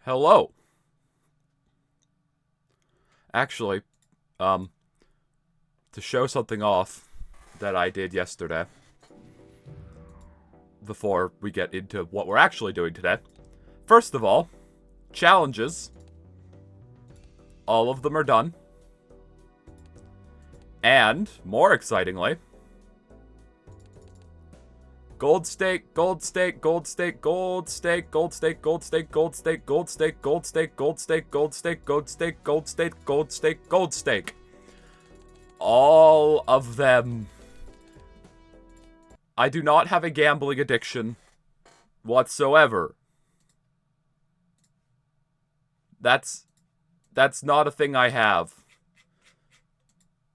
Hello. Actually, to show something off that I did yesterday, before we get into what we're actually doing today. First of all, challenges. All of them are done. And, more excitingly, gold stake, gold stake, gold stake, gold stake, gold stake, gold stake, gold stake, gold stake, gold stake, gold stake, gold stake, gold stake, gold stake, gold stake, gold stake. All of them. I do not have a gambling addiction whatsoever. That's not a thing I have.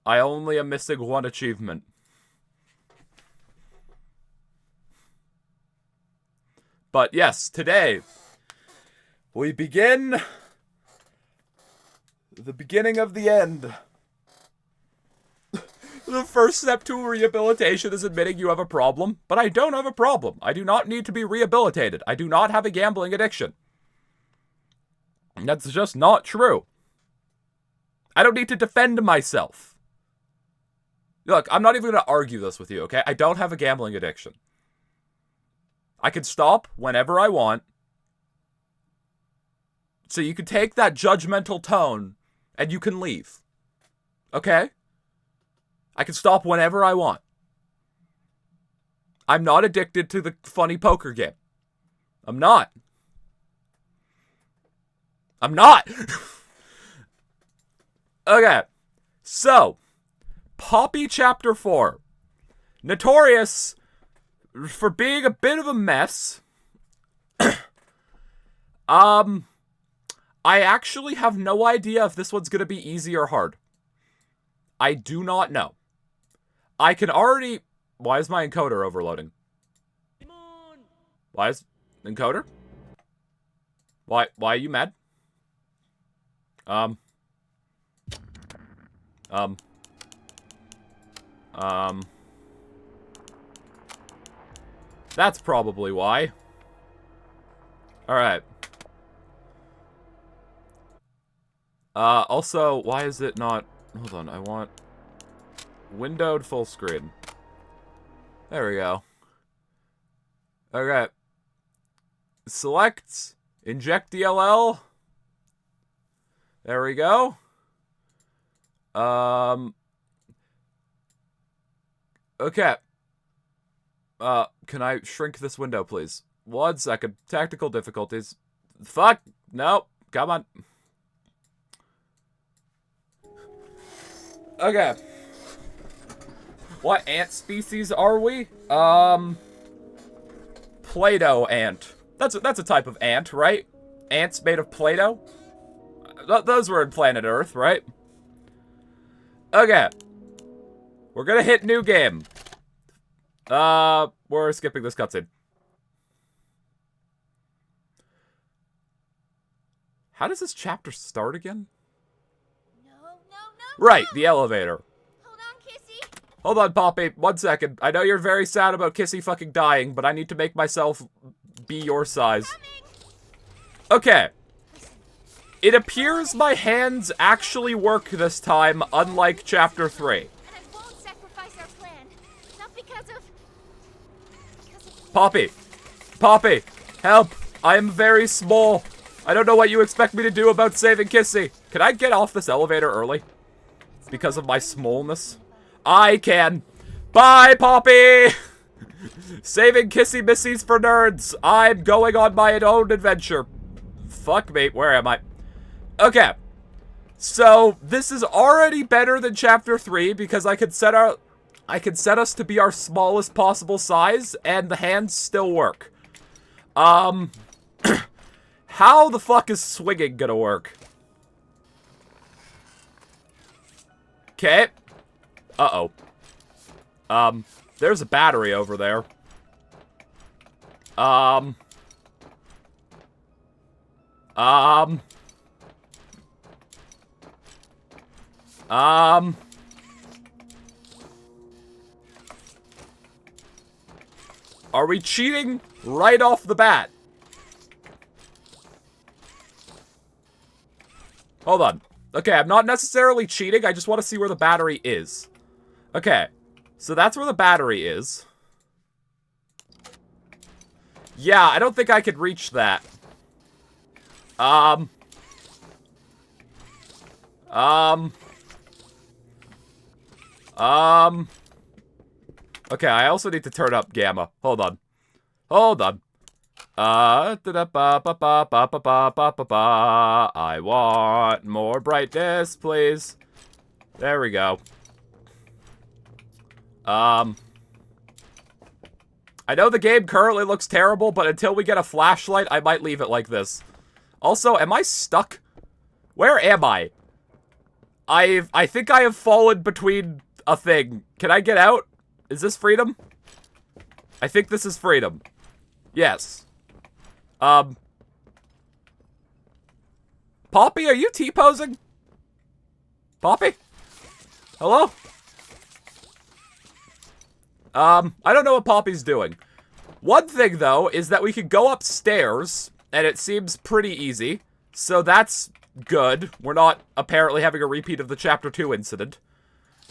I only am missing one achievement. But yes, today, we begin the beginning of the end. The first step to rehabilitation is admitting you have a problem, but I don't have a problem. I do not need to be rehabilitated. I do not have a gambling addiction. That's just not true. I don't need to defend myself. Look, I'm not even going to argue this with you, okay? I don't have a gambling addiction. I can stop whenever I want. So you can take that judgmental tone and you can leave. Okay? I can stop whenever I want. I'm not addicted to the funny poker game. I'm not. Okay. So, Poppy Chapter 4. Notorious for being a bit of a mess. I actually have no idea if this one's gonna be easy or hard. I do not know. I can already... Why is my encoder overloading? Why is... Encoder? Why are you mad? That's probably why. Alright. Also, why is it not... Hold on, I want... Windowed full screen. There we go. Okay. Select. Inject DLL. There we go. Okay. Can I shrink this window, please? 1 second. Tactical difficulties. Fuck. Nope. Come on. Okay. What ant species are we? Play-Doh ant. That's a type of ant, right? Ants made of Play-Doh? Those were in Planet Earth, right? Okay. We're gonna hit new game. We're skipping this cutscene. How does this chapter start again? No. Right, the elevator. Hold on, Kissy. Hold on, Poppy. 1 second. I know you're very sad about Kissy fucking dying, but I need to make myself be your size. Okay. It appears my hands actually work this time, unlike Chapter 3. And I won't sacrifice our plan. Not because of... Poppy, help. I am very small. I don't know what you expect me to do about saving Kissy. Can I get off this elevator early? Because of my smallness? I can. Bye, Poppy! Saving Kissy Missies for nerds. I'm going on my own adventure. Fuck me. Where am I? Okay. So, this is already better than Chapter 3 because I can set us to be our smallest possible size and the hands still work. How the fuck is swinging gonna work? Okay. Uh-oh. There's a battery over there. Are we cheating right off the bat? Hold on. Okay, I'm not necessarily cheating. I just want to see where the battery is. Okay. So that's where the battery is. Yeah, I don't think I could reach that. Okay, I also need to turn up gamma. Hold on. Hold on. I want more brightness, please. There we go. I know the game currently looks terrible, but until we get a flashlight, I might leave it like this. Also, am I stuck? Where am I? I think I have fallen between a thing. Can I get out? Is this freedom? I think this is freedom. Yes. Poppy, are you T-posing? Poppy? Hello? I don't know what Poppy's doing. One thing, though, is that we can go upstairs, and it seems pretty easy. So that's good. We're not apparently having a repeat of the Chapter 2 incident.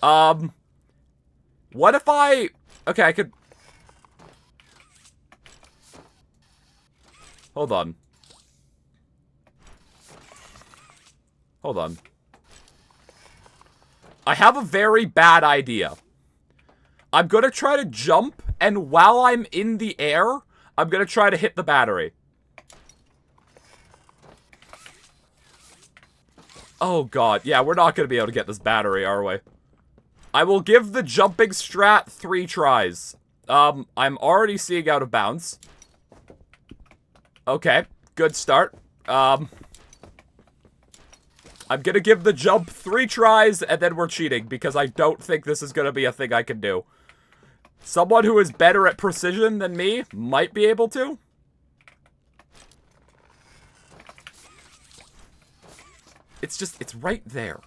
What if I... Okay, I could... Hold on. Hold on. I have a very bad idea. I'm gonna try to jump, and while I'm in the air, I'm gonna try to hit the battery. Oh god, yeah, we're not gonna be able to get this battery, are we? I will give the jumping strat 3 tries. I'm already seeing out of bounds. Okay, good start. I'm gonna give the jump 3 tries, and then we're cheating, because I don't think this is gonna be a thing I can do. Someone who is better at precision than me might be able to. It's just, it's right there.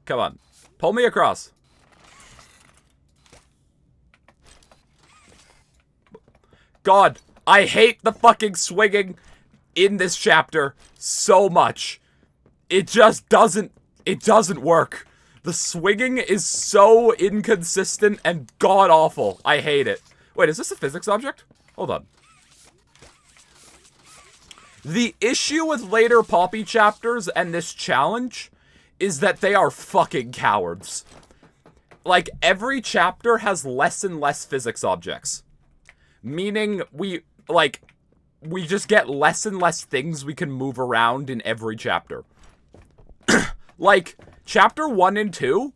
Come on. Pull me across. God, I hate the fucking swinging in this chapter so much. It just doesn't work. The swinging is so inconsistent and god-awful. I hate it. Wait, is this a physics object? Hold on. The issue with later Poppy chapters and this challenge is that they are fucking cowards. Like, every chapter has less and less physics objects. Meaning, we just get less and less things we can move around in every chapter. Like, chapter 1 and 2,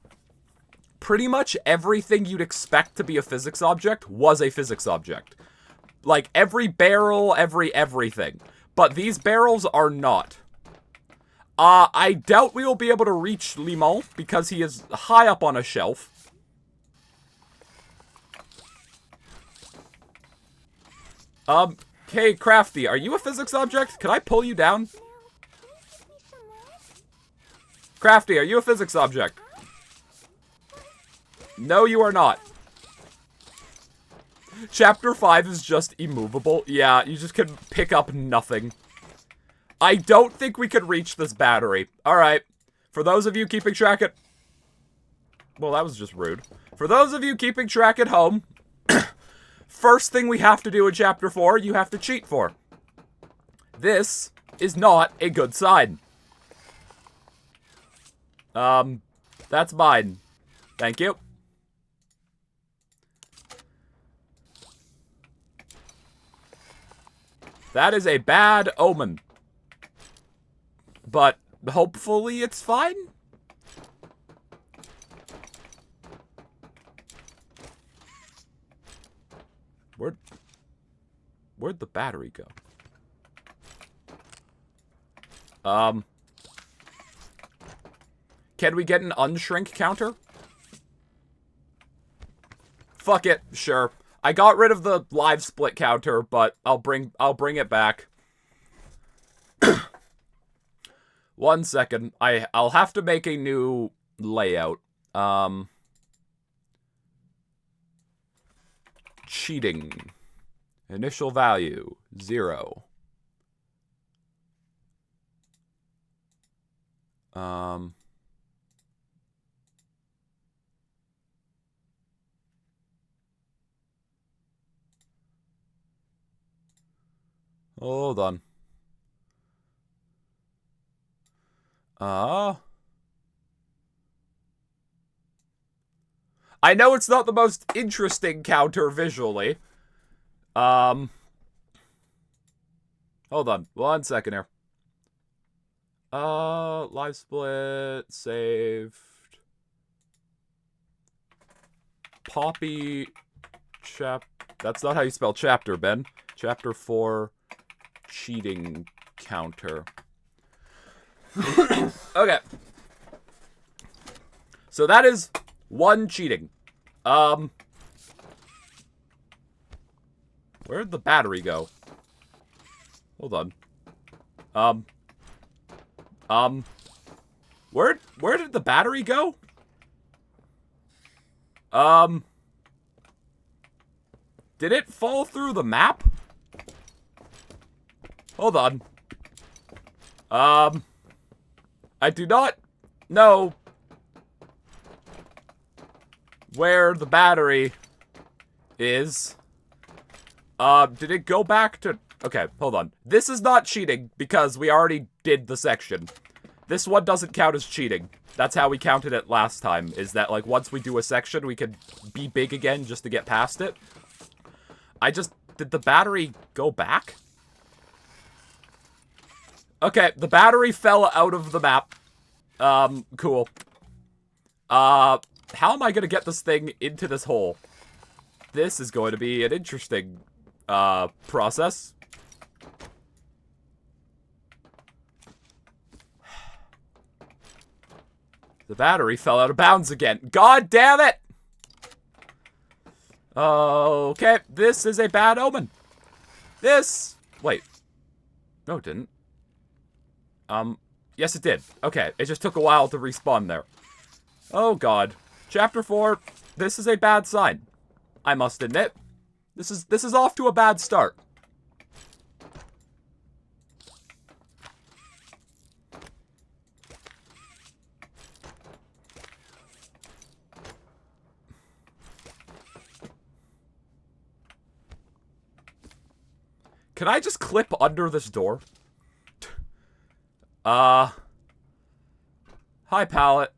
pretty much everything you'd expect to be a physics object was a physics object. Like, every barrel, everything. But these barrels are not. I doubt we will be able to reach Limon because he is high up on a shelf. Hey, Crafty, are you a physics object? Can I pull you down? Crafty, are you a physics object? No, you are not. Chapter 5 is just immovable. Yeah, you just can pick up nothing. I don't think we could reach this battery. Alright. For those of you keeping track at... Well, that was just rude. For those of you keeping track at home, first thing we have to do in Chapter 4, you have to cheat for. This is not a good sign. That's mine. Thank you. That is a bad omen. But hopefully it's fine? Where'd the battery go? Can we get an unshrink counter? Fuck it, sure. I got rid of the live split counter, but I'll bring it back. 1 second. I'll have to make a new layout. cheating. Initial value, 0. Hold on. I know it's not the most interesting counter visually. Hold on. 1 second here. Live split, saved. Poppy that's not how you spell chapter, Ben. Chapter 4 cheating counter. Okay. So that is 1 cheating. Where'd the battery go? Hold on. Where did the battery go? Did it fall through the map? Hold on. I do not know where the battery is. Did it go back to... Okay, hold on. This is not cheating because we already did the section. This one doesn't count as cheating. That's how we counted it last time, is that, like, once we do a section, we could be big again just to get past it. Did the battery go back? Okay, the battery fell out of the map. Cool. How am I gonna get this thing into this hole? This is going to be an interesting, process. The battery fell out of bounds again. God damn it! Okay, this is a bad omen. Wait. No, it didn't. Yes, it did. Okay, it just took a while to respawn there. Oh, God. Chapter 4, this is a bad sign. I must admit. This is off to a bad start. Can I just clip under this door? Hi, pallet.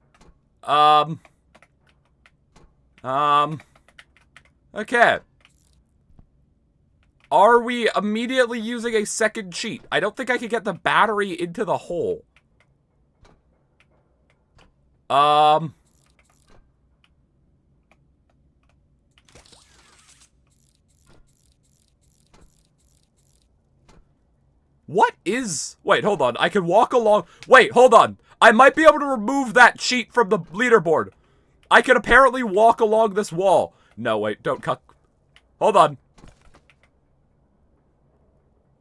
Okay. Are we immediately using a second cheat? I don't think I could get the battery into the hole. What is... Wait, hold on. I can walk along... Wait, hold on. I might be able to remove that cheat from the leaderboard. I can apparently walk along this wall. No, wait, don't cut... Hold on.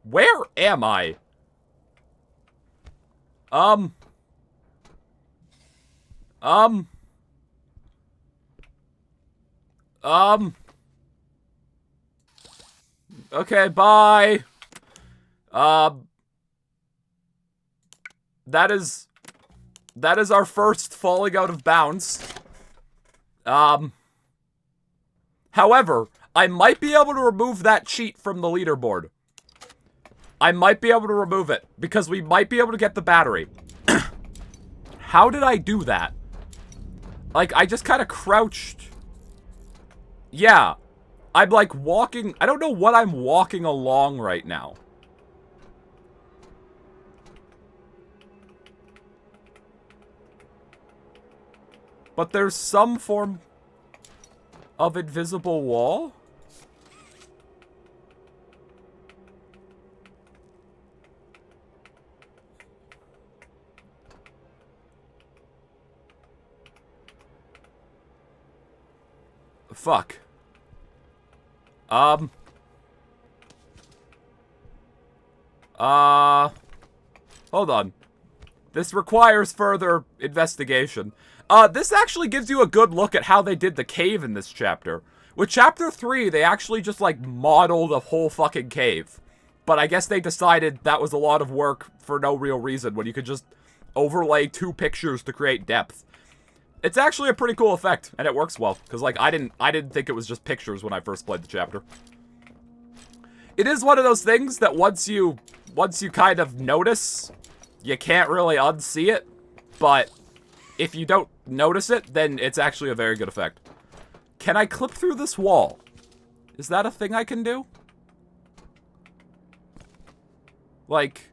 Where am I? Okay, bye. That is our first falling out of bounds. However, I might be able to remove that cheat from the leaderboard. I might be able to remove it, because we might be able to get the battery. How did I do that? Like, I just kind of crouched. Yeah. I'm, like, walking... I don't know what I'm walking along right now. But there's some form of invisible wall? Fuck. Hold on. This requires further investigation. This actually gives you a good look at how they did the cave in this chapter, With Chapter 3, they actually just, like, modeled a whole fucking cave. But I guess they decided that was a lot of work for no real reason, when you could just overlay 2 pictures to create depth. It's actually a pretty cool effect, and it works well. Because, like, I didn't think it was just pictures when I first played the chapter. It is one of those things that once you kind of notice, you can't really unsee it. But if you don't notice it, then it's actually a very good effect. Can I clip through this wall? Is that a thing I can do? Like,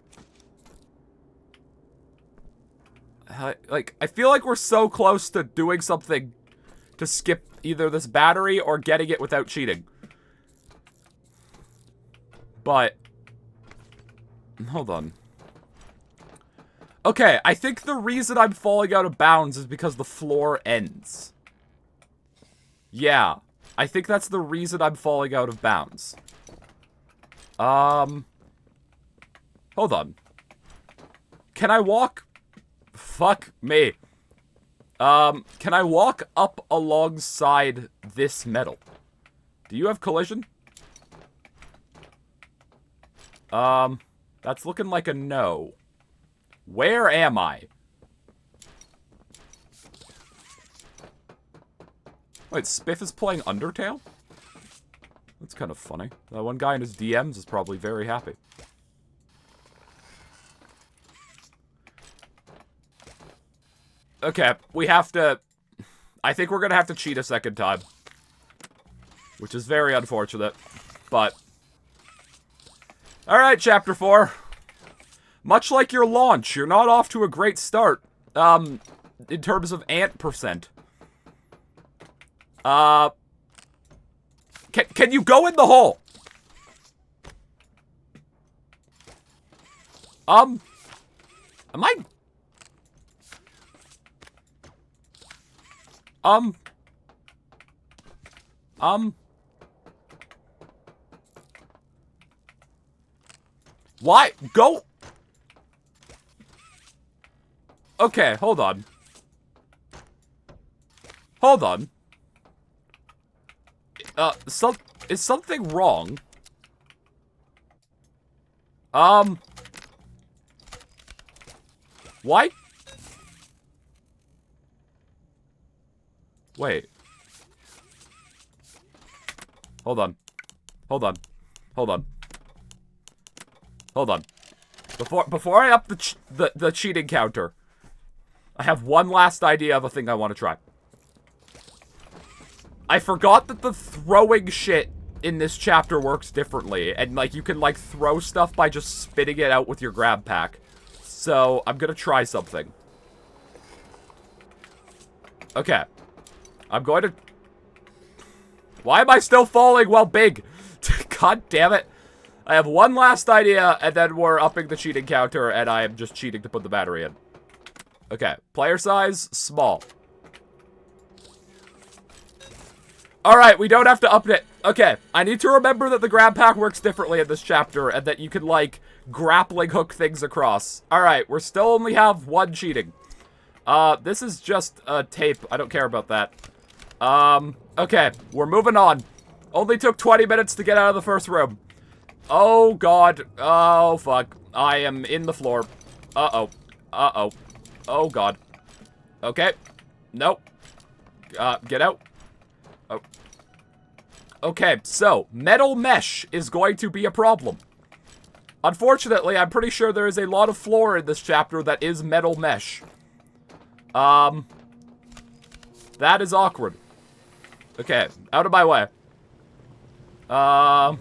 I feel like we're so close to doing something to skip either this battery or getting it without cheating. But, hold on. Okay, I think the reason I'm falling out of bounds is because the floor ends. Yeah, I think that's the reason I'm falling out of bounds. Hold on. Can I walk? Fuck me. Can I walk up alongside this metal? Do you have collision? That's looking like a no. Where am I? Wait, Spiff is playing Undertale? That's kind of funny. That one guy in his DMs is probably very happy. Okay, we have to... I think we're gonna have to cheat a second time. Which is very unfortunate. But... Alright, Chapter 4. Much like your launch, you're not off to a great start. In terms of ant percent. Can you go in the hole? Am I... Why? Go... Okay, hold on. Hold on. Is something wrong? Why? Wait. Hold on. Hold on. Hold on. Hold on. Before I up the cheating counter, I have one last idea of a thing I want to try. I forgot that the throwing shit in this chapter works differently. And, like, you can, like, throw stuff by just spitting it out with your grab pack. So, I'm gonna try something. Okay. I'm going to... Why am I still falling while big? God damn it. I have one last idea, and then we're upping the cheating counter, and I am just cheating to put the battery in. Okay. Player size, small. Alright, we don't have to up it. Okay, I need to remember that the grab pack works differently in this chapter, and that you can, like, grappling hook things across. Alright, we still only have one cheating. This is just a tape. I don't care about that. Okay, we're moving on. Only took 20 minutes to get out of the first room. Oh, God. Oh, fuck. I am in the floor. Uh-oh. Uh-oh. Oh, God. Okay. Nope. Get out. Oh. Okay, so, metal mesh is going to be a problem. Unfortunately, I'm pretty sure there is a lot of floor in this chapter that is metal mesh. That is awkward. Okay, out of my way. Where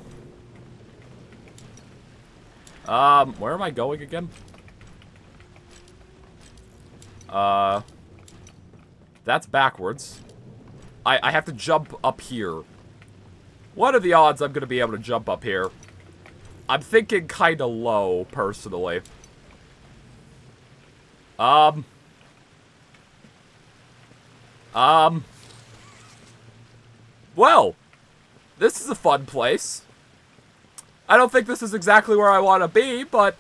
am I going again? That's backwards. I have to jump up here. What are the odds I'm gonna be able to jump up here? I'm thinking kinda low, personally. Well, this is a fun place. I don't think this is exactly where I want to be, but,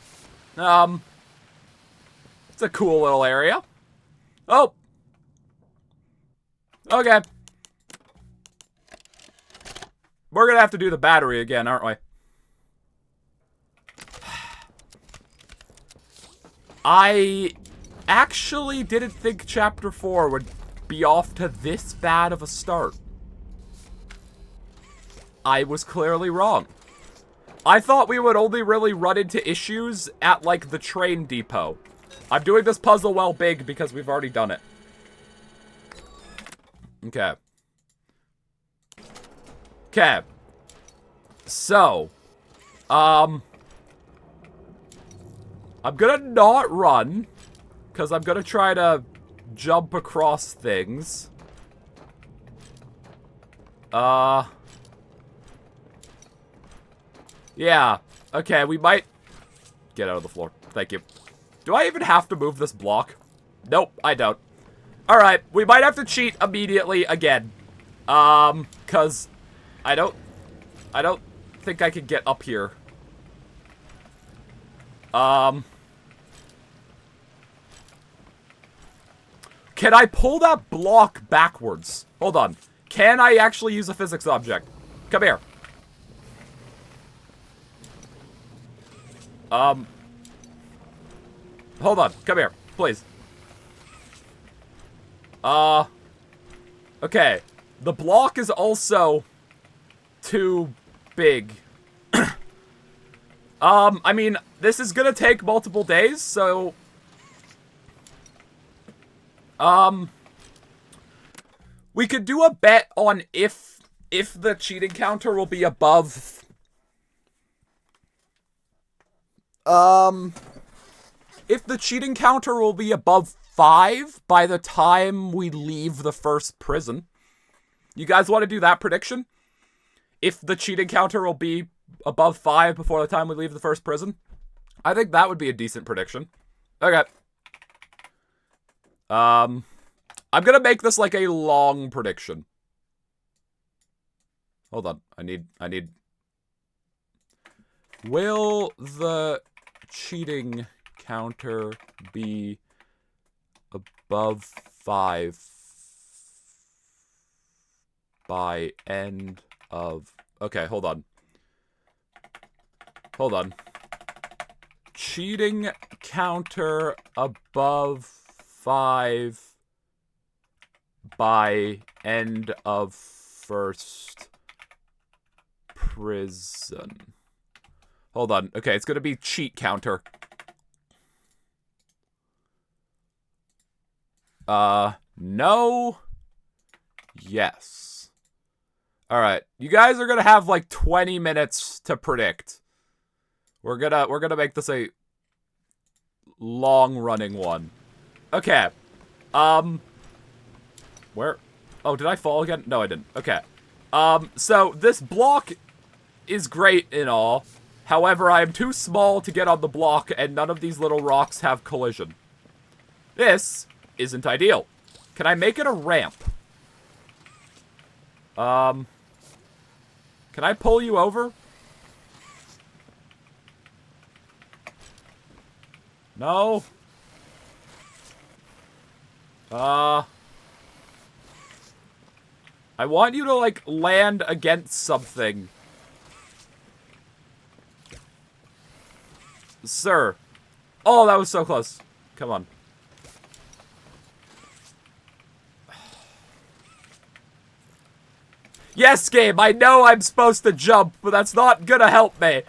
it's a cool little area. Oh! Okay. We're gonna have to do the battery again, aren't we? I actually didn't think Chapter 4 would be off to this bad of a start. I was clearly wrong. I thought we would only really run into issues at, like, the train depot. I'm doing this puzzle well big because we've already done it. Okay. Okay. So, I'm gonna not run, because I'm gonna try to jump across things. Yeah. Okay, we might... Get out of the floor. Thank you. Do I even have to move this block? Nope, I don't. Alright, we might have to cheat immediately again. Because I don't think I can get up here. Can I pull that block backwards? Hold on. Can I actually use a physics object? Come here. Hold on. Come here, please. Okay. The block is also too big. I mean, this is gonna take multiple days, so... we could do a bet on if the cheating counter will be above... if the cheating counter will be above 5 by the time we leave the first prison. You guys want to do that prediction? If the cheating counter will be above 5 before the time we leave the first prison? I think that would be a decent prediction. Okay. I'm gonna make this like a long prediction. Hold on. I need... Will the cheating counter be above 5 by end of... Okay, hold on. Hold on. Cheating counter above 5 by end of first prison. Hold on. Okay, it's gonna be cheat counter. No. Yes. Alright. You guys are gonna have like 20 minutes to predict. We're gonna make this a long-running one. Okay. Where? Oh, did I fall again? No, I didn't. Okay. So this block is great and all. However, I am too small to get on the block, and none of these little rocks have collision. This isn't ideal. Can I make it a ramp? Can I pull you over? No. I want you to, like, land against something. Sir. Oh, that was so close. Come on. Yes, game, I know I'm supposed to jump, but that's not gonna help me.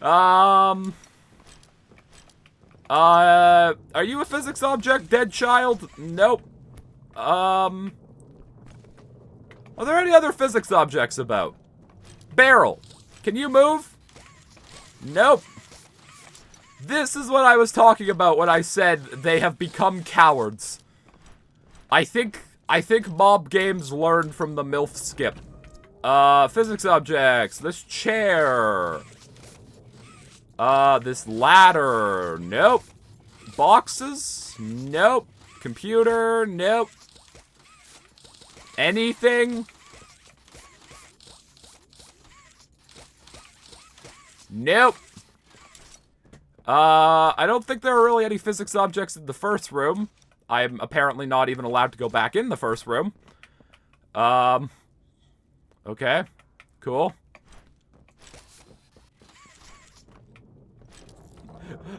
Are you a physics object, dead child? Nope. Are there any other physics objects about? Barrel. Can you move? Nope. This is what I was talking about when I said they have become cowards. I think mob games learned from the MILF skip. Physics objects. This chair. This ladder. Nope. Boxes? Nope. Computer? Nope. Anything? Nope. I don't think there are really any physics objects in the first room. I'm apparently not even allowed to go back in the first room. Okay. Cool.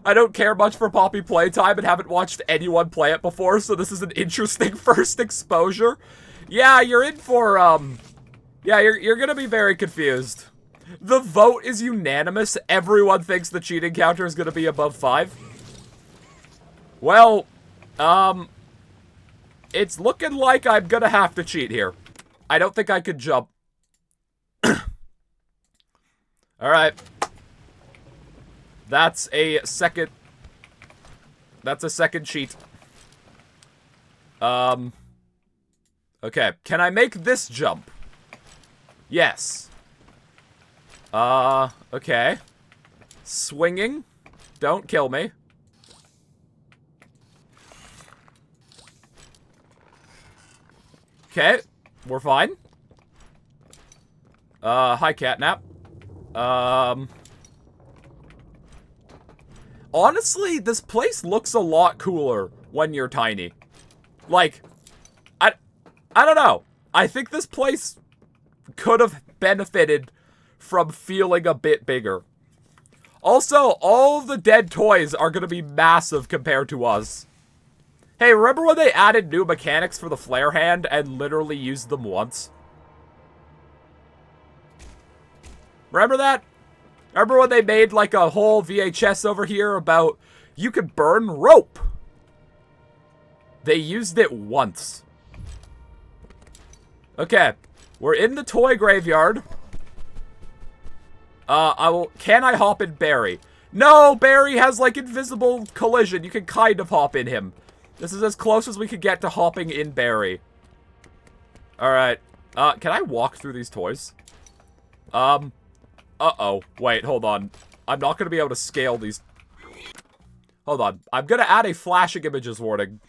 I don't care much for Poppy Playtime and haven't watched anyone play it before, so this is an interesting first exposure. Yeah, you're in for, yeah, you're gonna be very confused. The vote is unanimous. Everyone thinks the cheating counter is gonna be above 5. Well, it's looking like I'm gonna have to cheat here. I don't think I could jump. Alright. That's a second cheat. Okay. Can I make this jump? Yes. Okay. Swinging. Don't kill me. Okay. We're fine. Hi, Catnap. Honestly, this place looks a lot cooler when you're tiny. Like, I don't know. I think this place could have benefited from feeling a bit bigger. Also, all the dead toys are going to be massive compared to us. Hey, remember when they added new mechanics for the flare hand and literally used them once? Remember that? Remember when they made like a whole VHS over here about you could burn rope? They used it once. Okay, we're in the toy graveyard. Can I hop in Barry? No, Barry has like invisible collision. You can kind of hop in him. This is as close as we could get to hopping in Barry. Alright. Can I walk through these toys? Uh-oh. Wait, hold on. I'm not gonna be able to scale these. Hold on. I'm gonna add a flashing images warning.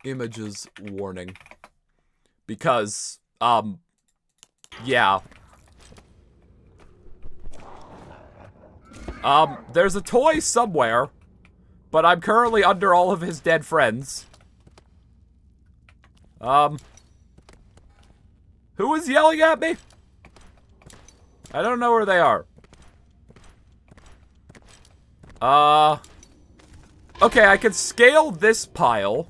Images warning. Because, yeah. There's a toy somewhere, but I'm currently under all of his dead friends. Who is yelling at me? I don't know where they are. Okay, I can scale this pile,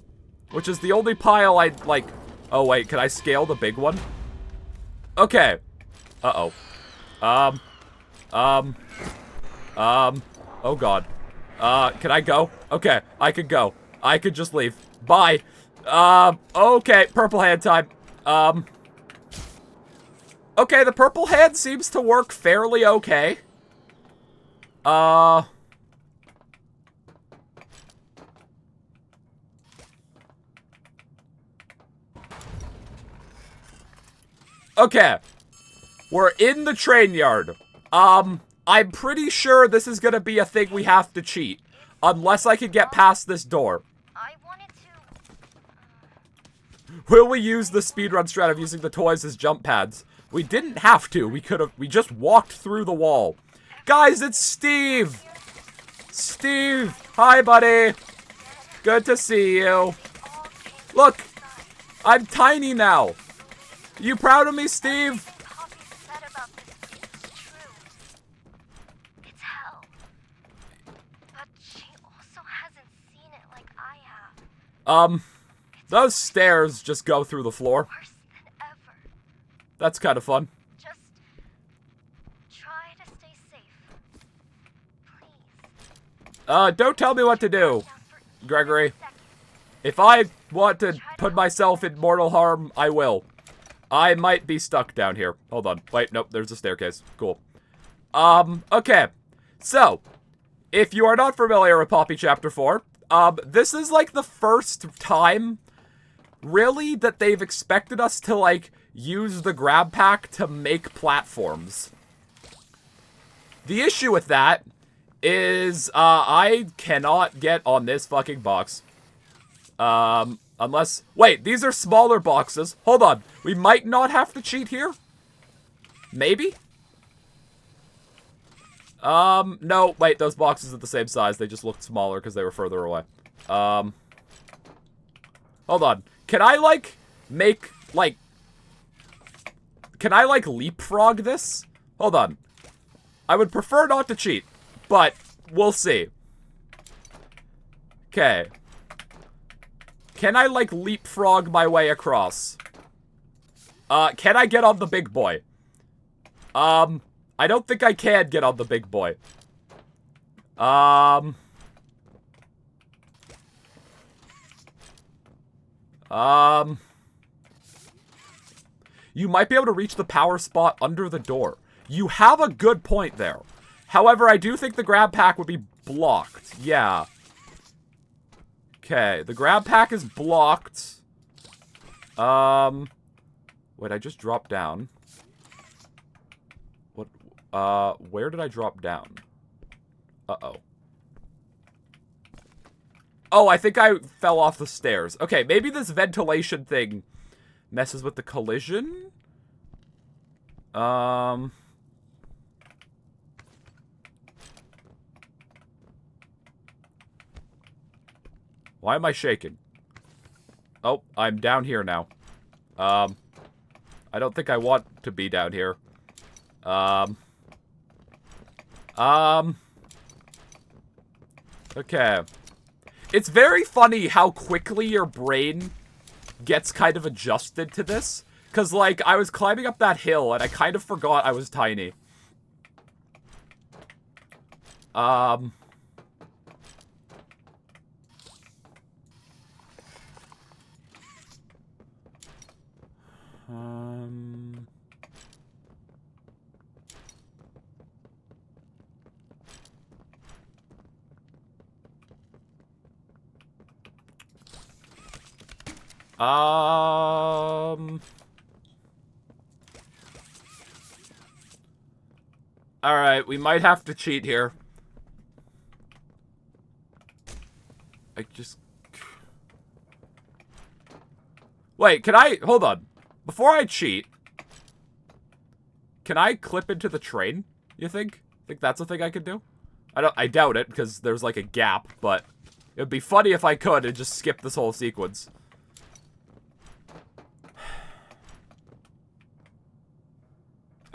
which is the only pile I'd like. Oh, wait, can I scale the big one? Okay. Uh-oh. Oh god. Can I go? Okay, I could go. I could just leave. Bye. Okay, purple hand time. Okay, the purple hand seems to work fairly okay. Okay. We're in the train yard. I'm pretty sure this is gonna be a thing we have to cheat. Unless I can get past this door. I wanted to... Will we use the speedrun strat of using the toys as jump pads? We didn't have to. We just walked through the wall. Guys, it's Steve! Steve! Hi, buddy! Good to see you. Look! I'm tiny now. You proud of me, Steve? Poppy said about this is true. It's hell. But she also hasn't seen it like I have. Those stairs just go through the floor. Worse than ever. That's kind of fun. Just try to stay safe. Please. Don't tell me what to do, Gregory. If I want to put myself in mortal harm, I will. I might be stuck down here. Hold on. Wait, nope, there's a staircase. Cool. Okay. So, if you are not familiar with Poppy Chapter 4, this is like the first time, really, that they've expected us to, like, use the grab pack to make platforms. The issue with that is, I cannot get on this fucking box. Unless... Wait, these are smaller boxes. Hold on. We might not have to cheat here? Maybe? No. Wait, those boxes are the same size. They just looked smaller because they were further away. Hold on. Can I, like, make, like... Can I, like, leapfrog this? Hold on. I would prefer not to cheat, but We'll see. Okay. Can I, like, leapfrog my way across? Can I get on the big boy? I don't think I can get on the big boy. You might be able to reach the power spot under the door. You have a good point there. However, I do think the grab pack would be blocked. Yeah. Okay, the grab pack is blocked. Wait, I just dropped down. What? Where did I drop down? Uh-oh. Oh, I think I fell off the stairs. Okay, maybe this ventilation thing messes with the collision? Why am I shaking? Oh, I'm down here now. I don't think I want to be down here. Okay. It's very funny how quickly your brain gets kind of adjusted to this. Because, like, I was climbing up that hill and I kind of forgot I was tiny. Alright, we might have to cheat here. I just... Wait, can I... Hold on. Before I cheat... Can I clip into the train, you think? Think that's a thing I could do? I doubt it, because there's like a gap, but... It would be funny if I could and just skip this whole sequence.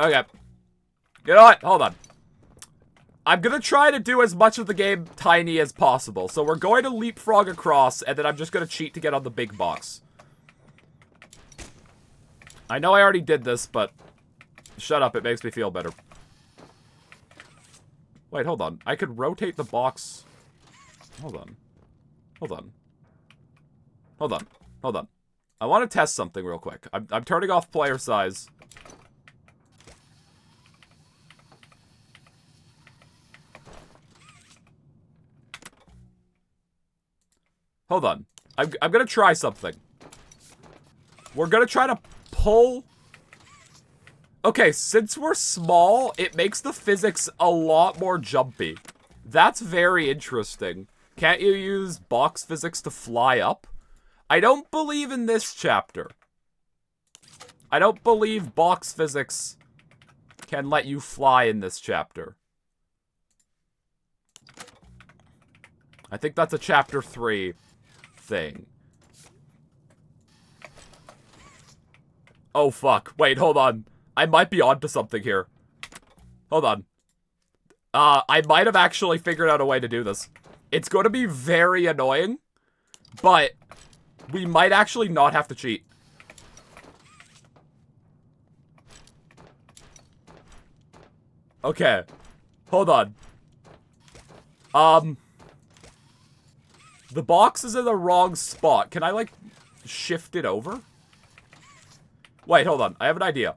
Okay. You know what? Hold on. I'm gonna try to do as much of the game tiny as possible. So we're going to leapfrog across, and then I'm just gonna cheat to get on the big box. I know I already did this, but... Shut up, it makes me feel better. Wait, hold on. I could rotate the box... Hold on. Hold on. Hold on. Hold on. I want to test something real quick. I'm turning off player size. Hold on. I'm gonna try something. We're gonna try to pull... Okay, since we're small, it makes the physics a lot more jumpy. That's very interesting. Can't you use box physics to fly up? I don't believe in this chapter. I don't believe box physics can let you fly in this chapter. I think that's a chapter 3 thing. Oh, fuck. Wait, hold on. I might be onto something here. Hold on. I might have actually figured out a way to do this. It's going to be very annoying, but we might actually not have to cheat. Okay. Hold on. The box is in the wrong spot. Can I, like, shift it over? Wait, hold on. I have an idea.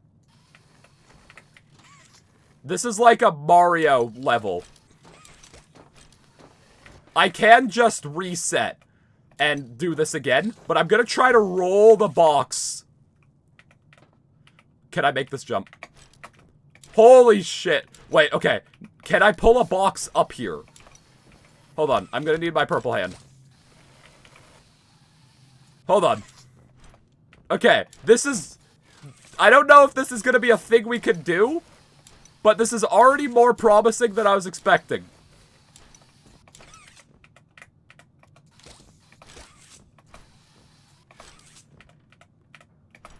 This is like a Mario level. I can just reset and do this again, but I'm gonna try to roll the box. Can I make this jump? Holy shit. Wait, okay. Can I pull a box up here? Hold on. I'm gonna need my purple hand. Hold on. Okay, this is... I don't know if this is gonna be a thing we can do, but this is already more promising than I was expecting.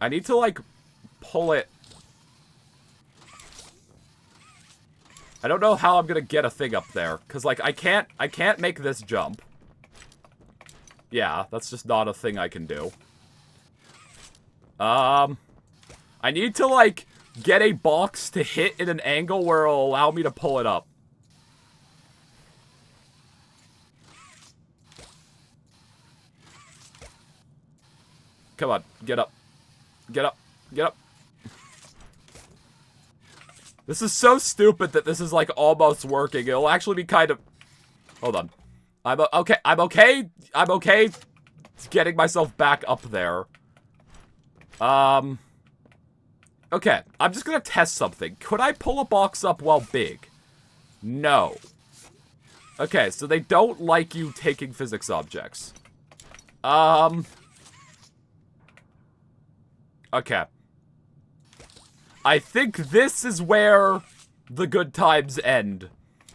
I need to, like, pull it. I don't know how I'm gonna get a thing up there. Because, like, I can't make this jump. Yeah, that's just not a thing I can do. I need to, like, get a box to hit in an angle where it'll allow me to pull it up. Come on, get up. Get up. Get up. This is so stupid that this is, like, almost working. It'll actually be kind of... Hold on. I'm okay getting myself back up there. Okay, I'm just gonna test something. Could I pull a box up while big? No. Okay, so they don't like you taking physics objects. Okay. I think this is where the good times end.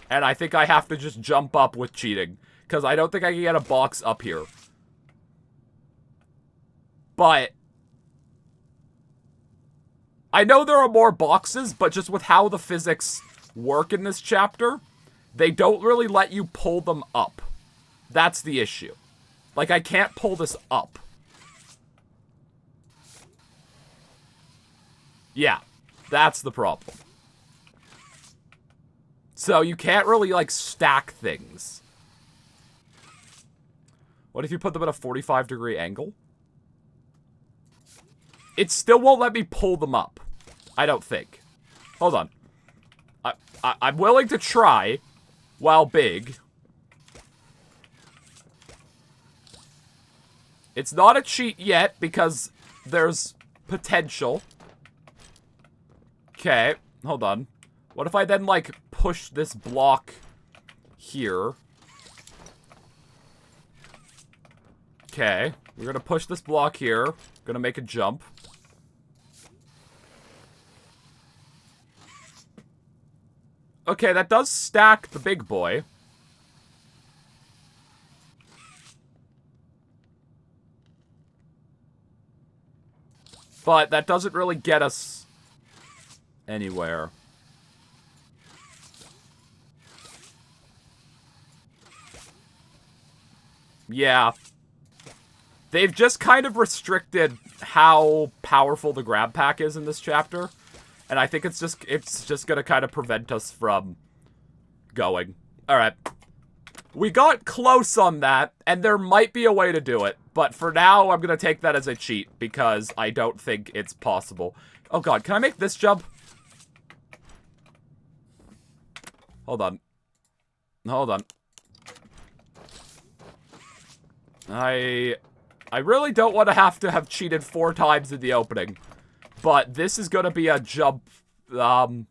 And I think I have to just jump up with cheating. Because I don't think I can get a box up here. But I know there are more boxes, but just with how the physics work in this chapter, they don't really let you pull them up. That's the issue. Like, I can't pull this up. Yeah, that's the problem. So you can't really, like, stack things. What if you put them at a 45-degree angle? It still won't let me pull them up. I don't think. Hold on. I'm willing to try while big. It's not a cheat yet because there's potential. Okay, hold on. What if I then, like, push this block here? Okay, we're gonna push this block here. Gonna make a jump. Okay, that does stack the big boy. But that doesn't really get us anywhere. Yeah. They've just kind of restricted how powerful the grab pack is in this chapter. And I think it's just gonna kind of prevent us from going. Alright. We got close on that, and there might be a way to do it. But for now, I'm gonna take that as a cheat, because I don't think it's possible. Oh god, can I make this jump? Hold on. Hold on. I really don't want to have cheated 4 times in the opening. But this is gonna be a jump, I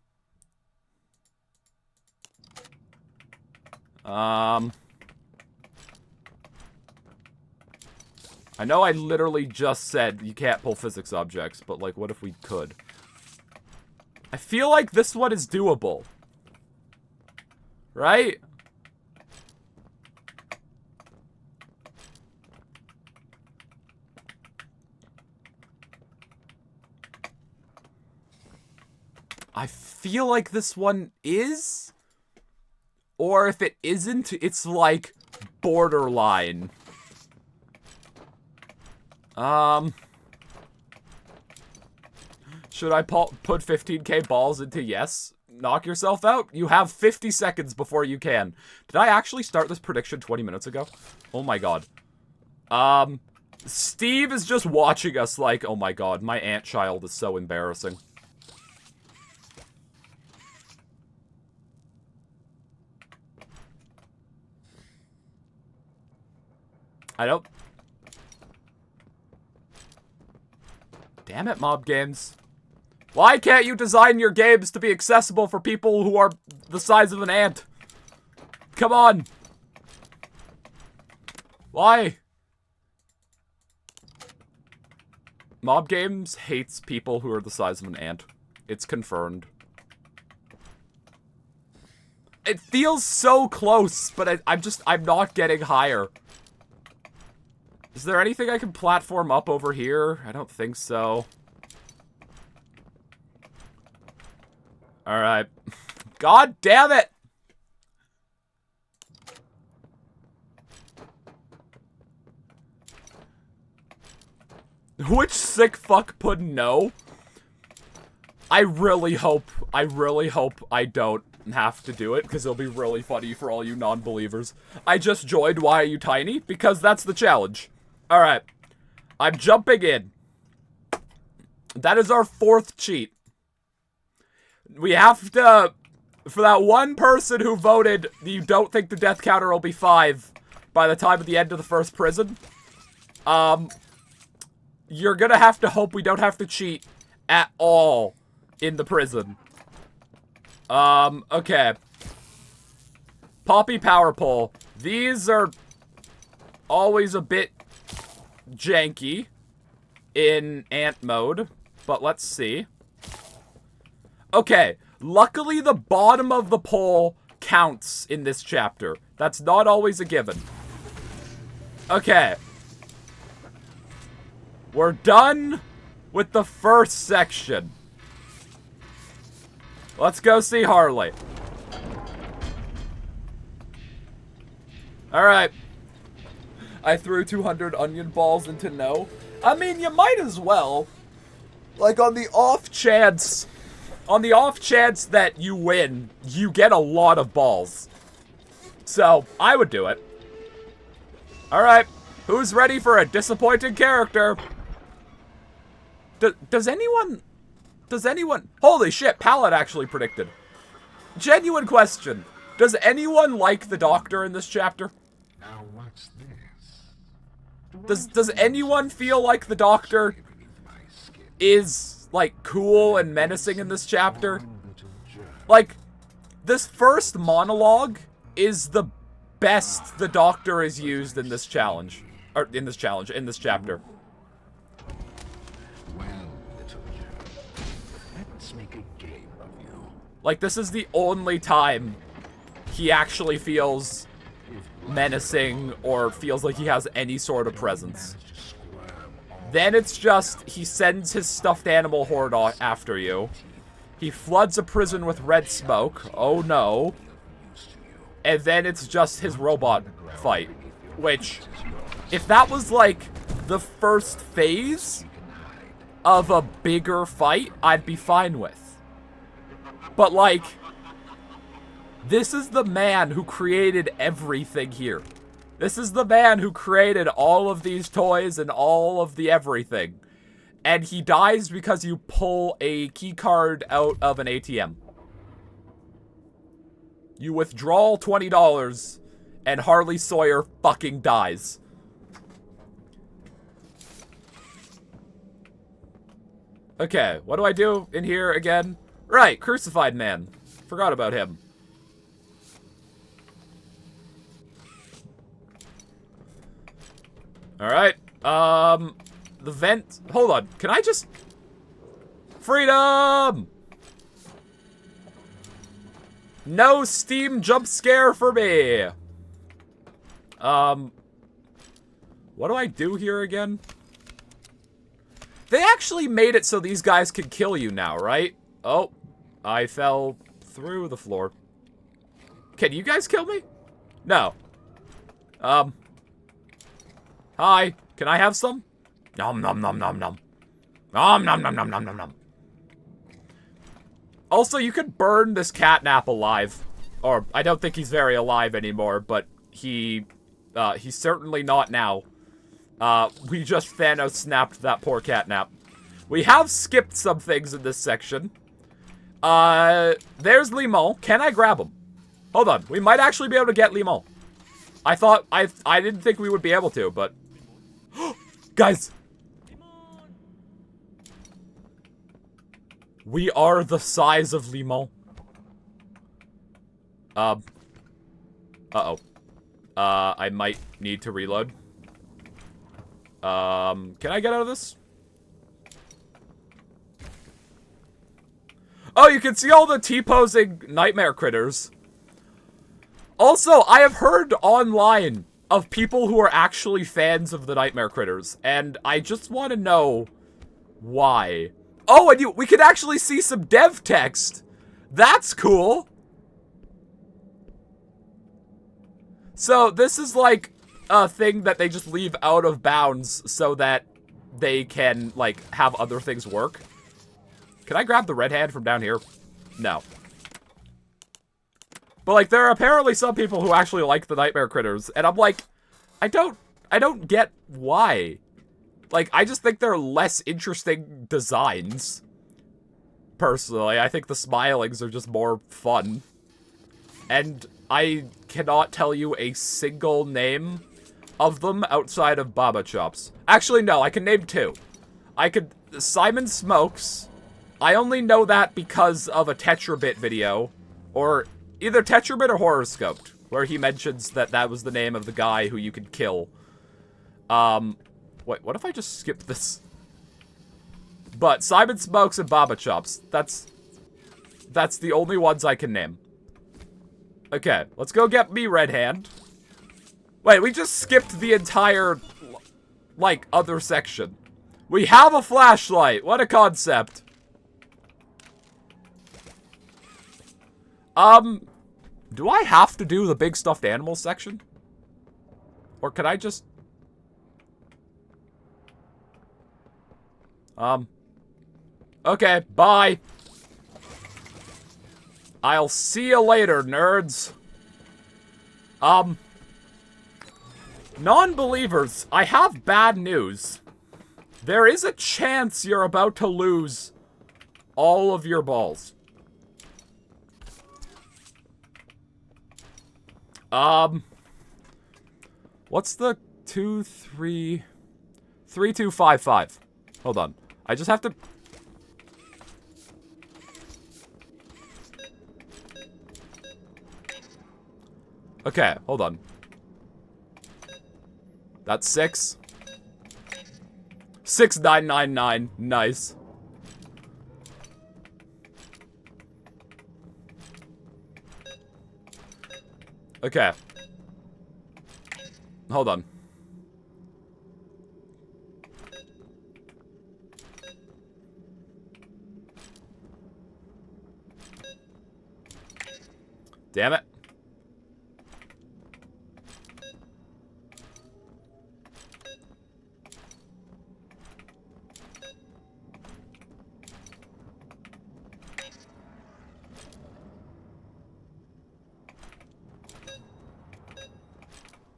know I literally just said you can't pull physics objects, but, like, what if we could? I feel like this one is doable. Right? I feel like this one is. Or if it isn't, it's like borderline. Should I put 15k balls into yes? Knock yourself out? You have 50 seconds before you can. Did I actually start this prediction 20 minutes ago? Oh my god. Steve is just watching us like, oh my god, my aunt child is so embarrassing. I don't... Damn it, mob games. Why can't you design your games to be accessible for people who are the size of an ant? Come on. Why? Mob games hates people who are the size of an ant. It's confirmed. It feels so close, but I'm not getting higher. Is there anything I can platform up over here? I don't think so. Alright. God damn it! Which sick fuck put no? I really hope I don't have to do it, because it'll be really funny for all you non-believers. I just joined Why Are You Tiny? Because that's the challenge. Alright. I'm jumping in. That is our 4th cheat. We have to... For that one person who voted, you don't think the death counter will be 5 by the time of the end of the first prison. You're gonna have to hope we don't have to cheat at all in the prison. Okay. Poppy power pole. These are always a bit janky in ant mode, but let's see. Okay, luckily the bottom of the pole counts in this chapter. That's not always a given. Okay. We're done with the first section. Let's go see Harley. Alright. I threw 200 onion balls into no. I mean, you might as well. Like, on the off chance that you win, you get a lot of balls. So, I would do it. Alright. Who's ready for a disappointing character? Does anyone... Holy shit, Pallet actually predicted. Genuine question. Does anyone like the Doctor in this chapter? Now what's this? Does anyone feel like the Doctor is, like, cool and menacing in this chapter? Like, this first monologue is the best the Doctor is used in this challenge. Or, in this chapter. Well, little Joe, let's make a game of you. Like, this is the only time he actually feels menacing or feels like he has any sort of presence. Then it's just, he sends his stuffed animal horde after you. He floods a prison with red smoke. Oh no. And then it's just his robot fight. Which, if that was like the first phase of a bigger fight, I'd be fine with. But like, this is the man who created everything here. This is the man who created all of these toys and all of the everything. And he dies because you pull a key card out of an ATM. You withdraw $20 and Harley Sawyer fucking dies. Okay, what do I do in here again? Right, Crucified Man. Forgot about him. Alright, the vent, hold on, can I just, freedom! No Steam jump scare for me! What do I do here again? They actually made it so these guys can kill you now, right? Oh, I fell through the floor. Can you guys kill me? No. Hi, can I have some? Nom nom nom nom nom. Nom nom nom nom nom nom nom. Also, you could burn this catnap alive. Or, I don't think he's very alive anymore, but he's certainly not now. We just Thanos snapped that poor catnap. We have skipped some things in this section. There's Limon. Can I grab him? Hold on, we might actually be able to get Limon. I didn't think we would be able to, but... Guys! We are the size of Limon. Uh-oh. I might need to reload. Can I get out of this? Oh, you can see all the T-posing nightmare critters. Also, I have heard online of people who are actually fans of the nightmare critters, and I just want to know why. Oh, and we can actually see some dev text. That's cool. So, this is like a thing that they just leave out of bounds so that they can, like, have other things work. Can I grab the red hand from down here? No. But, like, there are apparently some people who actually like the nightmare critters, and I'm like, I don't get why. Like, I just think they're less interesting designs. Personally, I think the smilings are just more fun. And I cannot tell you a single name of them outside of Baba Chops. Actually, no, I can name two. Simon Smokes. I only know that because of a Tetrabit video, or either Tetrabit or Horoscoped, where he mentions that that was the name of the guy who you could kill. Wait, what if I just skip this? But Simon Smokes and Baba Chops, that's the only ones I can name. Okay, let's go get me Red Hand. Wait, we just skipped the entire, like, other section. We have a flashlight. What a concept. Do I have to do the big stuffed animals section? Or can I just... Okay, bye. I'll see you later, nerds. Non-believers, I have bad news. There is a chance you're about to lose all of your balls. What's the 3255? Hold on. I just have to... Okay, hold on. That's 6. 6999. Nice. Okay. Hold on. Damn it.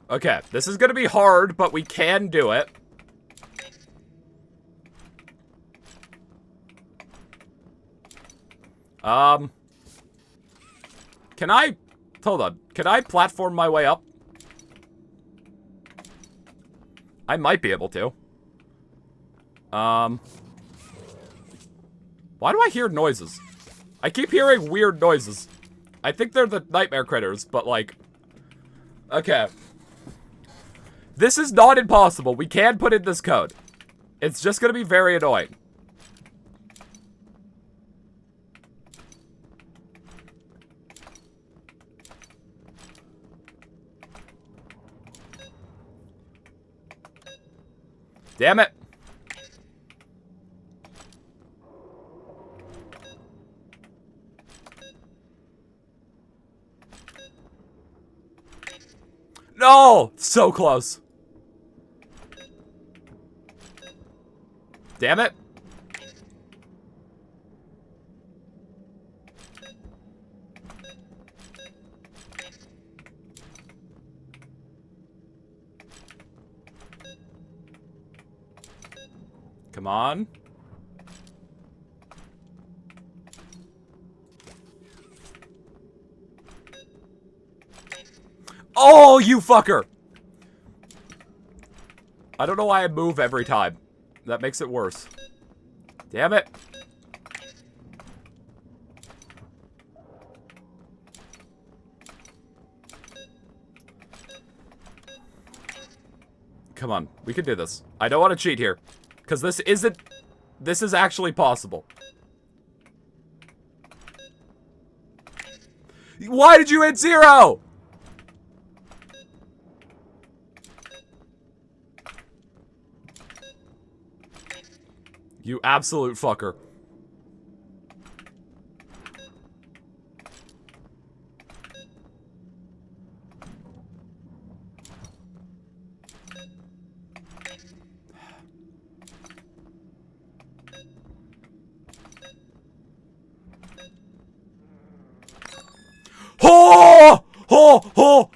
Okay, this is gonna be hard, but we can do it. Can I... Hold on. Can I platform my way up? I might be able to. Why do I hear noises? I keep hearing weird noises. I think they're the nightmare critters, but like... Okay. This is not impossible. We can put in this code. It's just gonna be very annoying. Damn it. No! So close. Damn it. Come on. Oh, you fucker! I don't know why I move every time. That makes it worse. Damn it. Come on, we can do this. I don't want to cheat here. Because this isn't... This is actually possible. Why did you hit 0? You absolute fucker. Oh! Oh!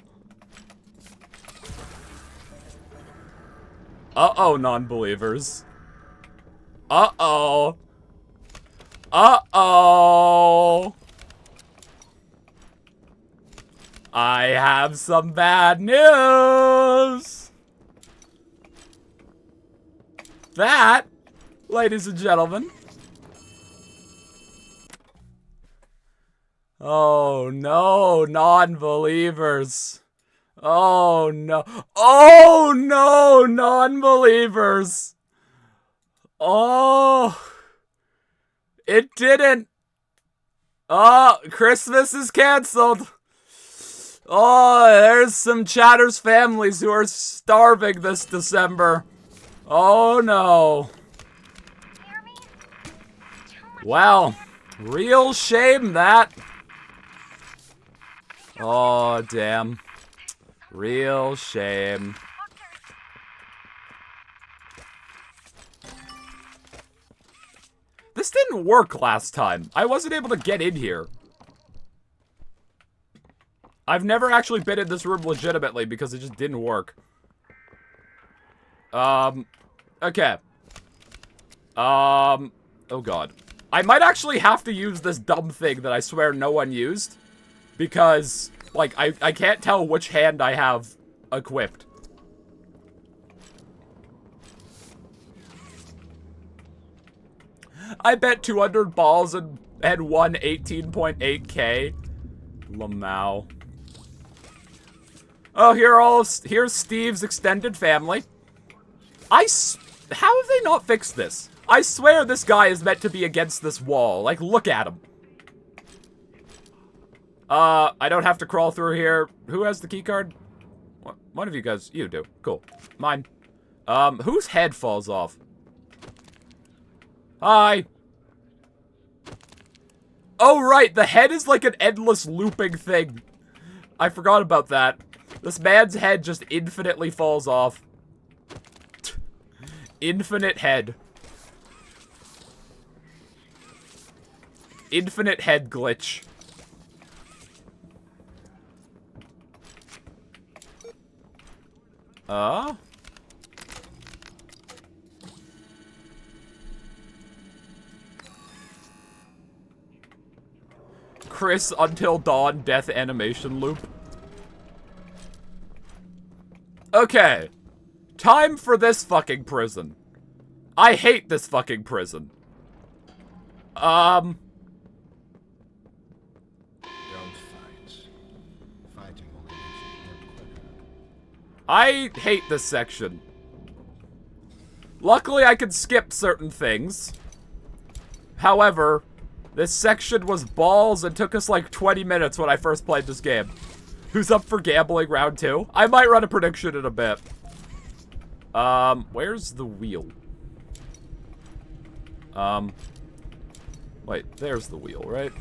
Uh-oh, non-believers. Uh-oh. Uh-oh. I have some bad news. That, ladies and gentlemen. Oh no, non-believers. Oh no. Oh no, non-believers. Oh. It didn't. Oh, Christmas is canceled. Oh, there's some Chatter's families who are starving this December. Oh no. Well, real shame that. Oh, damn. Real shame. This didn't work last time. I wasn't able to get in here. I've never actually been in this room legitimately because it just didn't work. Okay. Oh god. I might actually have to use this dumb thing that I swear no one used. Because, like, I can't tell which hand I have equipped. I bet 200 balls and won 18.8k. Lamau. Oh, here's Steve's extended family. How have they not fixed this? I swear this guy is meant to be against this wall. Like, look at him. I don't have to crawl through here. Who has the keycard? One of you guys. You do. Cool. Mine. Whose head falls off? Hi. Oh, right. The head is like an endless looping thing. I forgot about that. This man's head just infinitely falls off. Infinite head. Infinite head glitch. Chris Until Dawn death animation loop. Okay. Time for this fucking prison. I hate this fucking prison. Don't fight. Fighting only makes it work quicker. I hate this section. Luckily, I can skip certain things. However, this section was balls and took us like 20 minutes when I first played this game. Who's up for gambling round 2? I might run a prediction in a bit. Where's the wheel? Wait, there's the wheel, right?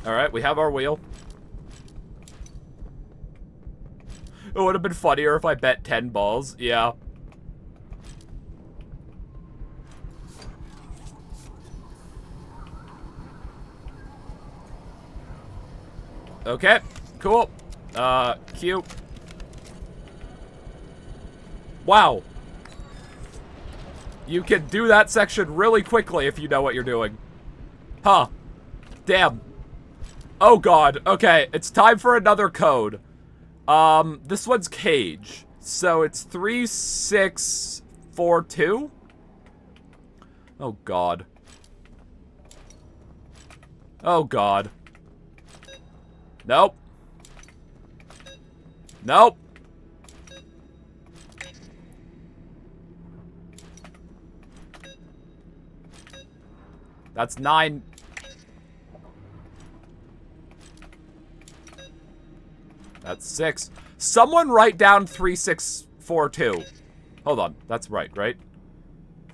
Alright, we have our wheel. It would have been funnier if I bet 10 balls. Yeah. Okay, cool. Cute. Wow. You can do that section really quickly if you know what you're doing. Huh. Damn. Oh god. Okay, it's time for another code. This one's cage. So it's 3642? Oh god. Oh god. Nope. Nope. That's 9. That's 6. Someone write down 3642. Hold on. That's right?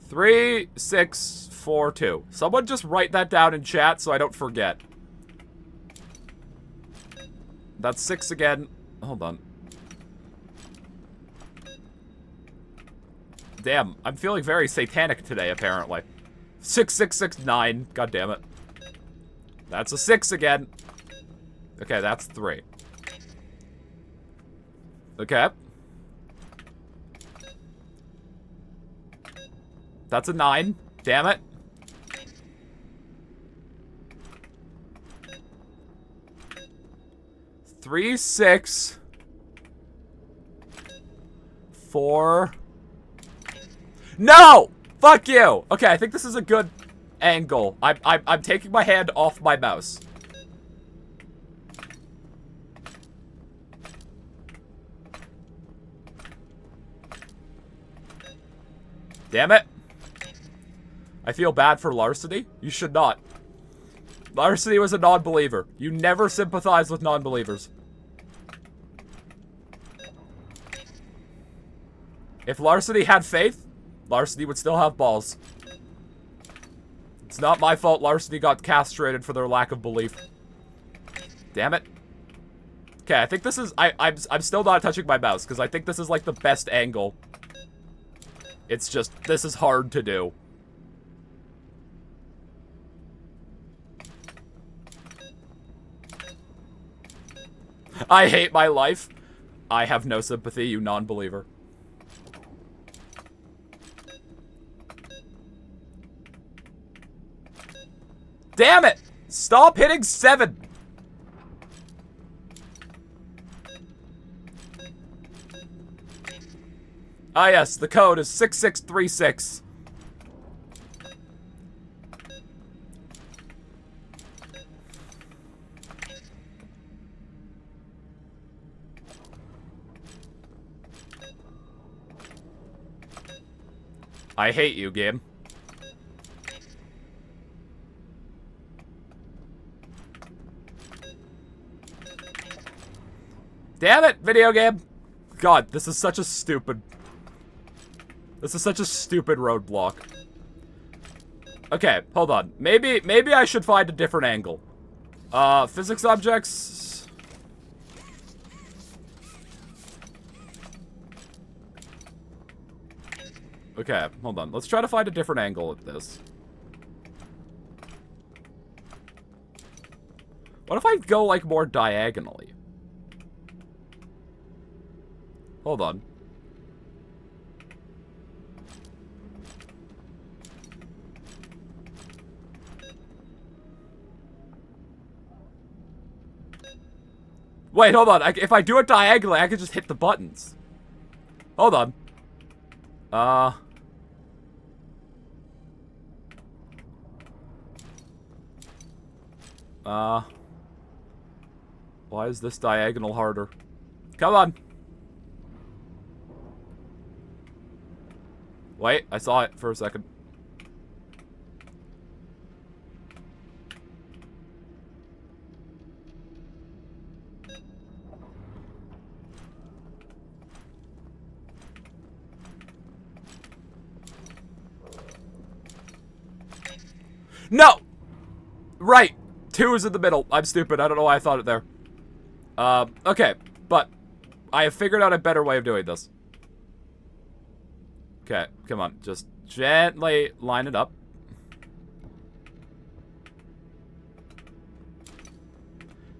3642. Someone just write that down in chat so I don't forget. That's 6 again. Hold on. Damn, I'm feeling very satanic today, apparently. 6669. God damn it. That's a 6 again. Okay, that's 3. Okay. That's a 9. Damn it. Three, 6, 4. No! Fuck you! Okay, I think this is a good angle. I'm taking my hand off my mouse. Damn it. I feel bad for Larceny. You should not. Larceny was a non-believer. You never sympathize with non-believers. If Larceny had faith, Larceny would still have balls. It's not my fault Larceny got castrated for their lack of belief. Damn it. Okay, I think this is... I'm still not touching my mouse, because I think this is, like, the best angle. It's just... This is hard to do. I hate my life. I have no sympathy, you non-believer. Damn it! Stop hitting 7! Ah yes, the code is 6636. I hate you, game. Damn it, video game! God, this is such a stupid... This is such a stupid roadblock. Okay, hold on. Maybe I should find a different angle. Physics objects... Okay, hold on. Let's try to find a different angle at this. What if I go, like, more diagonally? Hold on. Wait, hold on. If I do it diagonally, I can just hit the buttons. Hold on. Why is this diagonal harder? Come on. Wait, I saw it for a second. No! Right. 2 is in the middle. I'm stupid. I don't know why I thought it there. Okay. But I have figured out a better way of doing this. Okay. Come on. Just gently line it up.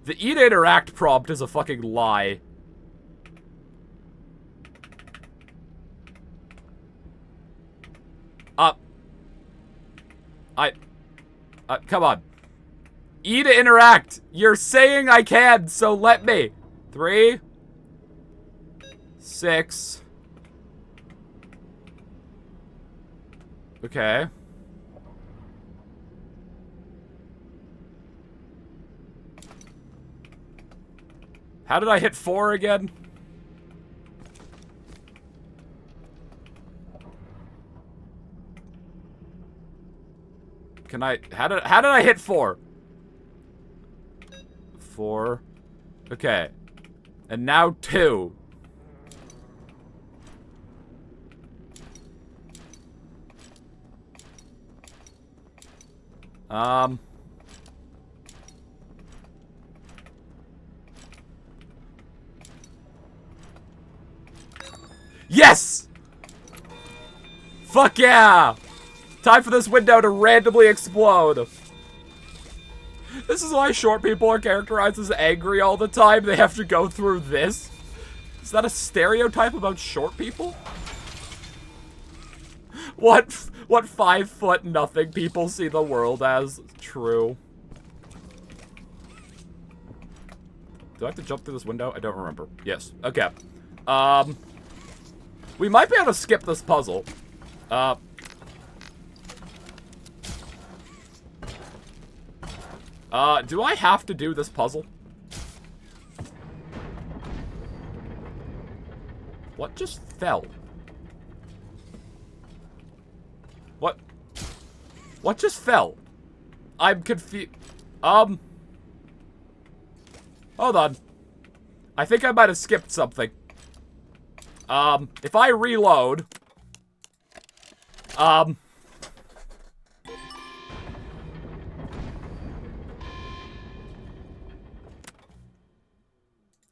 The E to interact prompt is a fucking lie. Come on. E to interact. You're saying I can, so let me. 3, 6. Okay. How did I hit 4 again? Can I... How did I hit 4? 4. Okay. And now 2. Yes! Fuck yeah! Time for this window to randomly explode. This is why short people are characterized as angry all the time. They have to go through this. Is that a stereotype about short people? What 5 foot nothing people see the world as? True. Do I have to jump through this window? I don't remember. Yes. Okay. We might be able to skip this puzzle. Do I have to do this puzzle? What just fell? What just fell? I'm confused. Hold on. I think I might have skipped something. If I reload... I'm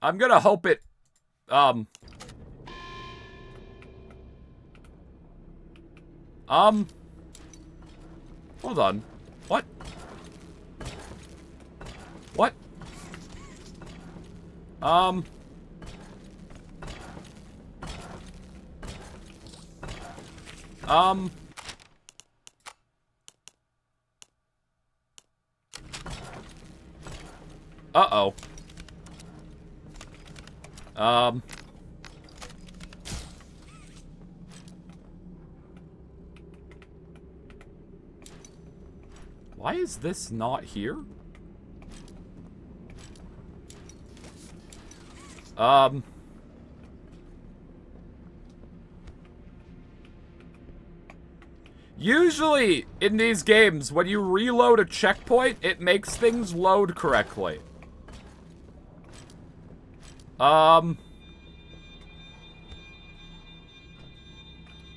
gonna hope it... Hold on. What? What? Uh-oh. Why is this not here? Usually, in these games, when you reload a checkpoint, it makes things load correctly.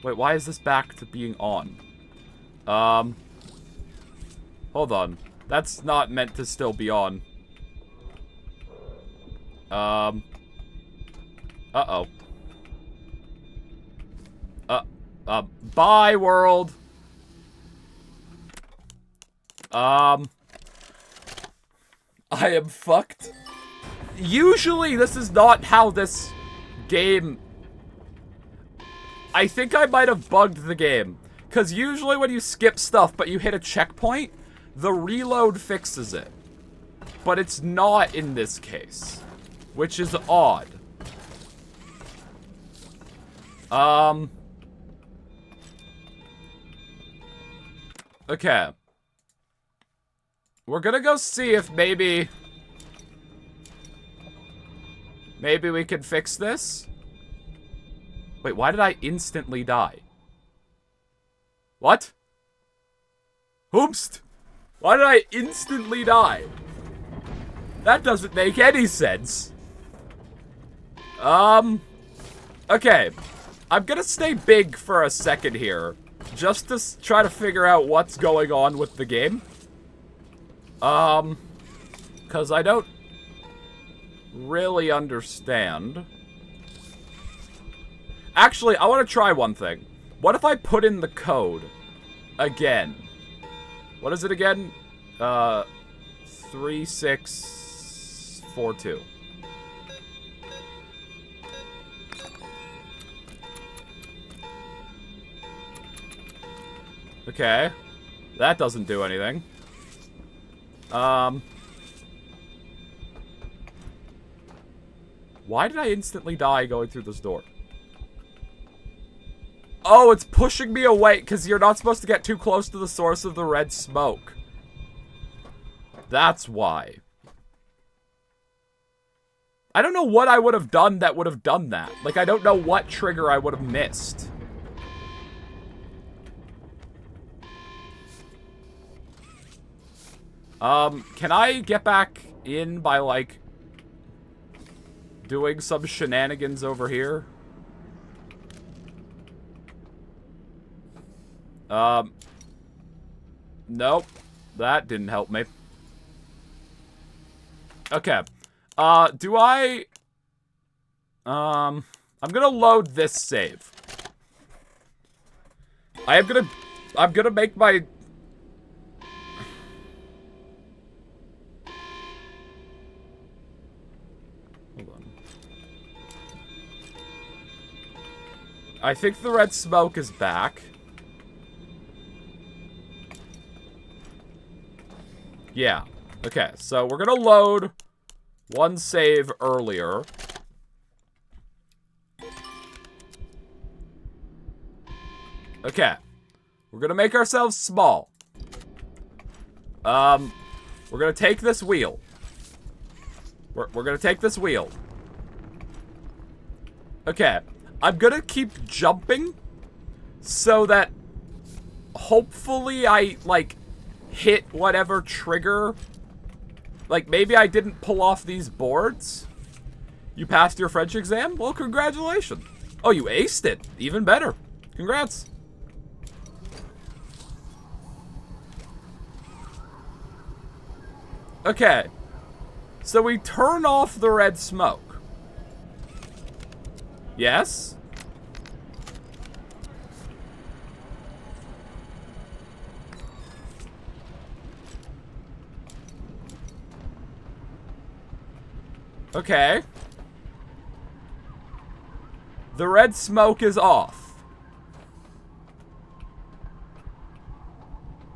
Wait, why is this back to being on? Hold on. That's not meant to still be on. Uh-oh. Bye, world. I am fucked. Usually, this is not how this game... I think I might have bugged the game. Because usually when you skip stuff but you hit a checkpoint, the reload fixes it. But it's not in this case. Which is odd. Okay. We're gonna go see if maybe we can fix this. Wait, why did I instantly die? What? Hoomst! Why did I instantly die? That doesn't make any sense. Okay. I'm gonna stay big for a second here. Just to try to figure out what's going on with the game. Because I don't really understand. Actually, I want to try one thing. What if I put in the code again? What is it again? 3642. Okay. That doesn't do anything. Why did I instantly die going through this door? Oh, it's pushing me away because you're not supposed to get too close to the source of the red smoke. That's why. I don't know what I would have done that would have done that. Like, I don't know what trigger I would have missed. Can I get back in by, like, doing some shenanigans over here? Nope. That didn't help me. Okay. Do I... I'm gonna load this save. I'm gonna make my... Hold on. I think the red smoke is back. Yeah. Okay, so we're gonna load one save earlier. Okay. We're gonna make ourselves small. We're gonna take this wheel. We're gonna take this wheel. Okay. I'm gonna keep jumping so that hopefully I, like, hit whatever trigger. Like, maybe I didn't pull off these boards. You passed your French exam? Well, congratulations. Oh, you aced it. Even better. Congrats. Okay. So we turn off the red smoke. Yes? Okay. The red smoke is off.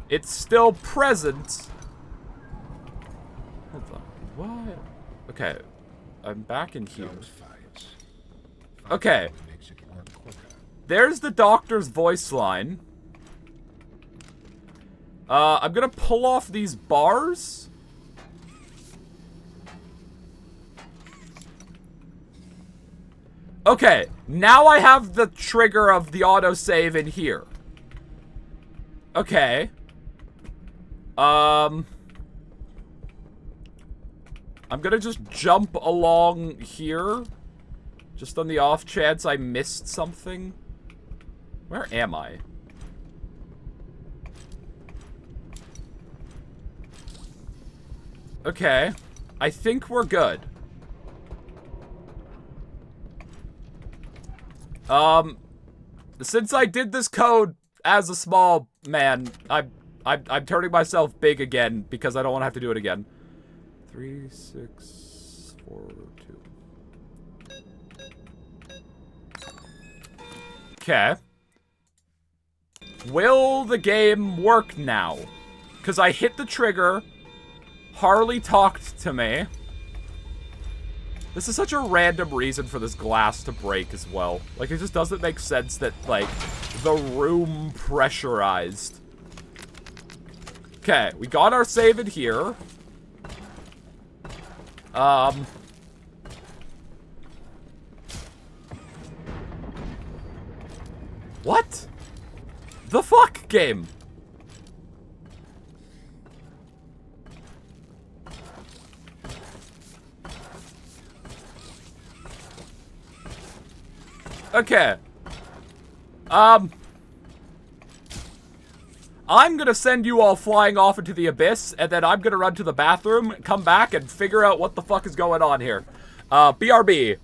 It's still present. Hold on. What? Okay. I'm back in here. Okay. There's the doctor's voice line. I'm gonna pull off these bars. Okay, now I have the trigger of the autosave in here. Okay. I'm gonna just jump along here. Just on the off chance I missed something. Where am I? Okay. I think we're good. Since I did this code as a small man, I'm turning myself big again because I don't want to have to do it again. 3, 6, 4, 2. Okay. Will the game work now? Because I hit the trigger. Harley talked to me. This is such a random reason for this glass to break as well. Like, it just doesn't make sense that, like, the room pressurized. Okay, we got our save in here. What? The fuck, game? Okay. I'm gonna send you all flying off into the abyss, and then I'm gonna run to the bathroom, come back, and figure out what the fuck is going on here. BRB.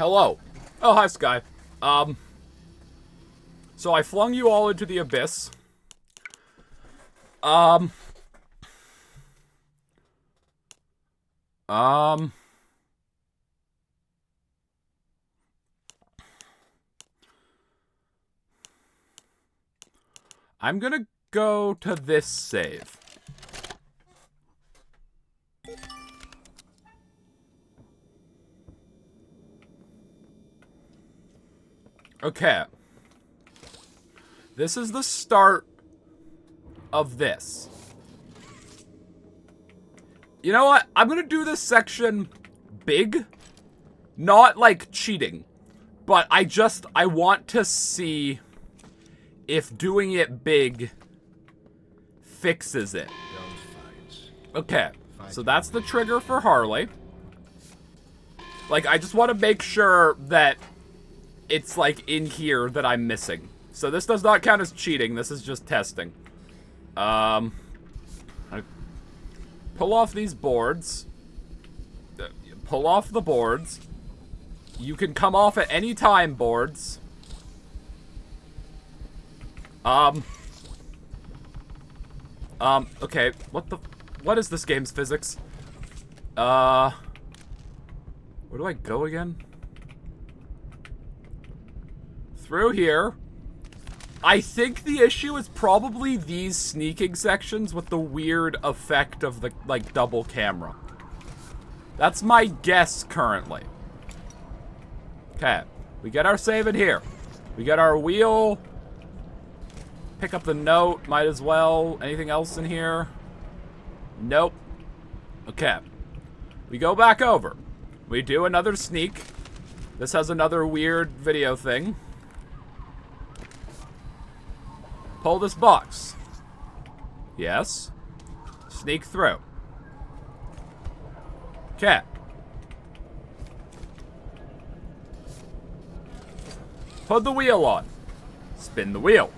Hello. Oh, hi, Sky. So I flung you all into the abyss. Um, I'm gonna go to this save. Okay. This is the start of this. You know what? I'm gonna do this section big. Not like cheating. But I want to see if doing it big fixes it. Okay. So that's the trigger for Harley. Like, I just want to make sure that it's, like, in here that I'm missing. So this does not count as cheating. This is just testing. I pull off these boards. Pull off the boards. You can come off at any time, boards. Okay. What is this game's physics? Where do I go again? Through here. I think the issue is probably these sneaking sections with the weird effect of the, like, double camera. That's my guess currently. Okay. We get our save in here. We get our wheel. Pick up the note. Might as well. Anything else in here? Nope. Okay. We go back over. We do another sneak. This has another weird video thing. Pull this box. Yes. Sneak through. Okay. Put the wheel on. Spin the wheel.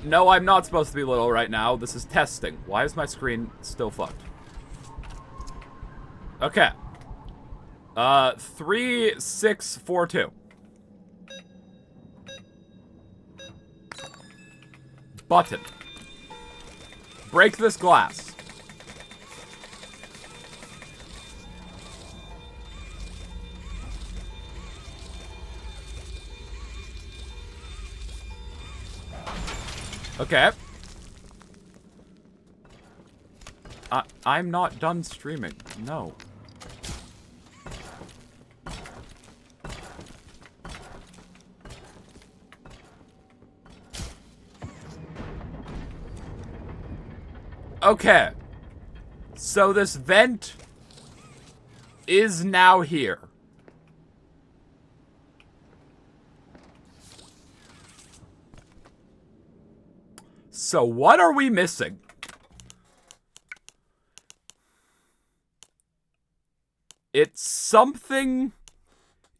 No, I'm not supposed to be little right now. This is testing. Why is my screen still fucked? Okay. 3, 6, 4, 2. Button. Break this glass. Okay. I'm not done streaming. No. Okay. So this vent is now here. So what are we missing? It's something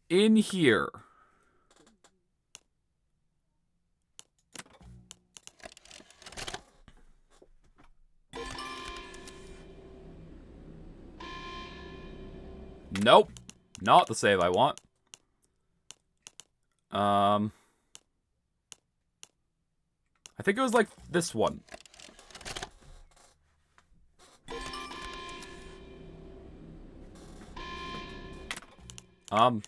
in here. Nope. Not the save I want. I think it was like this one. Hold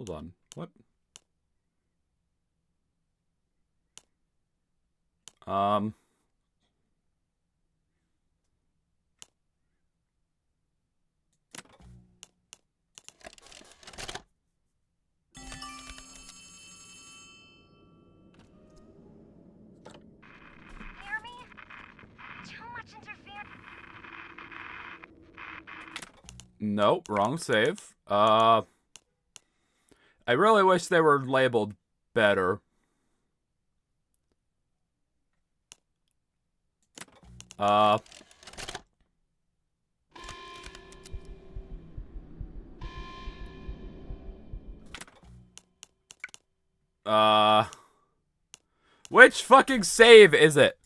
on. What? Hear me? Too much interference. Nope, wrong save. I really wish they were labeled better. Which fucking save is it?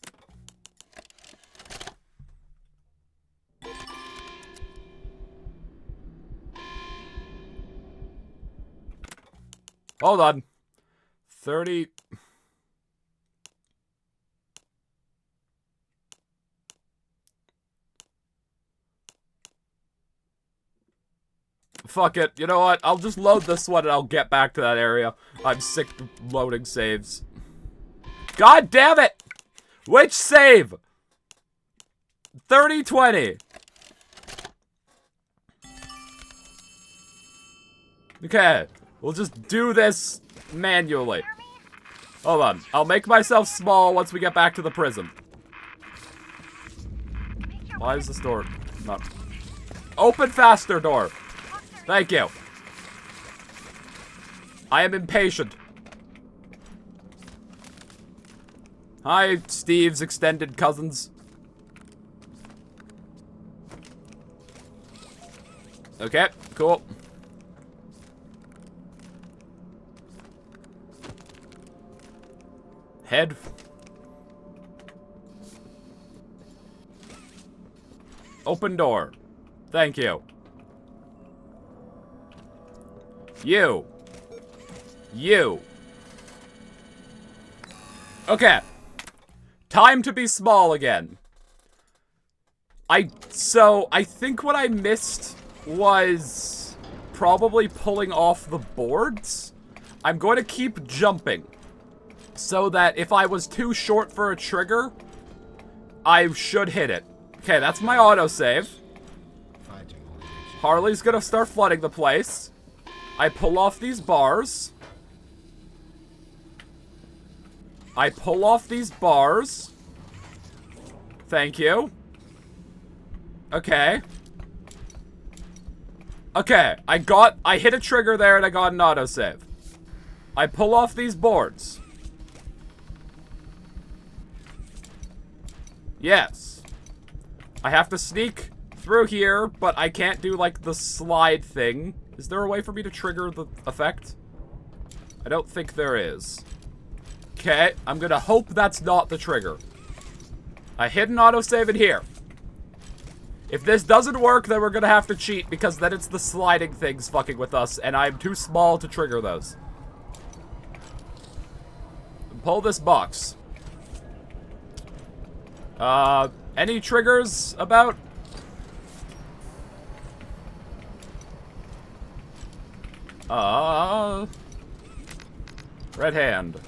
Hold on. 30... Fuck it. You know what? I'll just load this one and I'll get back to that area. I'm sick of loading saves. God damn it! Which save? 3020. Okay. We'll just do this manually. Hold on. I'll make myself small once we get back to the prison. Why is this door not... Open faster, door. Thank you. I am impatient. Hi, Steve's extended cousins. Okay, cool. Head. Open door. Thank you. You. Okay. Time to be small again. So, I think what I missed was probably pulling off the boards. I'm going to keep jumping so that if I was too short for a trigger, I should hit it. Okay, that's my autosave. Harley's gonna start flooding the place. I pull off these bars. I pull off these bars. Thank you. Okay. Okay, I hit a trigger there and I got an autosave. I pull off these boards. Yes. I have to sneak through here, but I can't do, like, the slide thing. Is there a way for me to trigger the effect? I don't think there is. Okay, I'm gonna hope that's not the trigger. I hit an autosave in here. If this doesn't work, then we're gonna have to cheat, because then it's the sliding things fucking with us, and I'm too small to trigger those. Pull this box. Any triggers about? Red hand.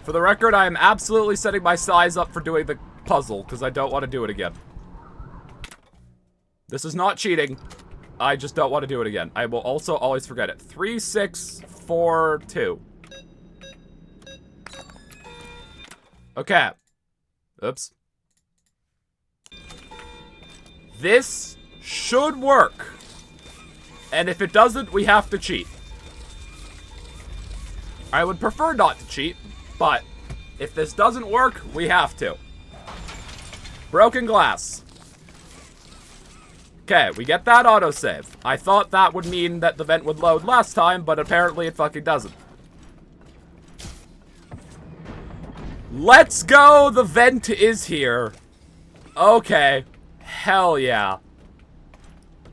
For the record, I am absolutely setting my size up for doing the puzzle, because I don't want to do it again. This is not cheating. I just don't want to do it again. I will also always forget it. 3, 6, 4, 2. Okay. Oops. This should work. And if it doesn't, we have to cheat. I would prefer not to cheat, but if this doesn't work, we have to. Broken glass. Okay, we get that autosave. I thought that would mean that the vent would load last time, but apparently it fucking doesn't. Let's go! The vent is here. Okay. Hell yeah.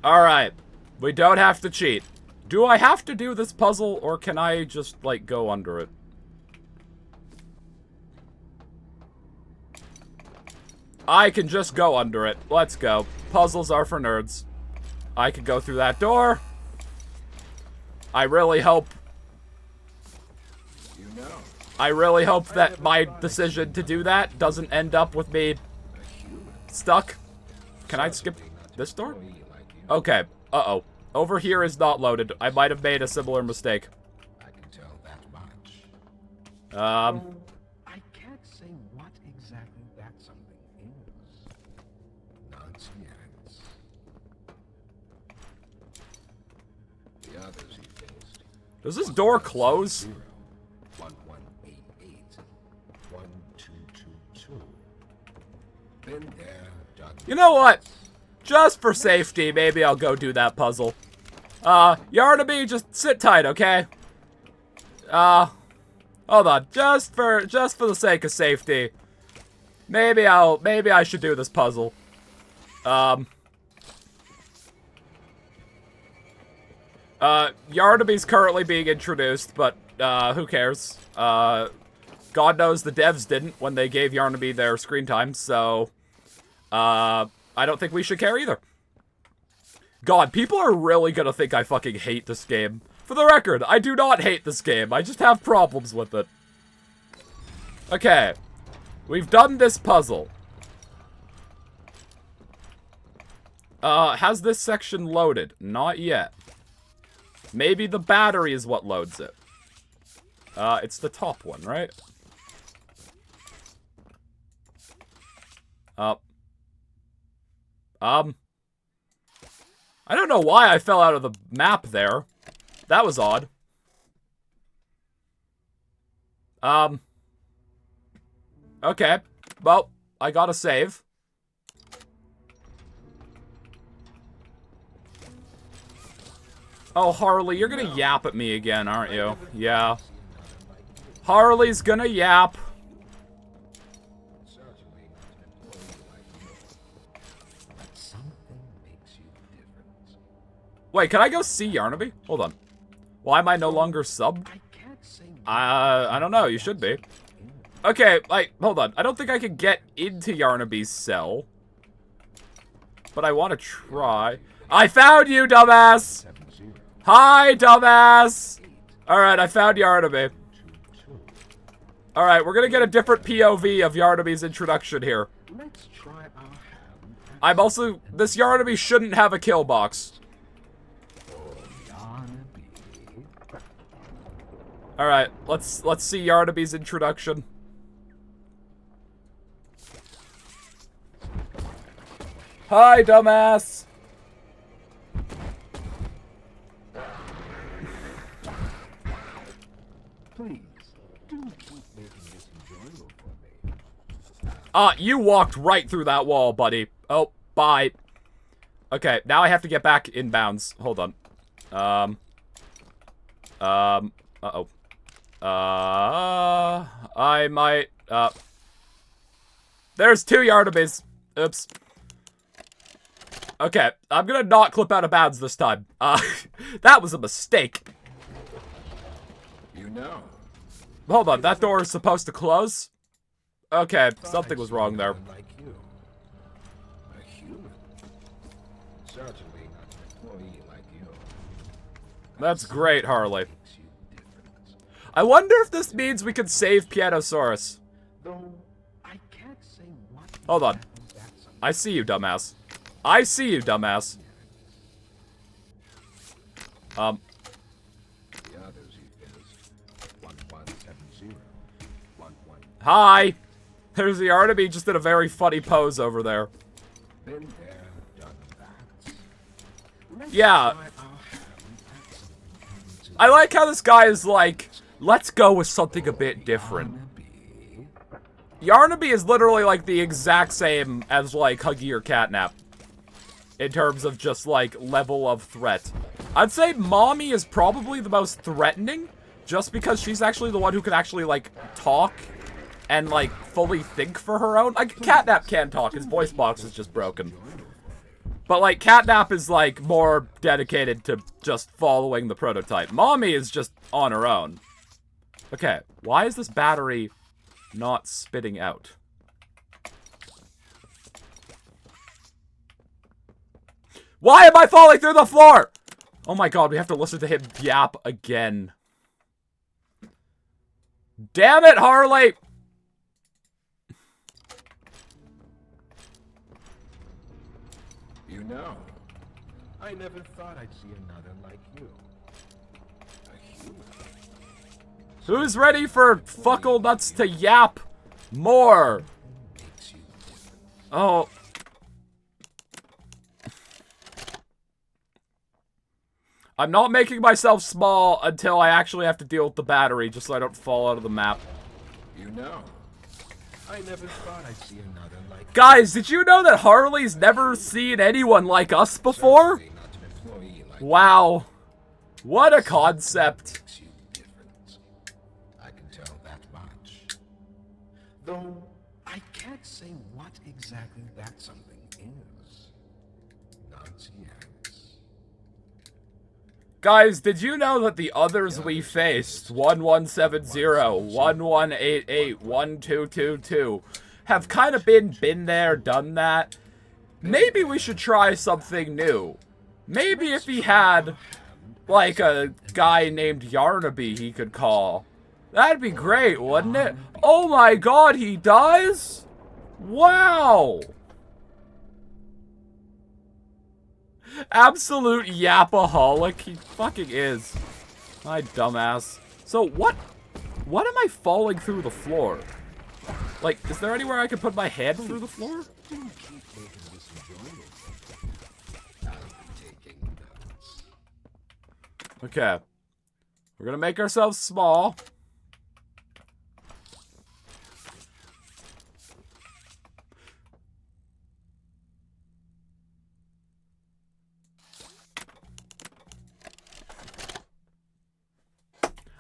Alright. We don't have to cheat. Do I have to do this puzzle, or can I just, like, go under it? I can just go under it. Let's go. Puzzles are for nerds. I could go through that door. I really hope that my decision to do that doesn't end up with me stuck. Can I skip this door? Okay. Uh-oh. Over here is not loaded. I might have made a similar mistake. I can tell that much. I can't say what exactly that something is. Not yet. The others he faced. Does this door close? 1188 1222. Been there, done. You know what? Just for safety, maybe I'll go do that puzzle. Yarnaby, just sit tight, okay? Hold on. Just for the sake of safety. Maybe I should do this puzzle. Yarnaby's currently being introduced, but, who cares? God knows the devs didn't when they gave Yarnaby their screen time, so, I don't think we should care either. God, people are really gonna think I fucking hate this game. For the record, I do not hate this game, I just have problems with it. Okay. We've done this puzzle. Has this section loaded? Not yet. Maybe the battery is what loads it. It's the top one, right? I don't know why I fell out of the map there. That was odd. Okay. Well, I gotta save. Oh, Harley, you're gonna yap at me again, aren't you? Yeah. Harley's gonna yap. Wait, can I go see Yarnaby? Hold on. Why am I no longer subbed? I don't know, you should be. Okay, like, hold on. I don't think I can get into Yarnaby's cell. But I want to try. I found you, dumbass! Hi, dumbass! Alright, I found Yarnaby. Alright, we're gonna get a different POV of Yarnaby's introduction here. I'm also... This Yarnaby shouldn't have a kill box. Alright, let's see Yarnaby's introduction. Hi, dumbass! Please, do keep making this enjoyable for me. You walked right through that wall, buddy. Oh, bye. Okay, now I have to get back in bounds. Hold on. Uh-oh. I might, There's two Yarnabys. Oops. Okay, I'm gonna not clip out of bounds this time. That was a mistake. You know. Hold on, that door is supposed to close? Okay, something was wrong there. Like you. A human. Certainly not an employee like you. That's great, Harley. Makes you different. I wonder if this means we can save Pianosaurus. Though I can't say what. Hold on. That's I see you, dumbass. I see you, dumbass. The others he finished. 1170. 11. Hi! There's the Yarnaby just in a very funny pose over there. Been there, done that. Yeah. I like how this guy is like, let's go with something a bit different. Yarnaby is literally like the exact same as like Huggy or Catnap. In terms of just like level of threat. I'd say Mommy is probably the most threatening. Just because she's actually the one who can actually like talk. And like fully think for her own. Like Catnap can talk, his voice box is just broken. But like Catnap is like more dedicated to just following the prototype. Mommy is just on her own. Okay, why is this battery not spitting out? Why am I falling through the floor? Oh my god, we have to listen to him yap again. Damn it, Harley! You know, I never thought I'd see another like you. A human. Who's ready for Fuckle Nuts to yap more? Makes you different. Oh. I'm not making myself small until I actually have to deal with the battery, just so I don't fall out of the map. You know, I never thought I'd see another like Guys, did you know that Harley's never seen anyone like us before? Certainly not an employee like Wow. What a concept. makes you different. I can tell that much. Though I can't say what exactly that something is. not yet. Guys, did you know that the others we faced, 1170, 1188, 1222, have kind of been there, done that? Maybe we should try something new. Maybe if he had, like, a guy named Yarnaby he could call. That'd be great, wouldn't it? Oh my god, he does? Wow! Absolute yapaholic. He fucking is. My dumbass. So what am I falling through the floor? Like, is there anywhere I can put my head through the floor? Okay. We're gonna make ourselves small.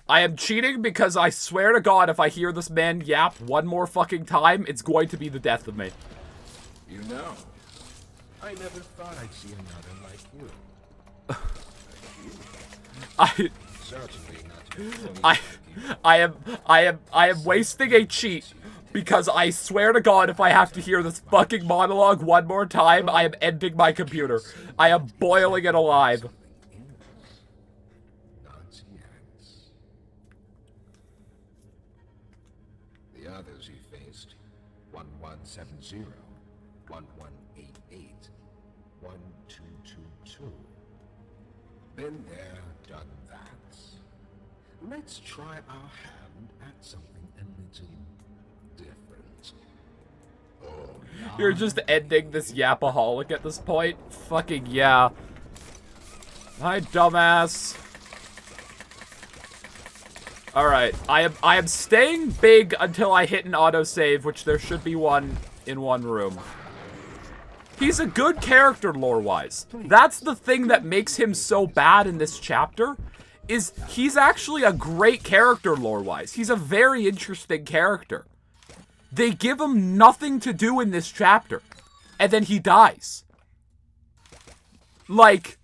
I am cheating because I swear to God, if I hear this man yap one more fucking time, it's going to be the death of me. You know, I never thought I'd see another like you. Certainly not. I am wasting a cheat because I swear to God, if I have to hear this fucking monologue one more time, I am ending my computer. I am boiling it alive. The others you faced, 1170, 1188, 1222. Been there, done that. Let's try our hand at something a little different. Oh, You're just ending this yapaholic at this point? Fucking yeah. Hi, dumbass. Alright, I am staying big until I hit an autosave, which there should be one in one room. He's a good character lore-wise. That's the thing that makes him so bad in this chapter, is he's actually a great character lore-wise. He's a very interesting character. They give him nothing to do in this chapter, and then he dies. Like,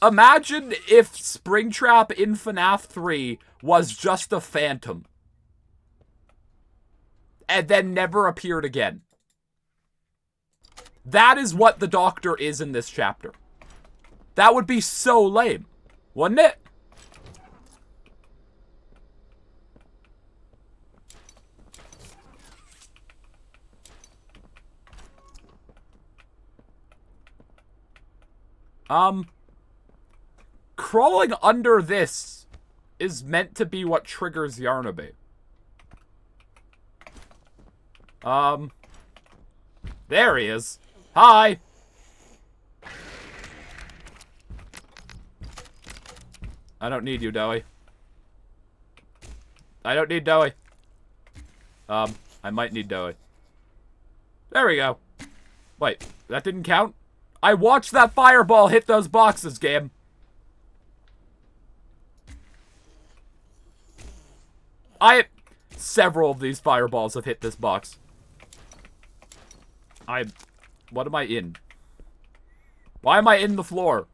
imagine if Springtrap in FNAF 3 was just a phantom. And then never appeared again. That is what the Doctor is in this chapter. That would be so lame, wouldn't it? Crawling under this is meant to be what triggers Yarnaby. There he is. Hi! I don't need you, Dowie. I don't need Dowie. I might need Dowie. There we go. Wait, that didn't count? I watched that fireball hit those boxes, game. Several of these fireballs have hit this box. What am I in? Why am I in the floor?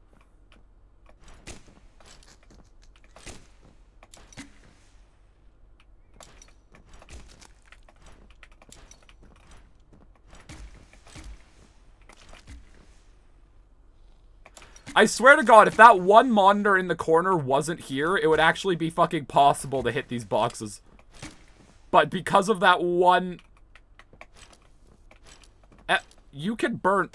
I swear to God, if that one monitor in the corner wasn't here, it would actually be fucking possible to hit these boxes. But because of that one... you can burn...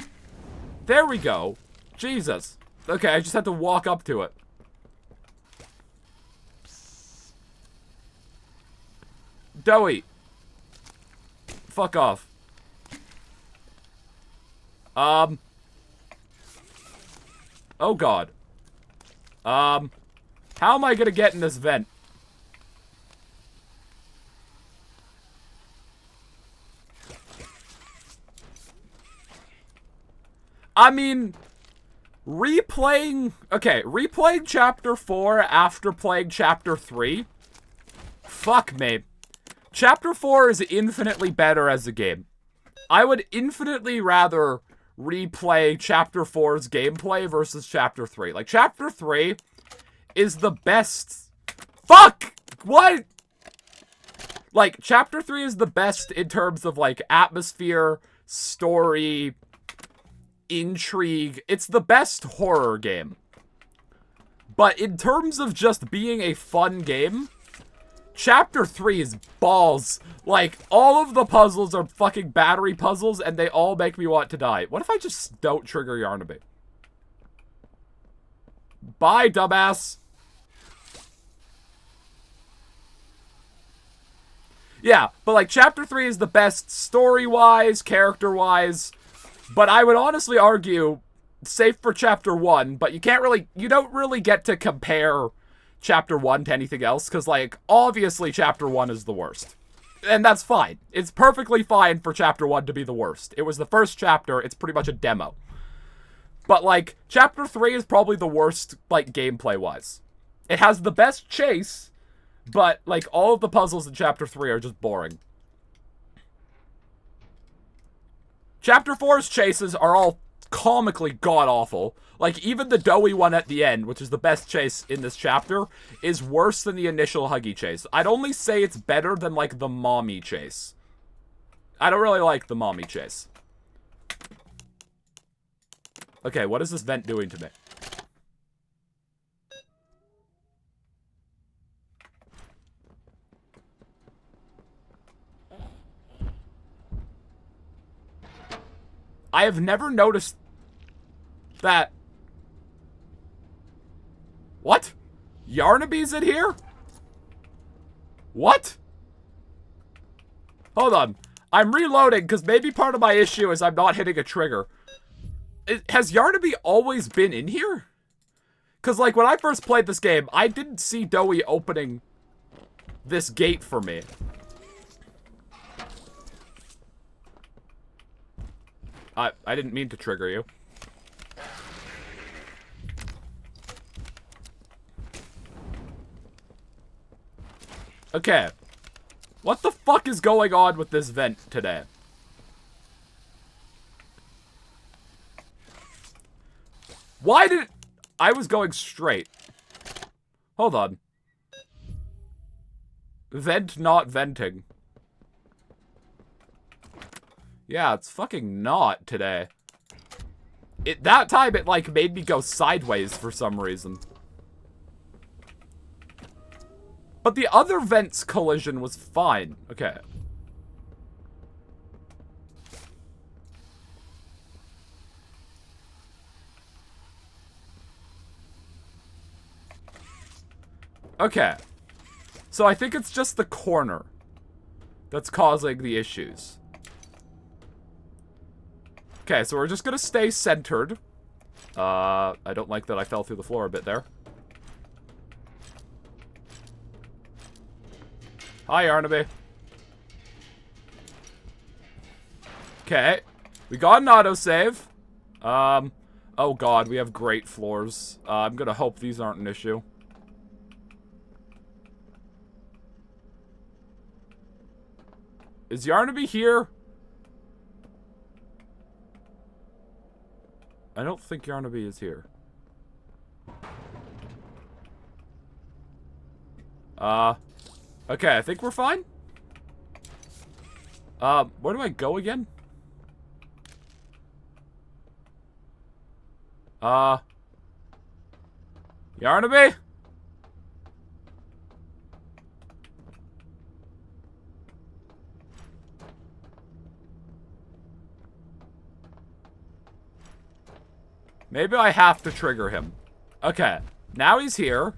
There we go. Jesus. Okay, I just had to walk up to it. Dowie. Fuck off. Oh God. How am I gonna get in this vent? I mean, replaying chapter 4 after playing chapter 3? Fuck me. Chapter 4 is infinitely better as a game. I would infinitely rather replay chapter 4's gameplay versus chapter 3. Like, chapter 3 is the best. Fuck! What? Like, Chapter 3 is the best in terms of, like, atmosphere, story, intrigue. It's the best horror game. But in terms of just being a fun game, Chapter 3 is balls. Like, all of the puzzles are fucking battery puzzles, and they all make me want to die. What if I just don't trigger Yarnaby? Bye, dumbass. Yeah, but like, Chapter 3 is the best story-wise, character-wise, but I would honestly argue, safe for Chapter 1, but you don't really get to compare Chapter 1 to anything else, because, like, obviously Chapter 1 is the worst. And that's fine. It's perfectly fine for Chapter 1 to be the worst. It was the first chapter, it's pretty much a demo. But, like, Chapter 3 is probably the worst, like, gameplay-wise. It has the best chase, but, like, all of the puzzles in Chapter 3 are just boring. Chapter 4's chases are all comically god-awful. Like, even the doughy one at the end, which is the best chase in this chapter, is worse than the initial Huggy chase. I'd only say it's better than, like, the mommy chase. I don't really like the mommy chase. Okay, what is this vent doing to me? I have never noticed that. What? Yarnaby's in here? What? Hold on. I'm reloading because maybe part of my issue is I'm not hitting a trigger. Has Yarnaby always been in here? Because, like, when I first played this game, I didn't see Doughy opening this gate for me. I didn't mean to trigger you. Okay. What the fuck is going on with this vent today? Why did I was going straight. Hold on. Vent not venting. Yeah, it's fucking not today. That time it, like, made me go sideways for some reason. But the other vent's collision was fine. Okay. Okay. So I think it's just the corner that's causing the issues. Okay, so we're just gonna stay centered. I don't like that I fell through the floor a bit there. Hi, Yarnaby. Okay. We got an autosave. Oh god, we have great floors. I'm gonna hope these aren't an issue. Is Yarnaby here? I don't think Yarnaby is here. Okay, I think we're fine. Where do I go again? Yarnaby? Maybe I have to trigger him. Okay, now he's here.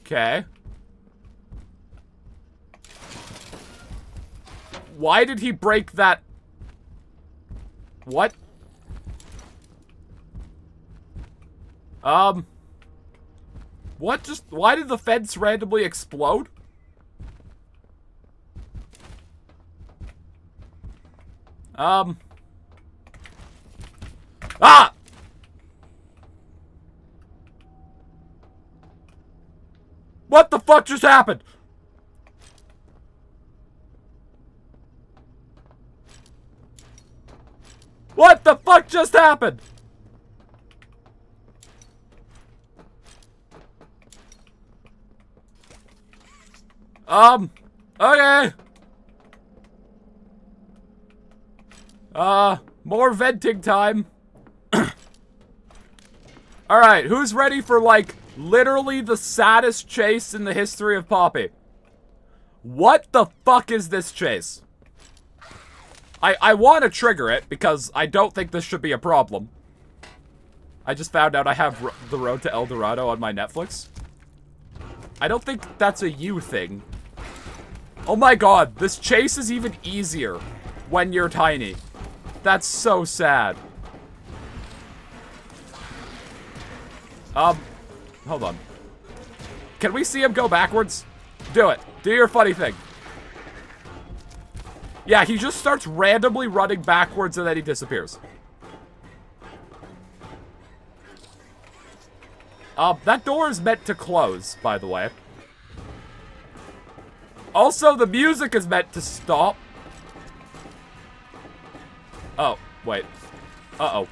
Okay. Why did he break that? What? What just, why did the fence randomly explode? Ah! What the fuck just happened? What the fuck just happened? Okay. More venting time. Alright, who's ready for, like, literally the saddest chase in the history of Poppy? What the fuck is this chase? I want to trigger it, because I don't think this should be a problem. I just found out I have The Road to El Dorado on my Netflix. I don't think that's a you thing. Oh my god, this chase is even easier when you're tiny. That's so sad. Hold on. Can we see him go backwards? Do it. Do your funny thing. Yeah, he just starts randomly running backwards and then he disappears. That door is meant to close, by the way. Also, the music is meant to stop. Oh, wait. Uh-oh.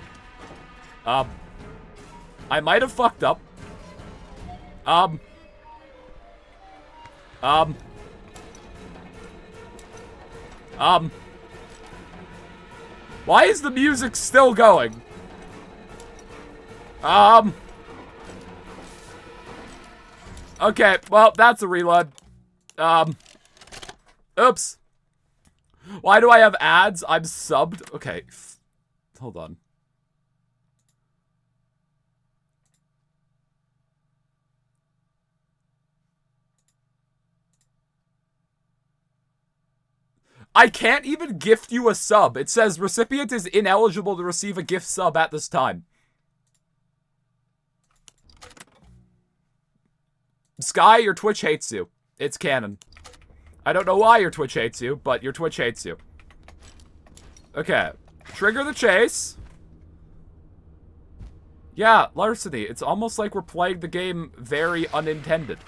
I might have fucked up. Why is the music still going? Okay, well, that's a reload. Oops. Why do I have ads? I'm subbed. Okay, hold on. I can't even gift you a sub. It says recipient is ineligible to receive a gift sub at this time. Sky, your Twitch hates you. It's canon. I don't know why your Twitch hates you, but your Twitch hates you. Okay. Trigger the chase. Yeah, Larceny. It's almost like we're playing the game very unintended.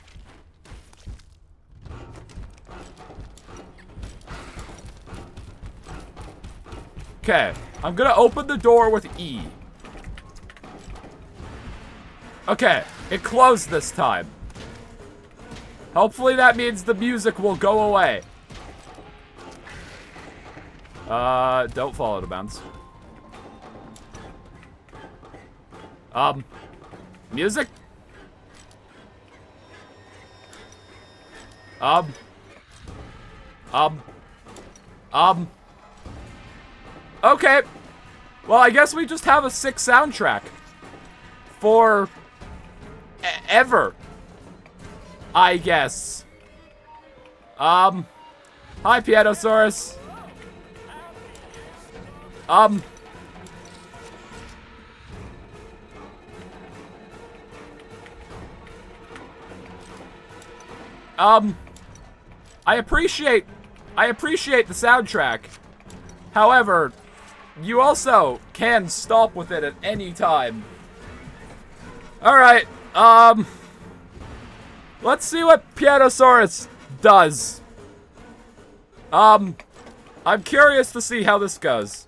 Okay. I'm gonna open the door with E. Okay. It closed this time. Hopefully that means the music will go away. Don't fall out of bounds. Music? Okay. Well, I guess we just have a sick soundtrack. For... ever. I guess. Hi, Pianosaurus. I appreciate the soundtrack. However, you also can stop with it at any time. Alright, let's see what Pianosaurus does. I'm curious to see how this goes.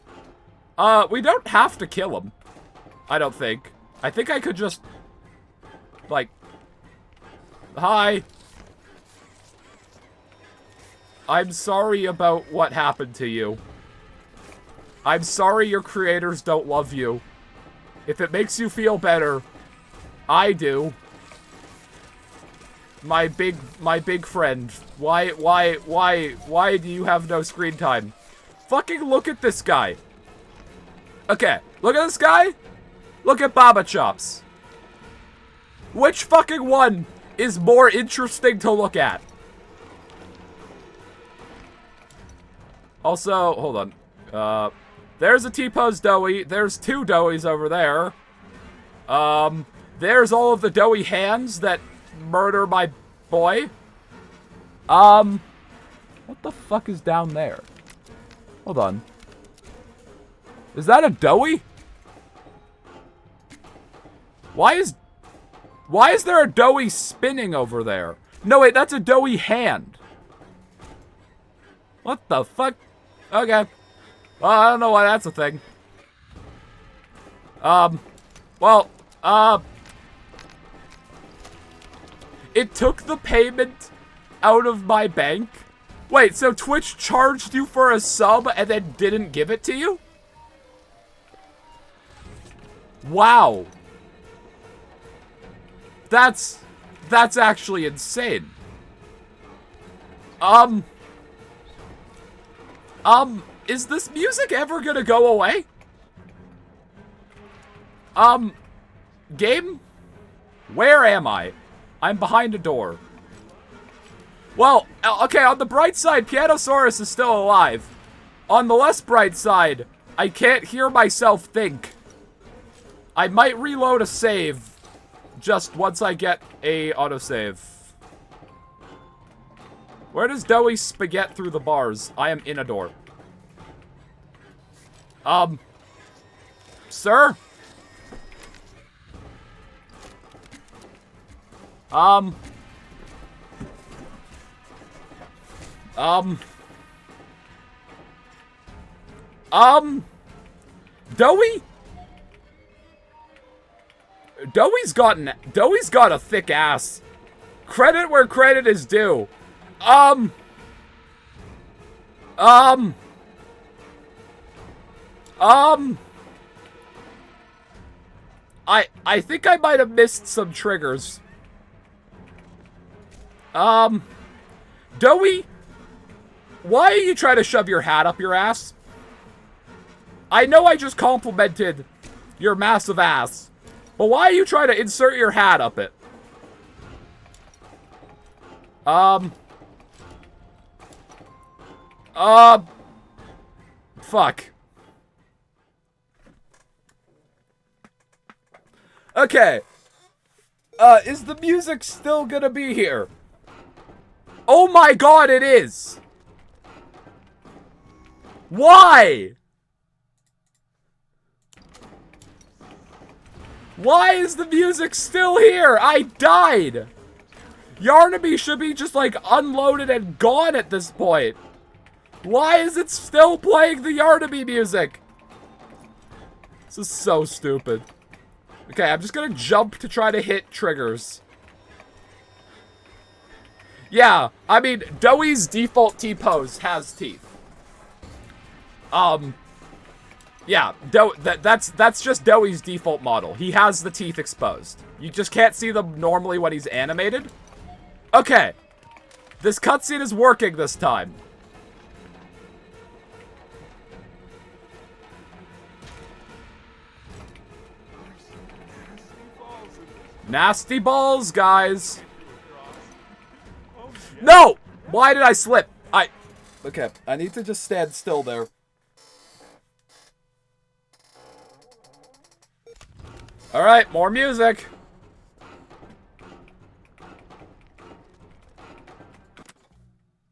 We don't have to kill him. I don't think. I think I could just... like... Hi. I'm sorry about what happened to you. I'm sorry your creators don't love you. If it makes you feel better, I do. My big friend. Why do you have no screen time? Fucking look at this guy. Okay, look at this guy. Look at Baba Chops. Which fucking one is more interesting to look at? Also, hold on. There's a T-pose doughy. There's two doughies over there. There's all of the doughy hands that murder my boy. What the fuck is down there? Hold on. Is that a doughy? Why is there a doughy spinning over there? No, wait, that's a doughy hand. What the fuck? Okay. Well, I don't know why that's a thing. Well, it took the payment out of my bank. Wait, so Twitch charged you for a sub and then didn't give it to you? Wow. That's actually insane. Is this music ever gonna go away? Game? Where am I? I'm behind a door. Well, okay, on the bright side, Pianosaurus is still alive. On the less bright side, I can't hear myself think. I might reload a save just once I get a autosave. Where does Doughy spaghetti through the bars? I am in a door. Sir? Doughy? Doughy's got a thick ass. Credit where credit is due. I think I might have missed some triggers. Doughy? Why are you trying to shove your hat up your ass? I know I just complimented your massive ass, but why are you trying to insert your hat up it? Fuck. Okay. Is the music still gonna be here? Oh my god, it is! Why? Why is the music still here? I died! Yarnaby should be just, like, unloaded and gone at this point. Why is it still playing the Yarnaby music? This is so stupid. Okay, I'm just gonna jump to try to hit triggers. Yeah, I mean, Doughy's default T-pose has teeth. Yeah, that's just Doughy's default model. He has the teeth exposed. You just can't see them normally when he's animated. Okay. This cutscene is working this time. Nasty balls, guys. No! Why did I slip? Okay, I need to just stand still there. Alright, more music.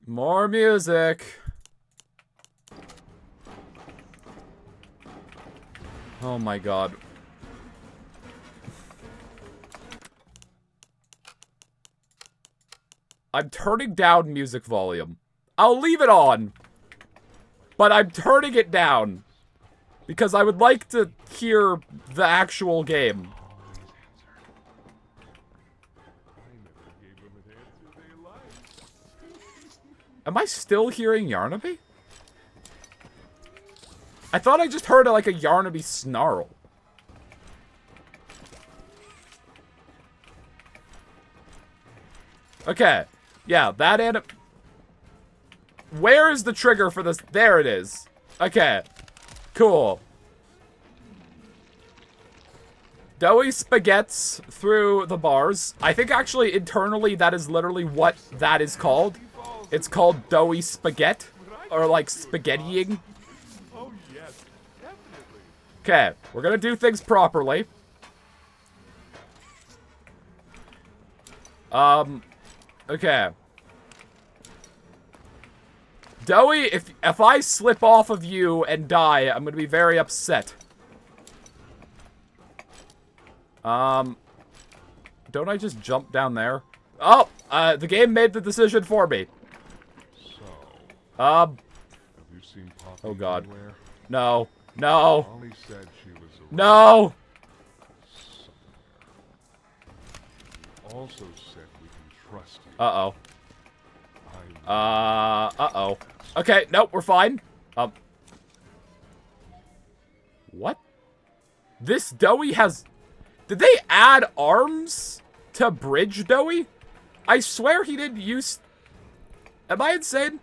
More music. Oh my god. I'm turning down music volume. I'll leave it on, but I'm turning it down because I would like to hear the actual game. Am I still hearing Yarnaby? I thought I just heard like a Yarnaby snarl. Okay. Yeah, that Where is the trigger for this? There it is. Okay. Cool. Doughy spaghettis through the bars. I think actually internally that is literally what that is called. It's called Doughy spaghetti. Or like spaghettiing. Oh yes, definitely. Okay, we're gonna do things properly. Okay. Doughy, if I slip off of you and die, I'm gonna be very upset. Don't I just jump down there? Oh, the game made the decision for me. So, have you seen Poppy Oh god. anywhere? No. No. Molly said she was around No. somewhere. Also said we can trust you. Uh-oh. I Uh-oh. Okay, nope, we're fine. What? This Doughy has... Did they add arms to Bridge Doughy? I swear he didn't use... Am I insane?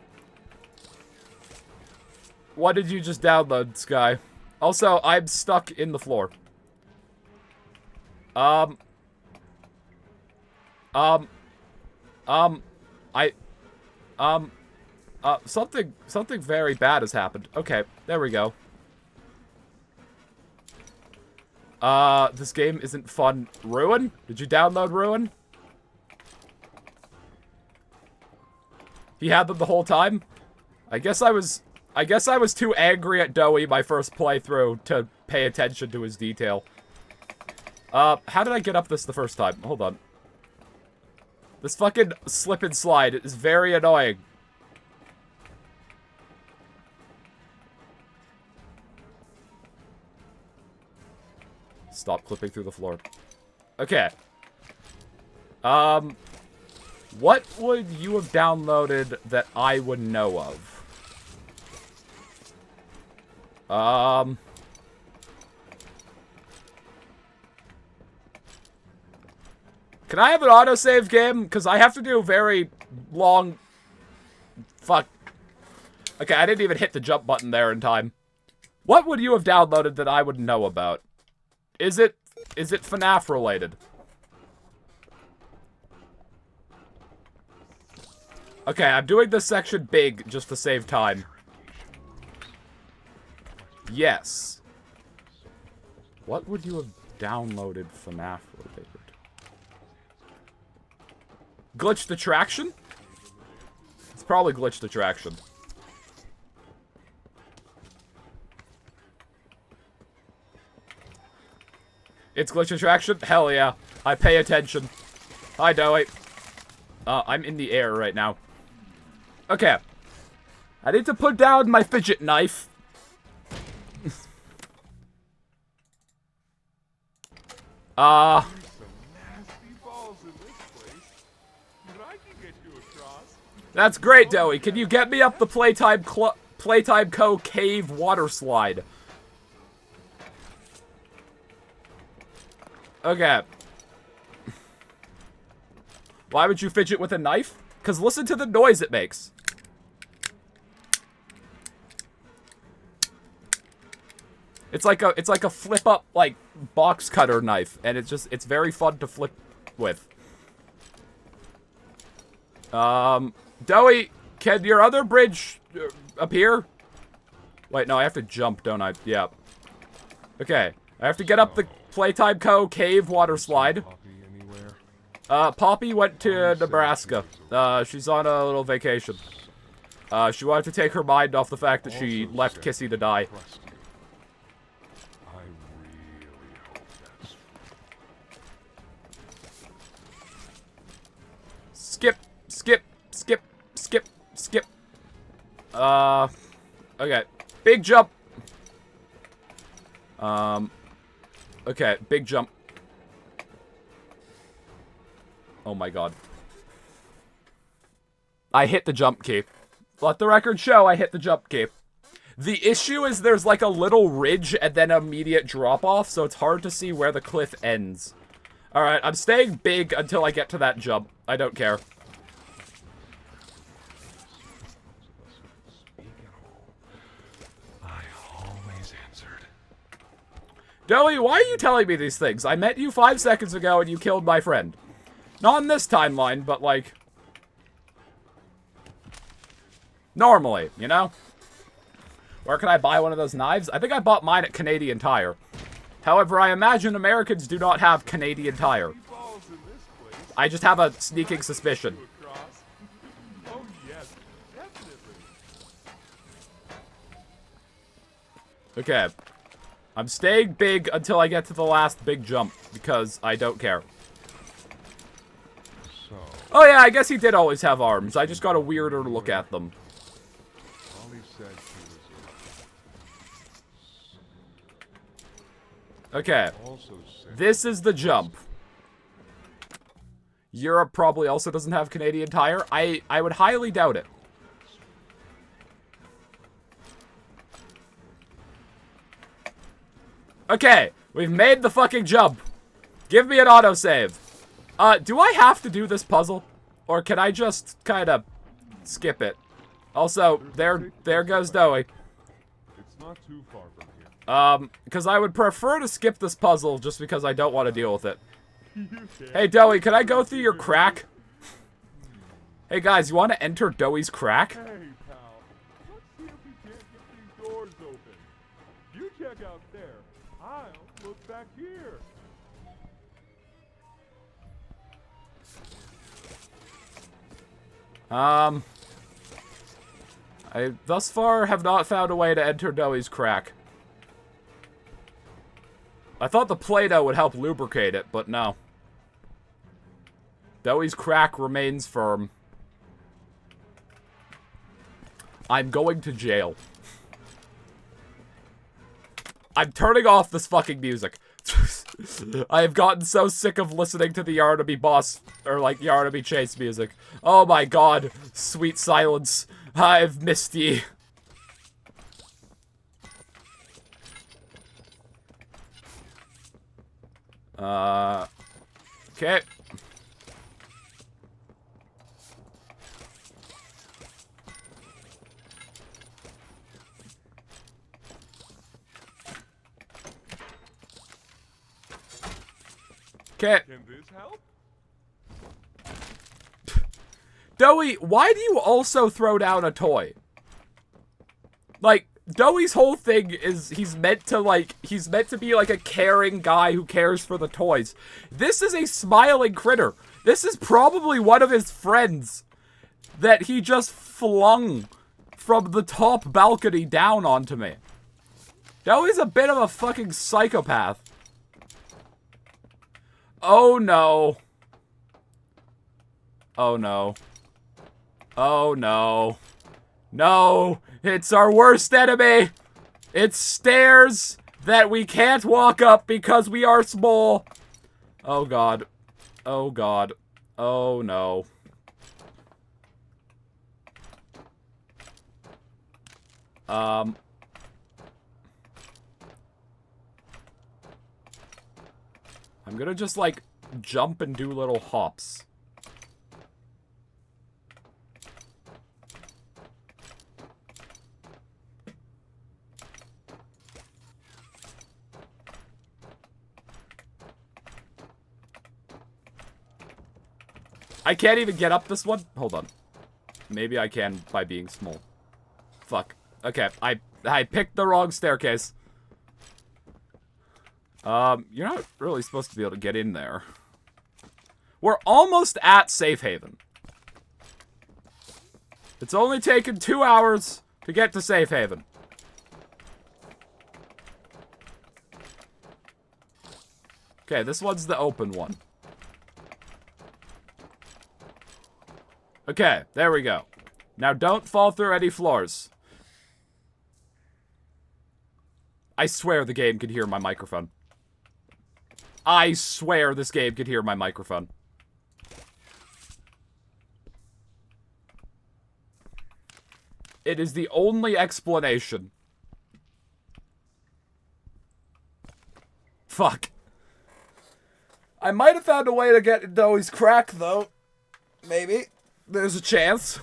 What did you just download, Sky? Also, I'm stuck in the floor. Something very bad has happened. Okay, there we go. This game isn't fun. Ruin? Did you download Ruin? He had them the whole time? I guess I was too angry at Doughy my first playthrough to pay attention to his detail. How did I get up this the first time? Hold on. This fucking slip and slide is very annoying. Stop clipping through the floor. Okay. What would you have downloaded that I would know of? Can I have an autosave game? Because I have to do very long... Fuck. Okay, I didn't even hit the jump button there in time. What would you have downloaded that I would know about? Is it FNAF related? Okay, I'm doing this section big just to save time. Yes. What would you have downloaded FNAF related? Glitched Attraction? It's probably Glitched Attraction. It's Glitch Attraction? Hell yeah. I pay attention. Hi, Doughy. I'm in the air right now. Okay. I need to put down my fidget knife. Some nasty balls in this place, but I can get you across. That's great, Doughy. Can you get me up the Playtime Co. Cave water slide? Okay. Why would you fidget with a knife? Because listen to the noise it makes. It's like a flip up like box cutter knife, and it's very fun to flip with. Doughy, can your other bridge appear? Wait, no, I have to jump, don't I? Yeah. Okay, I have to get up the Playtime Co. Cave water slide. Poppy went to Nebraska. She's on a little vacation. She wanted to take her mind off the fact that she left Kissy to die. Skip, skip, skip, skip, skip. Okay. Big jump. Okay, big jump. Oh my god. I hit the jump key. Let the record show I hit the jump key. The issue is there's like a little ridge and then immediate drop off, so it's hard to see where the cliff ends. Alright, I'm staying big until I get to that jump. I don't care. Doughy, why are you telling me these things? I met you 5 seconds ago and you killed my friend. Not in this timeline, but like... normally, you know? Where can I buy one of those knives? I think I bought mine at Canadian Tire. However, I imagine Americans do not have Canadian Tire. I just have a sneaking suspicion. Oh yes, definitely. Okay. I'm staying big until I get to the last big jump, because I don't care. Oh yeah, I guess he did always have arms. I just got a weirder look at them. Okay. Also said This is the jump. Europe probably also doesn't have Canadian Tire. I would highly doubt it. Okay, we've made the fucking jump. Give me an autosave. Do I have to do this puzzle? Or can I just kind of skip it? Also, there goes Doey. it's not too far from here. Because I would prefer to skip this puzzle just because I don't want to deal with it. You can. Hey, Doey, can I go through your crack? Hey, guys, you want to enter Doey's crack? Hey, pal. Let's see if we can't get these doors open. You check out there. I'll look back here. I thus far have not found a way to enter Doey's crack. I thought the Play-Doh would help lubricate it, but no. Doey's crack remains firm. I'm going to jail. I'm turning off this fucking music. I have gotten so sick of listening to the Yarnaby boss, or like Yarnaby chase music. Oh my god, sweet silence. I've missed ye. Okay. Okay. Can this help? Doey, why do you also throw down a toy? Like, Doey's whole thing is he's meant to be like a caring guy who cares for the toys. This is a smiling critter. This is probably one of his friends that he just flung from the top balcony down onto me. Doey's a bit of a fucking psychopath. Oh no. Oh no. Oh no. No, it's our worst enemy. It's stairs that we can't walk up because we are small. Oh god. Oh god. Oh no. I'm gonna just like jump and do little hops. I can't even get up this one. Hold on. Maybe I can by being small. Fuck. Okay, I picked the wrong staircase. You're not really supposed to be able to get in there. We're almost at Safe Haven. It's only taken 2 hours to get to Safe Haven. Okay, this one's the open one. Okay, there we go. Now don't fall through any floors. I swear the game can hear my microphone. I swear this game can hear my microphone. It is the only explanation. Fuck. I might have found a way to get Doey's crack, though. Maybe. There's a chance.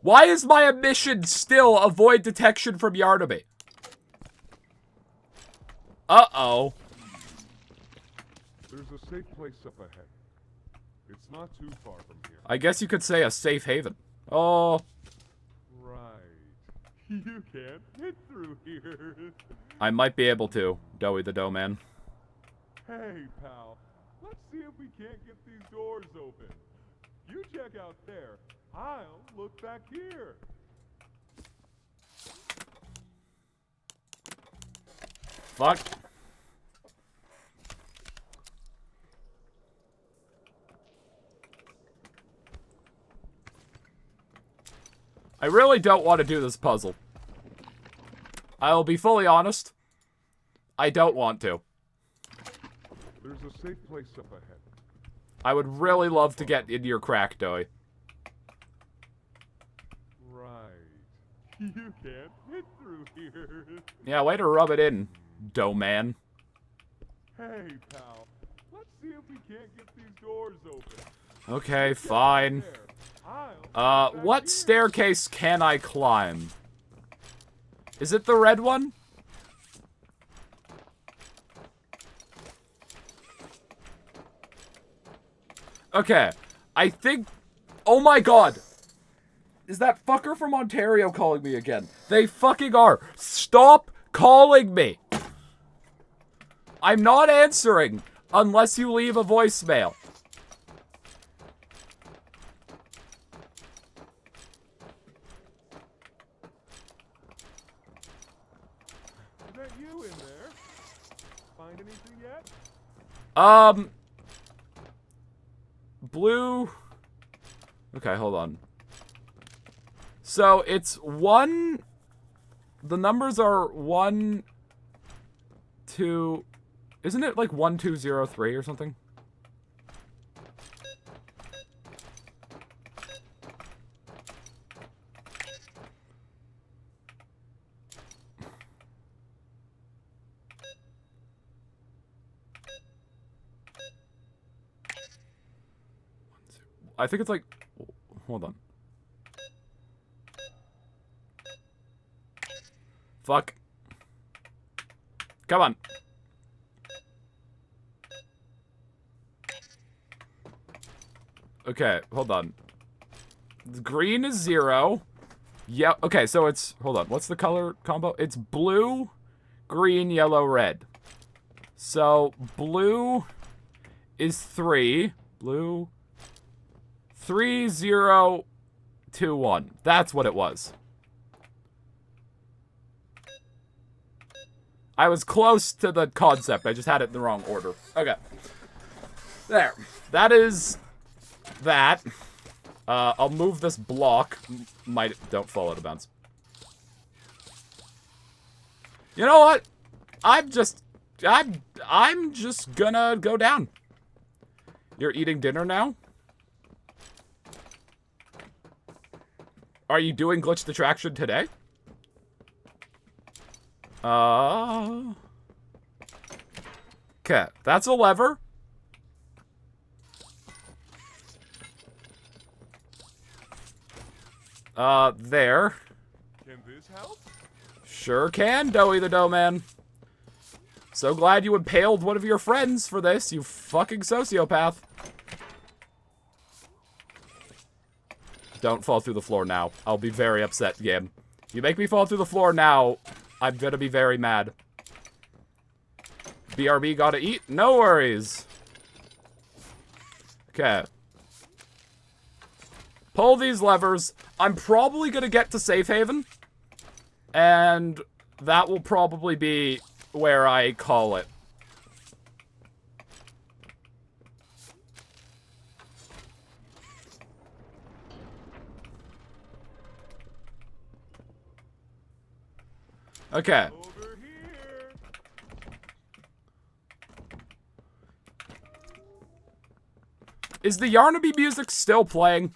Why is my mission still avoid detection from Yarnaby? Uh-oh. There's a safe place up ahead. It's not too far from here. I guess you could say a safe haven. Oh. Right. You can't hit through here. I might be able to, Doey the Dough Man. Hey, pal. Let's see if we can't get these doors open. You check out there. I'll look back here. Fuck. I really don't want to do this puzzle. I'll be fully honest. I don't want to. There's a safe place up ahead. I would really love to get into your crack, Doey. Right. You can't hit through here. Yeah, way to rub it in, dough man. Hey, pal. Let's see if we can't get these doors open. Okay, fine. What staircase can I climb? Is it the red one? Okay, I think... Oh my god! Is that fucker from Ontario calling me again? They fucking are! Stop calling me! I'm not answering unless you leave a voicemail. Is that you in there? Find anything yet? Blue... Okay, hold on. So, it's 1... The numbers are 1... 2... Isn't it like 1203 or something? I think it's like... Hold on. Fuck. Come on. Okay, hold on. Green is 0. Yeah, okay, so it's... Hold on, what's the color combo? It's blue, green, yellow, red. So, blue is 3. Blue... 3, 0, 2, 1. That's what it was. I was close to the concept. I just had it in the wrong order. Okay. There. That is... that. I'll move this block. Don't fall out of bounds. You know what? I'm just gonna go down. You're eating dinner now? Are you doing Glitch the Traction today? Okay, that's a lever. There. Can this help? Sure can, Doey the Dough Man. So glad you impaled one of your friends for this, you fucking sociopath. Don't fall through the floor now. I'll be very upset, game. If you make me fall through the floor now, I'm gonna be very mad. BRB gotta eat? No worries. Okay. Pull these levers. I'm probably gonna get to Safe Haven. And that will probably be where I call it. Okay. Over here. Is the Yarnaby music still playing?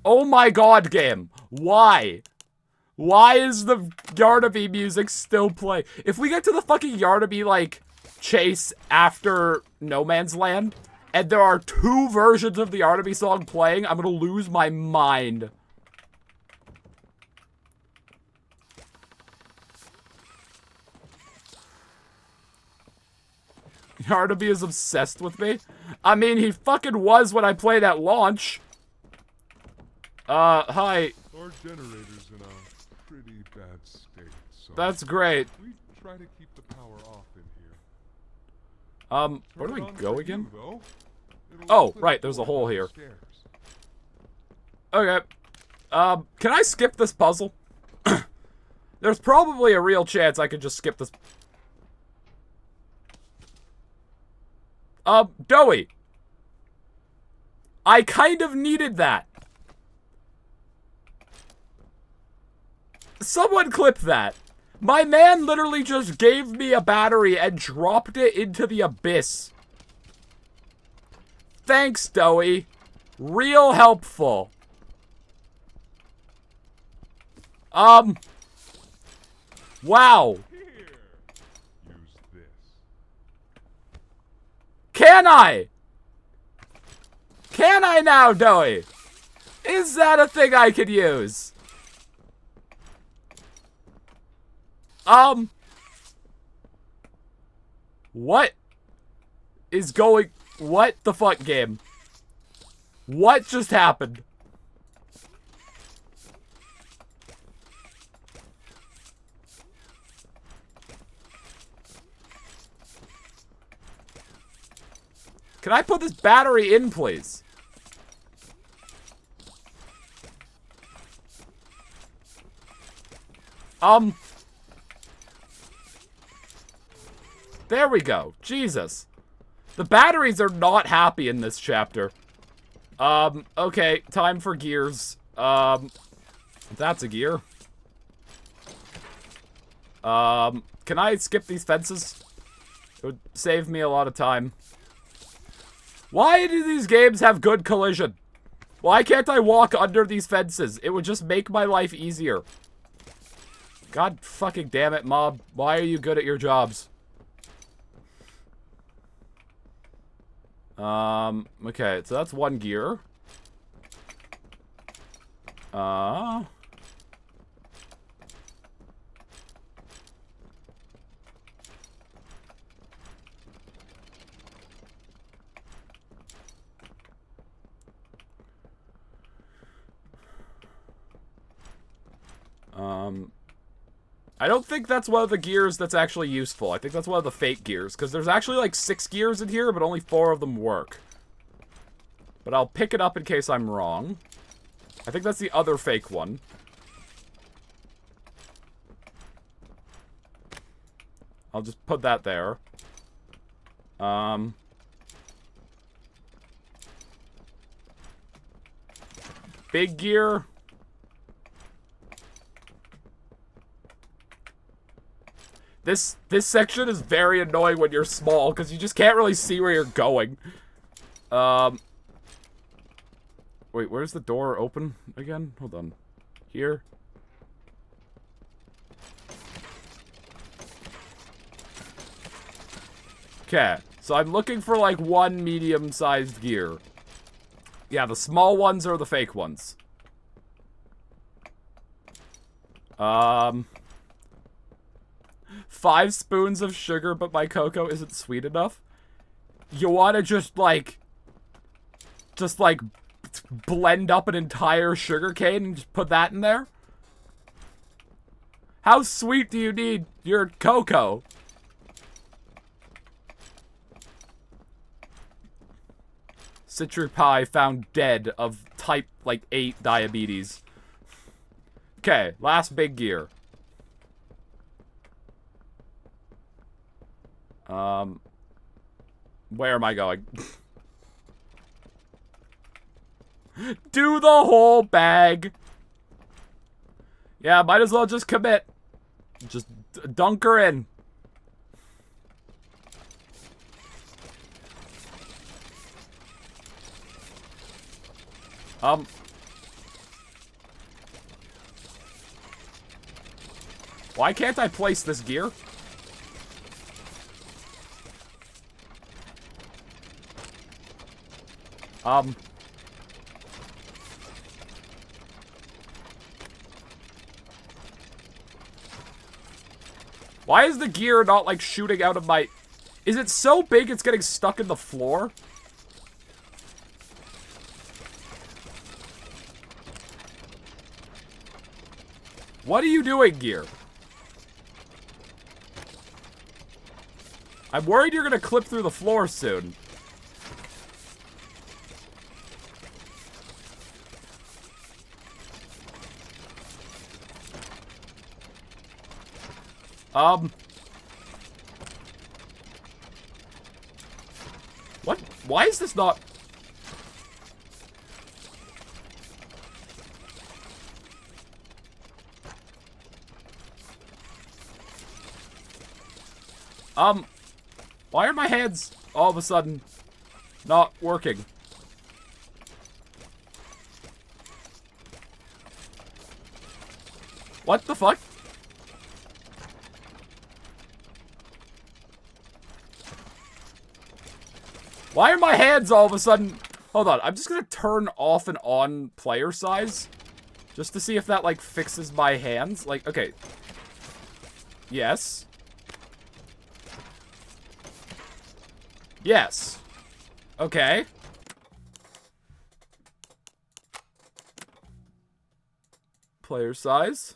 Oh my god, game. Why? Why is the Yarnaby music still playing? If we get to the fucking Yarnaby, like, chase after No Man's Land, and there are 2 versions of the Yarnaby song playing, I'm gonna lose my mind. Yarnaby is obsessed with me. I mean, he fucking was when I played at launch. Hi. Our generator's in a pretty bad state, so That's great. we try to keep the power off in here. Where do Turn we it on go for again? you, though. It'll Oh, click right, there's a over hole here. downstairs. Okay. Can I skip this puzzle? There's probably a real chance I could just skip this. Doey. I kind of needed that. Someone clip that. My man literally just gave me a battery and dropped it into the abyss. Thanks, Doey. Real helpful. Wow. Here. Use this. Can I? Can I now, Doey? Is that a thing I could use? What is going... What the fuck, game? What just happened? Can I put this battery in, please? There we go. Jesus. The batteries are not happy in this chapter. Okay. Time for gears. That's a gear. Can I skip these fences? It would save me a lot of time. Why do these games have good collision? Why can't I walk under these fences? It would just make my life easier. God fucking damn it, mob. Why are you good at your jobs? Okay, so that's one gear. I don't think that's one of the gears that's actually useful. I think that's one of the fake gears, because there's actually like 6 gears in here, but only 4 of them work. But I'll pick it up in case I'm wrong. I think that's the other fake one. I'll just put that there. Big gear. This section is very annoying when you're small, because you just can't really see where you're going. Wait, where's the door open again? Hold on. Here? Okay, so I'm looking for, like, one medium-sized gear. Yeah, the small ones are the fake ones. 5 spoons of sugar, but my cocoa isn't sweet enough? You wanna just blend up an entire sugar cane and just put that in there? How sweet do you need your cocoa? Citrus pie found dead of type, 8 diabetes. Okay, last big gear. Where am I going? Do the whole bag. Yeah, might as well just commit. Just dunk her in. Why can't I place this gear? Why is the gear not, shooting out of my... Is it so big it's getting stuck in the floor? What are you doing, gear? I'm worried you're gonna clip through the floor soon. What? Why is this not... Why are my hands all of a sudden not working? What the fuck? Why are my hands all of a sudden... Hold on, I'm just gonna turn off and on player size. Just to see if that, like, fixes my hands. Like, okay. Yes. Yes. Okay. Player size.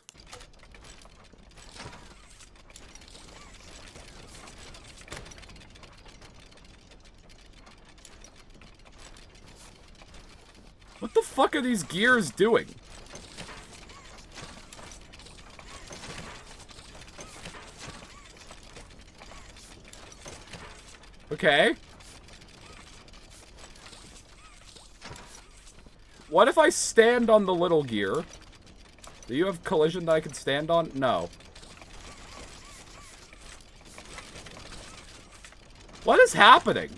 What the fuck are these gears doing? Okay. What if I stand on the little gear? Do you have collision that I can stand on? No. What is happening?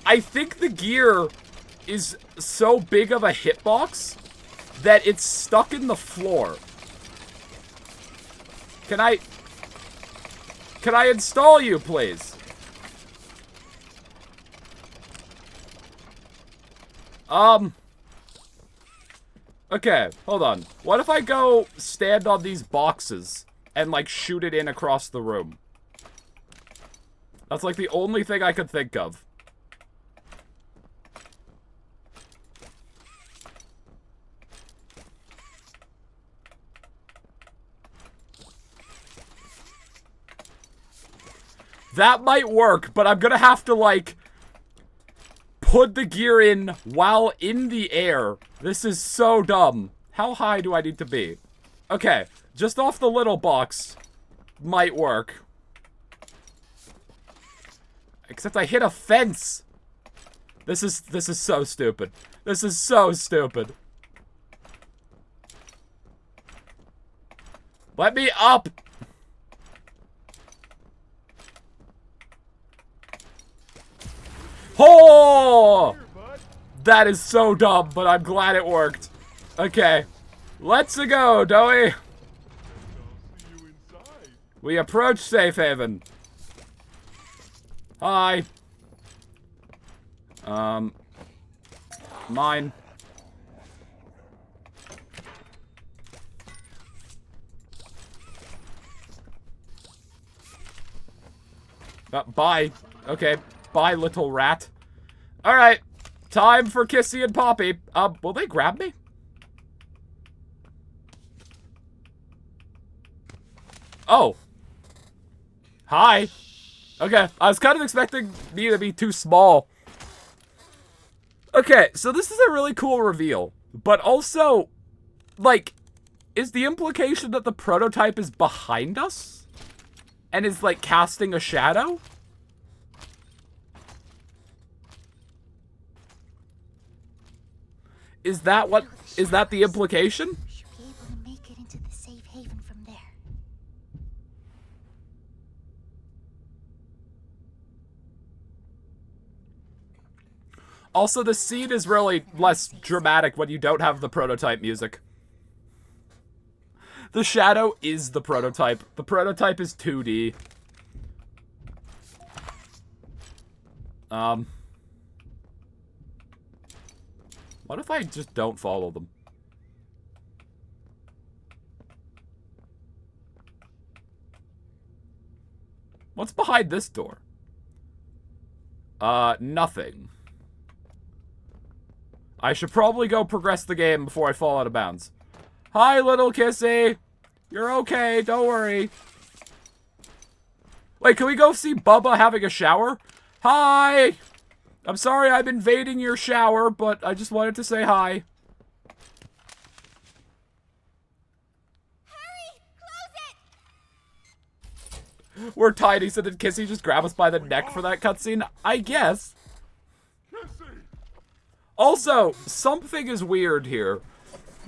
I think the gear is so big of a hitbox that it's stuck in the floor. Can I install you, please? Okay, hold on. What if I go stand on these boxes and, like, shoot it in across the room? That's, like, the only thing I could think of. That might work, but I'm gonna have to, like, put the gear in while in the air. This is so dumb. How high do I need to be? Okay, just off the little box might work. Except I hit a fence. This is so stupid. This is so stupid. Let me up. Oh! That is so dumb, but I'm glad it worked. Okay. Let's go, Doey. We approach Safe Haven. Hi. Mine. Bye. Okay. Bye, little rat. Alright. Time for Kissy and Poppy. Will they grab me? Oh. Hi. Okay. I was kind of expecting me to be too small. Okay, so this is a really cool reveal. But also, like, is the implication that the prototype is behind us? And is, like, casting a shadow? Is that the implication? Should be able to make it into the safe haven from there. Also, the scene is really less dramatic when you don't have the prototype music. The shadow is the prototype. The prototype is 2D. What if I just don't follow them? What's behind this door? Nothing. I should probably go progress the game before I fall out of bounds. Hi, little Kissy. You're okay, don't worry. Wait, can we go see Bubba having a shower? Hi! I'm sorry I'm invading your shower, but I just wanted to say hi. Hurry! Close it! We're tiny, so did Kissy just grab us by the neck for that cutscene? I guess. Kissy! Also, something is weird here.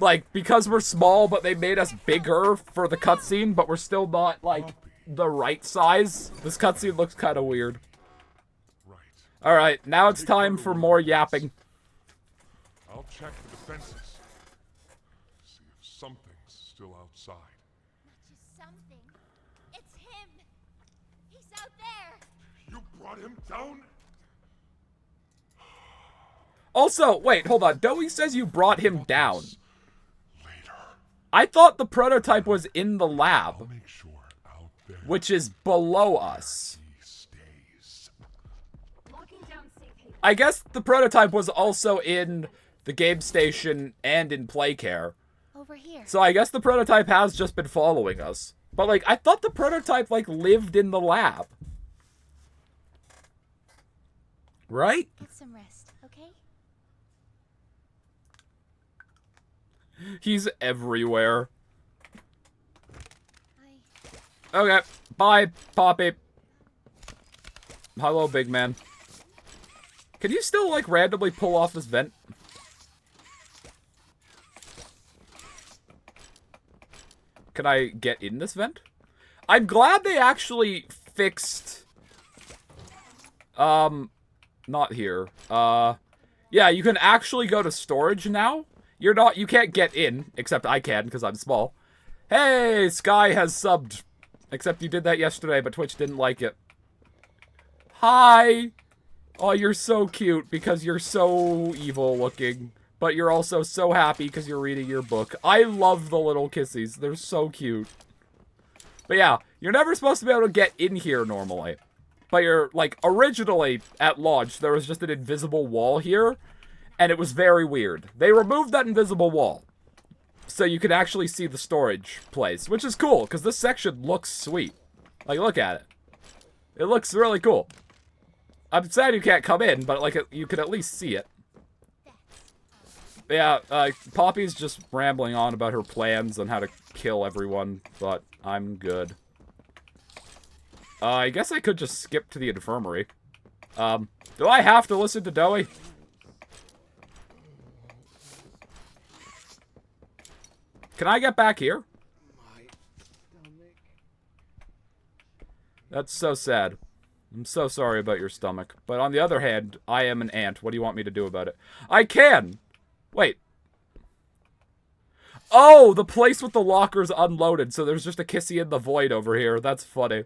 like, because we're small, but they made us bigger for the cutscene, but we're still not, like, the right size. This cutscene looks kind of weird. Right. Alright, now it's time for more yapping. I'll check the defenses. See if something's still outside. Not just something. It's him. He's out there. You brought him down? Also, wait, hold on. Doey says you brought him down. Later. I thought the prototype was in the I'll lab, make sure out there which is below us. he stays. I guess the prototype was also in the game station and in Playcare. Over here. So I guess the prototype has just been following us. But, like, I thought the prototype, like, lived in the lab. Right? Get some rest, okay? He's everywhere. I... Okay, bye, Poppy. Hello, big man. Can you still, like, randomly pull off this vent? Can I get in this vent? I'm glad they actually fixed... Not here. Yeah, you can actually go to storage now. You can't get in, except I can, because I'm small. Hey, Sky has subbed. Except you did that yesterday, but Twitch didn't like it. Hi! Oh, you're so cute, because you're so evil looking. But you're also so happy, because you're reading your book. I love the little kissies. They're so cute. But yeah, you're never supposed to be able to get in here normally. But you're, like, originally, at launch, there was just an invisible wall here. And it was very weird. They removed that invisible wall. So you could actually see the storage place. Which is cool, because this section looks sweet. Like, look at it. It looks really cool. I'm sad you can't come in, but, like, you could at least see it. Yeah, Poppy's just rambling on about her plans on how to kill everyone, but I'm good. I guess I could just skip to the infirmary. Do I have to listen to Doey? Can I get back here? That's so sad. I'm so sorry about your stomach. But on the other hand, I am an ant. What do you want me to do about it? I can! Wait. Oh, the place with the lockers unloaded, so there's just a kissy in the void over here. That's funny.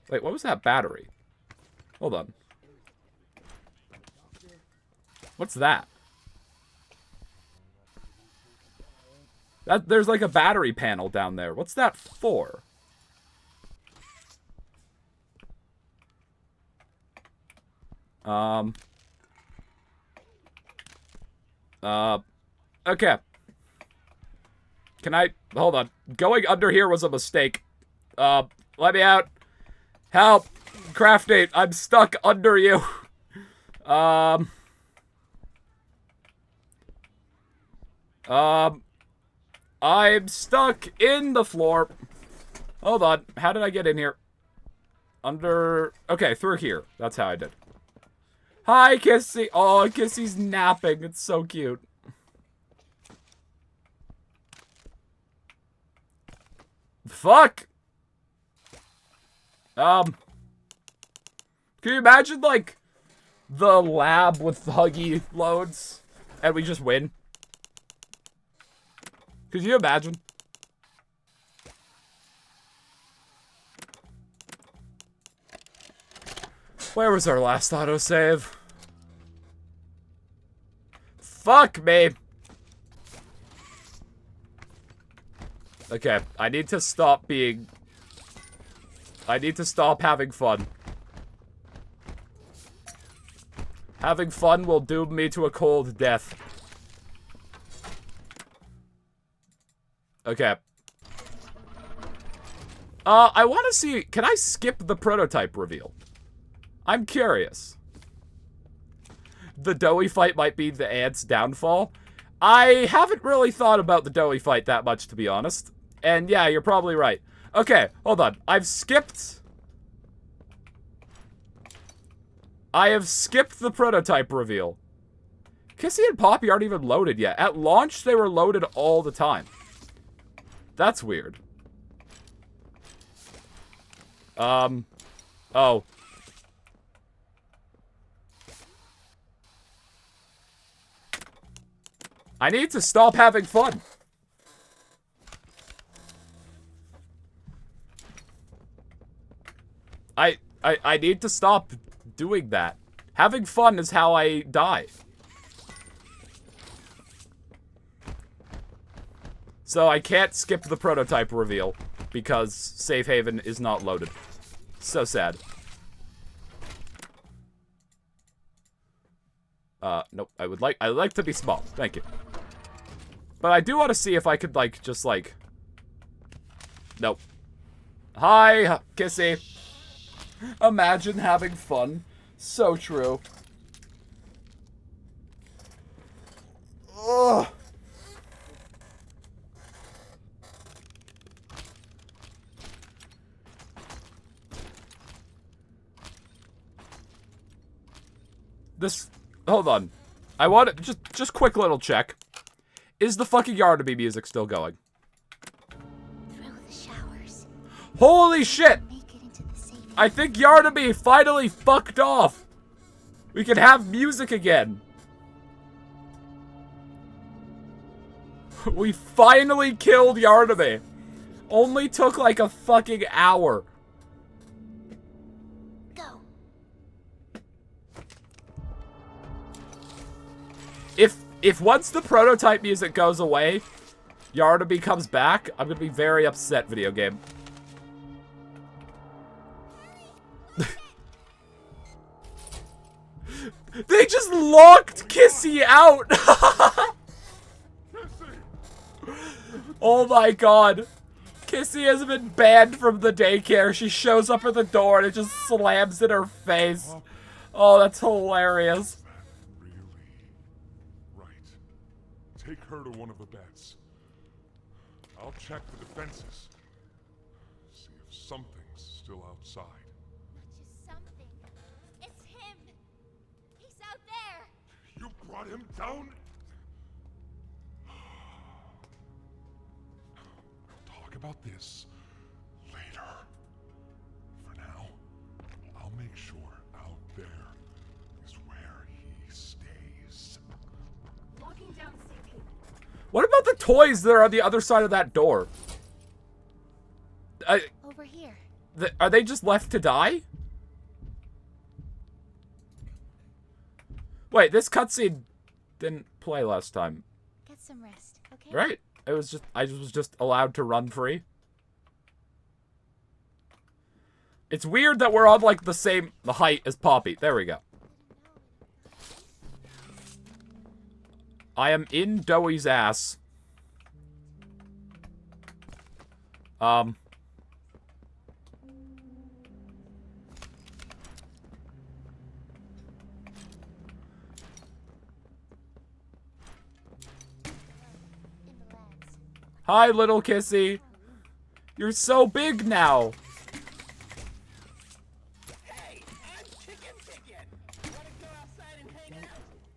Wait, what was that battery? Hold on. What's that? There's like a battery panel down there. What's that for? Okay. Can I... Hold on. Going under here was a mistake. Let me out. Help. Crafty, I'm stuck under you. I'm stuck in the floor. Hold on. How did I get in here? Under... Okay, through here. That's how I did. Hi, Kissy. Oh, Kissy's napping. It's so cute. Fuck! Can you imagine, like, the lab with Huggy loads, and we just win? Could you imagine? Where was our last autosave? Fuck me! Okay, I need to stop being... I need to stop having fun. Having fun will doom me to a cold death. Okay. I want to see... Can I skip the prototype reveal? I'm curious. The Doey fight might be the ant's downfall. I haven't really thought about the Doey fight that much, to be honest. And yeah, you're probably right. Okay, hold on. I have skipped the prototype reveal. Kissy and Poppy aren't even loaded yet. At launch, they were loaded all the time. That's weird. Oh. I need to stop having fun. I need to stop doing that. Having fun is how I die. So I can't skip the prototype reveal because Safe Haven is not loaded. So sad. Nope. I'd like to be small. Thank you. But I do want to see if I could, like, just, like... Nope. Hi, Kissy. Imagine having fun. So true. Ugh. This... Hold on. I want to... Just quick little check. Is the fucking Yardaby music still going? Throw the showers. Holy shit! Make it into the safe. I think Yardaby finally fucked off. We can have music again. We finally killed Yardaby. Only took like a fucking hour. Go. If once the prototype music goes away, Yardaby comes back, I'm gonna be very upset, video game. They just locked Kissy out! Oh my god. Kissy has been banned from the daycare. She shows up at the door and it just slams in her face. Oh, that's hilarious. Really? Right. Take her to one of the beds. I'll check the defenses. See if something's still outside. Not just something. It's him. He's out there. You brought him down? We'll talk about this later. For now, I'll make sure out there is where he stays. Walking down CP. What about the toys that are on the other side of that door? Over here. Are they just left to die? Wait, this cutscene didn't play last time. Get some rest, okay? Right. It was just, I was just allowed to run free. It's weird that we're on, like, the height as Poppy. There we go. I am in Doughy's ass. In the labs. Hi, little Kissy. You're so big now.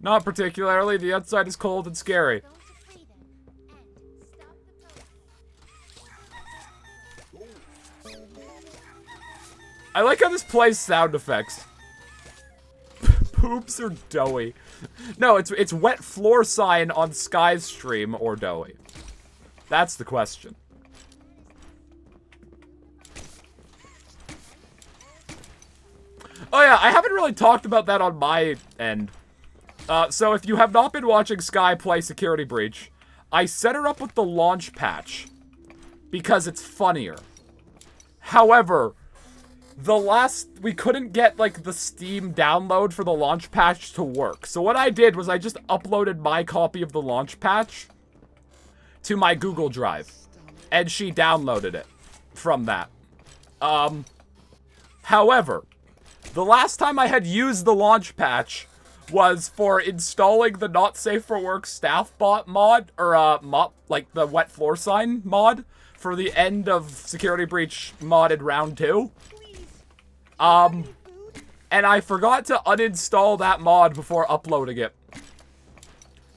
Not particularly. The outside is cold and scary. Going to free them and stop the prototype. I like how this plays sound effects. Poops or Doughy? No, it's wet floor sign on Sky's stream or Doughy. That's the question. Oh yeah, I haven't really talked about that on my end. So if you have not been watching Sky play Security Breach, I set her up with the launch patch because it's funnier. However, we couldn't get, like, the Steam download for the launch patch to work. So what I did was I just uploaded my copy of the launch patch to my Google Drive. And she downloaded it from that. However, the last time I had used the launch patch was for installing the Not Safe for Work staff bot mod, or, like, the wet floor sign mod for the end of Security Breach modded round 2. And I forgot to uninstall that mod before uploading it.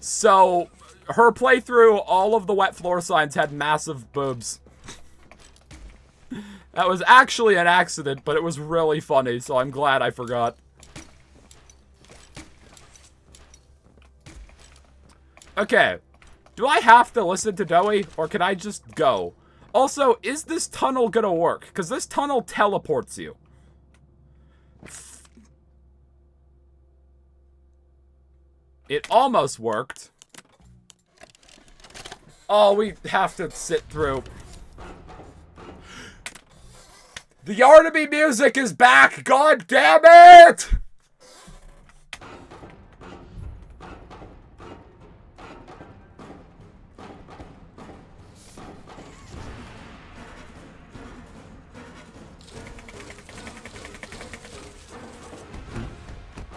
So, her playthrough, all of the wet floor signs had massive boobs. That was actually an accident, but it was really funny, so I'm glad I forgot. Okay. Do I have to listen to Doey, or can I just go? Also, is this tunnel gonna work? Because this tunnel teleports you. It almost worked. Oh, we have to sit through. The Yarnaby music is back! God damn it!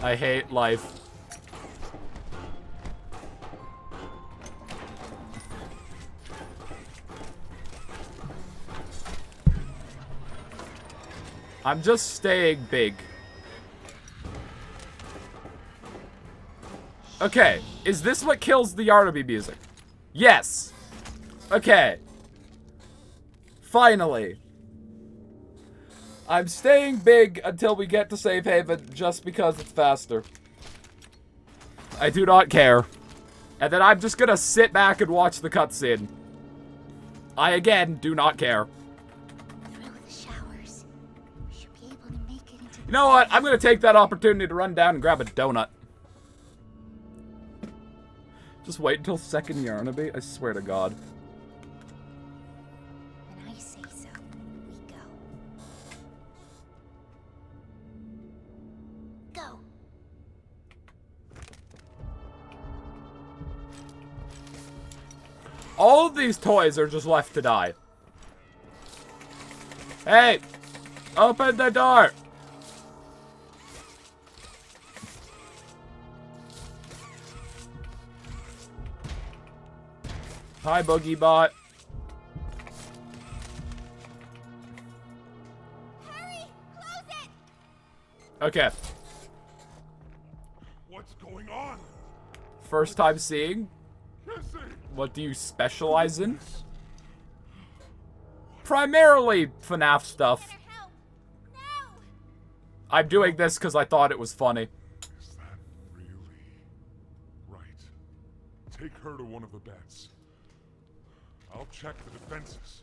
I hate life. I'm just staying big. Okay, is this what kills the Yarnaby music? Yes! Okay. Finally. I'm staying big until we get to Safe Haven just because it's faster. I do not care. And then I'm just gonna sit back and watch the cutscene. I, again, do not care. Through the showers. We should be able to make it into You know what? I'm gonna take that opportunity to run down and grab a donut. Just wait until second Yarnaby, I swear to God. When I say so, we go. Go. All of these toys are just left to die. Hey! Open the door! Hi, Boogie Bot. Hurry! Close it! Okay. What's going on? First time seeing. Kissy! What do you specialize in? Primarily FNAF stuff. Better help! No! I'm doing this because I thought it was funny. Is that really right? Take her to one of the beds. I'll check the defenses.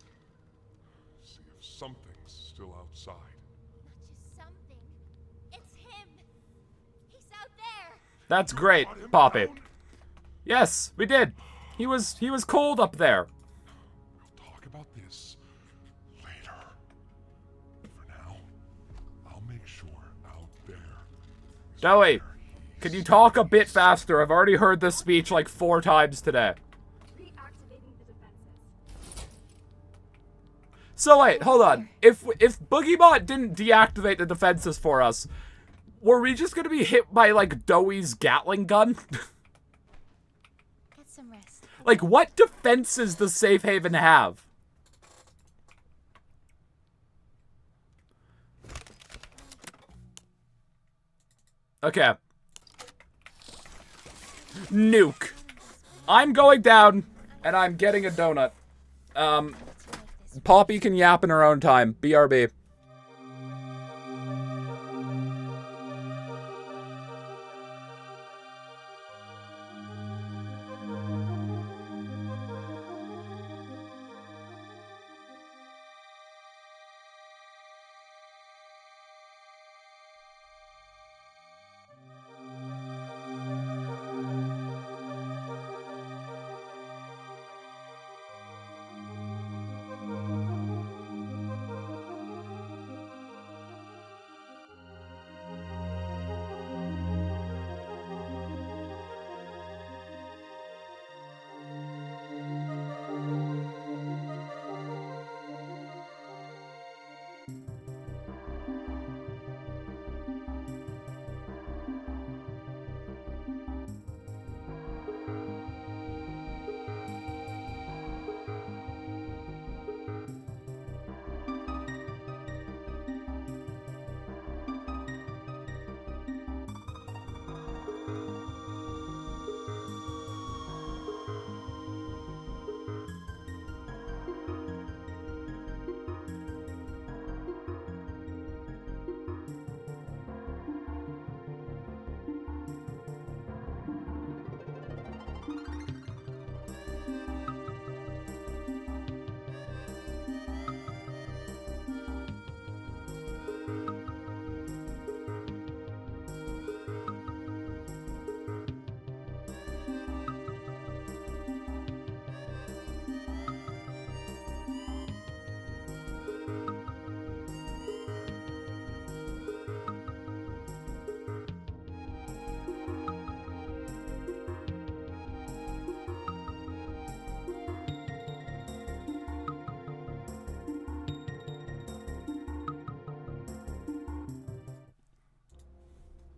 See if something's still outside. Not just something. It's him! He's out there! That's great, Got him Poppy. down? Yes, we did. He was cold up there. We'll talk about this later. For now, I'll make sure out there. is Doey, where can you he's- talk a bit faster? I've already heard this speech like 4 times today. Reactivating the defenses. So wait, hold on. If BoogieBot didn't deactivate the defenses for us, were we just gonna be hit by like Doey's Gatling gun? Get some rest. Like, what defenses does Safe Haven have? Okay. Nuke. I'm going down, and I'm getting a donut. Let's make this Poppy can yap in her own time. BRB.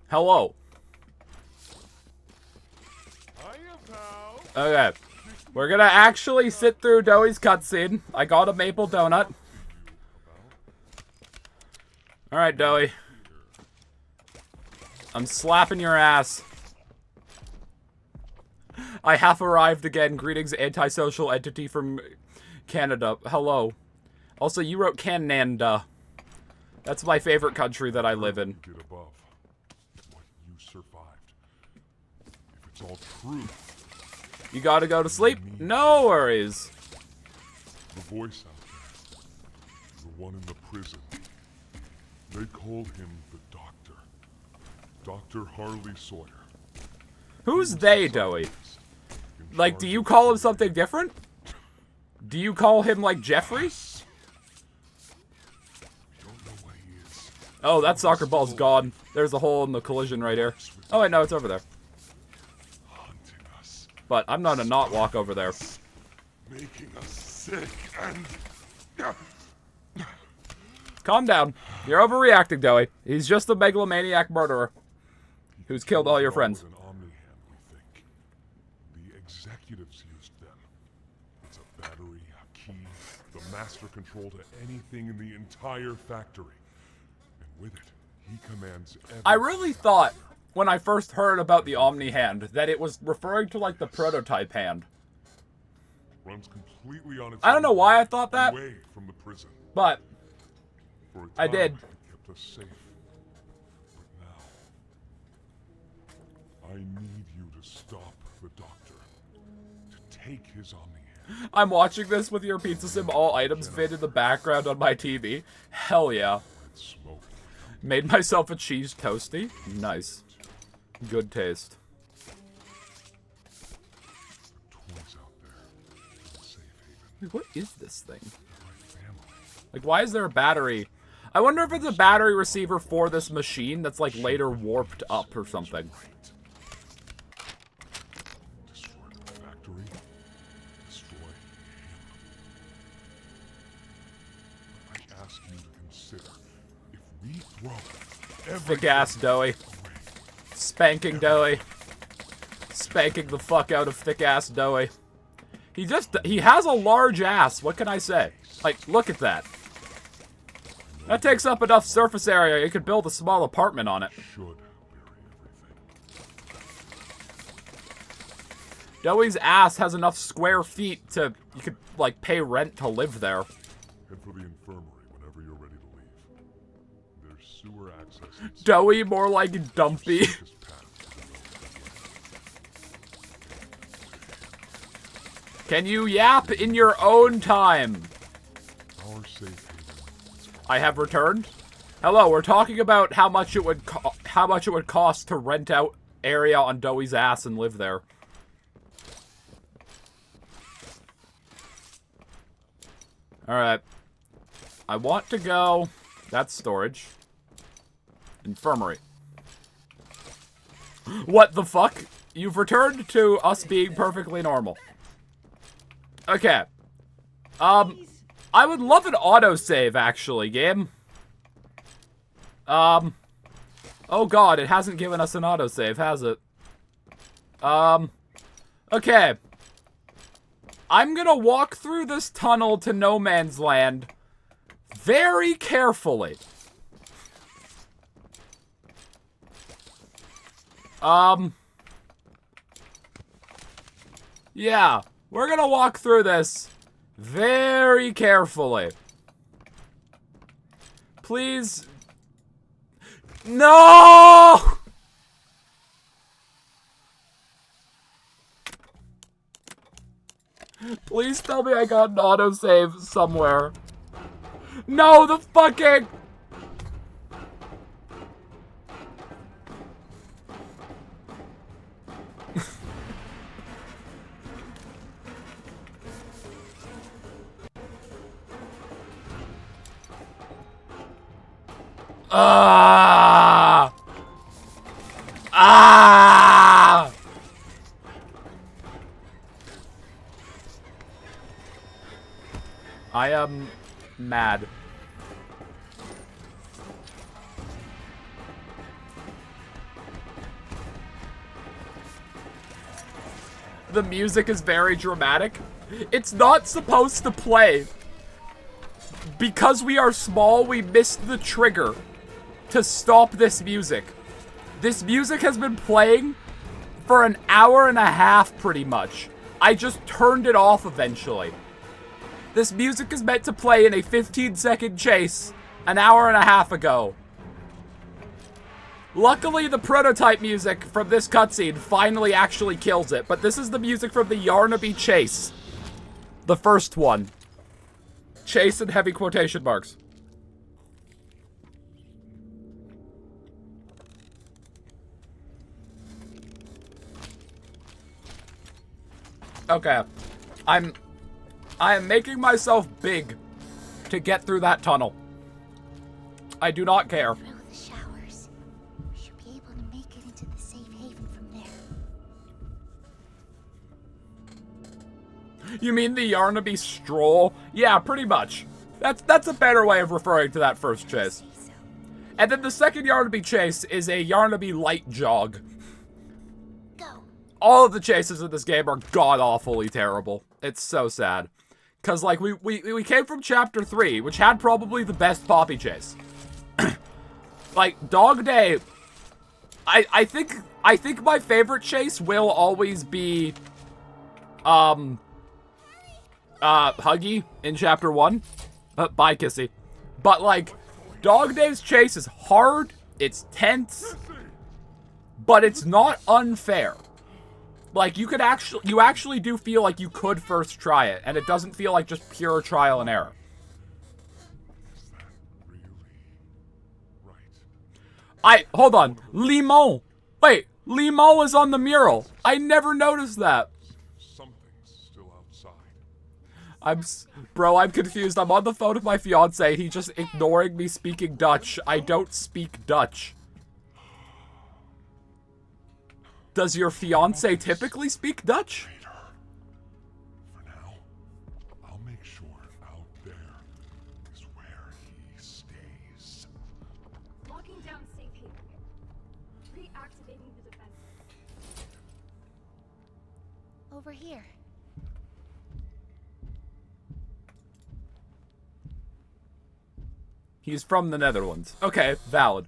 Hello. Okay. We're gonna actually sit through Doey's cutscene. I got a maple donut. Alright, Doey. I'm slapping your ass. I have arrived again. Greetings, antisocial entity from Canada. Hello. Also, you wrote Canada. That's my favorite country that I live in. Get above what you survived. If it's all true, You gotta go to sleep? No worries. the voice out there, the one in the prison, they call him the Doctor. Dr. Harley Sawyer. Who's they, Doey? Like, do you call him something different? Do you call him, like, Jeffrey? We don't know where he is. Oh, that soccer ball's gone. There's a hole in the collision right here. Oh, wait, no, it's over there. Hunting us, But I'm not a not walk over there. making us sick, and Calm down. You're overreacting, Doey. He's just a megalomaniac murderer who's killed all your friends. With an Omni-Hand, we think. The executives used them. It's a battery, a key, the master control to anything in the entire factory. And with it, he commands everything. I really thought, when I first heard about the Omni Hand, that it was referring to, like, the prototype hand. Runs completely on its I don't know own, why I thought that, away from the prison. but For a I time, did. It kept us safe. But now, I need you to stop the Doctor. To take his Omni-Hand. I'm watching this with your Pizza Sim all items vid in the background on my TV. Hell yeah. And smoke. Made myself a cheese toasty. Nice. Good taste. Toys out there. In a safe haven. Wait, what is this thing? My family. Like, why is there a battery? I wonder if it's a battery receiver for this machine that's, like, later warped up or something. Destroy the factory. Destroy him. But I ask you to consider, if we throw Thick ass Doey. away, Spanking Doey. Spanking the fuck out of thick ass Doey. He has a large ass. What can I say? Like, look at that. That takes up enough surface area. You could build a small apartment on it. should bury everything. Doey's ass has enough square feet to, you could, like, pay rent to live there. Head for the infirmary whenever you're ready to leave. There's sewer access. and Doey more like Dumpy. safest path. Can you yap in your own time? Our safe haven. I have returned. Hello, we're talking about how much it would cost to rent out area on Doey's ass and live there. All right. I want to go. That's storage. Infirmary. What the fuck? You've returned to us being perfectly normal. Okay. I would love an autosave, actually, game. Oh god, it hasn't given us an autosave, has it? Okay. I'm gonna walk through this tunnel to no man's land very carefully. Yeah, we're gonna walk through this very carefully. Please. No! Please tell me I got an autosave somewhere. No, the fucking... Ah! Ah! I am mad. the music is very dramatic. It's not supposed to play. Because we are small, we missed the trigger to stop this music. This music has been playing for an hour and a half, pretty much. I just turned it off eventually. This music is meant to play in a 15-second chase an hour and a half ago. Luckily, the prototype music from this cutscene finally actually kills it, but this is the music from the Yarnaby chase. The first one. Chase in heavy quotation marks. Okay. I am making myself big to get through that tunnel. I do not care. Through the showers. We should be able to make it into the safe haven from there. You mean the Yarnaby stroll? Yeah, pretty much. That's a better way of referring to that first chase. And then the second Yarnaby chase is a Yarnaby light jog. Go. All of the chases in this game are god-awfully terrible. It's so sad. Because, like, we came from Chapter 3, which had probably the best Poppy chase. Like, Dog Day... I think my favorite chase will always be... Huggy in Chapter 1. Bye, Kissy. But, like, Dog Day's chase is hard, it's tense, but it's not unfair. Like, you actually do feel like you could first try it, and it doesn't feel like just pure trial and error. Is that really right? Hold on, Limon. Wait, Limon is on the mural. I never noticed that. Something's still outside. Bro, I'm confused. I'm on the phone with my fiance. He's just ignoring me speaking Dutch. I don't speak Dutch. Does your fiance typically speak Dutch? Later. For now, I'll make sure out there is where he stays. Locking down safe haven. Reactivating the defenses. Over here. He's from the Netherlands. Okay, valid.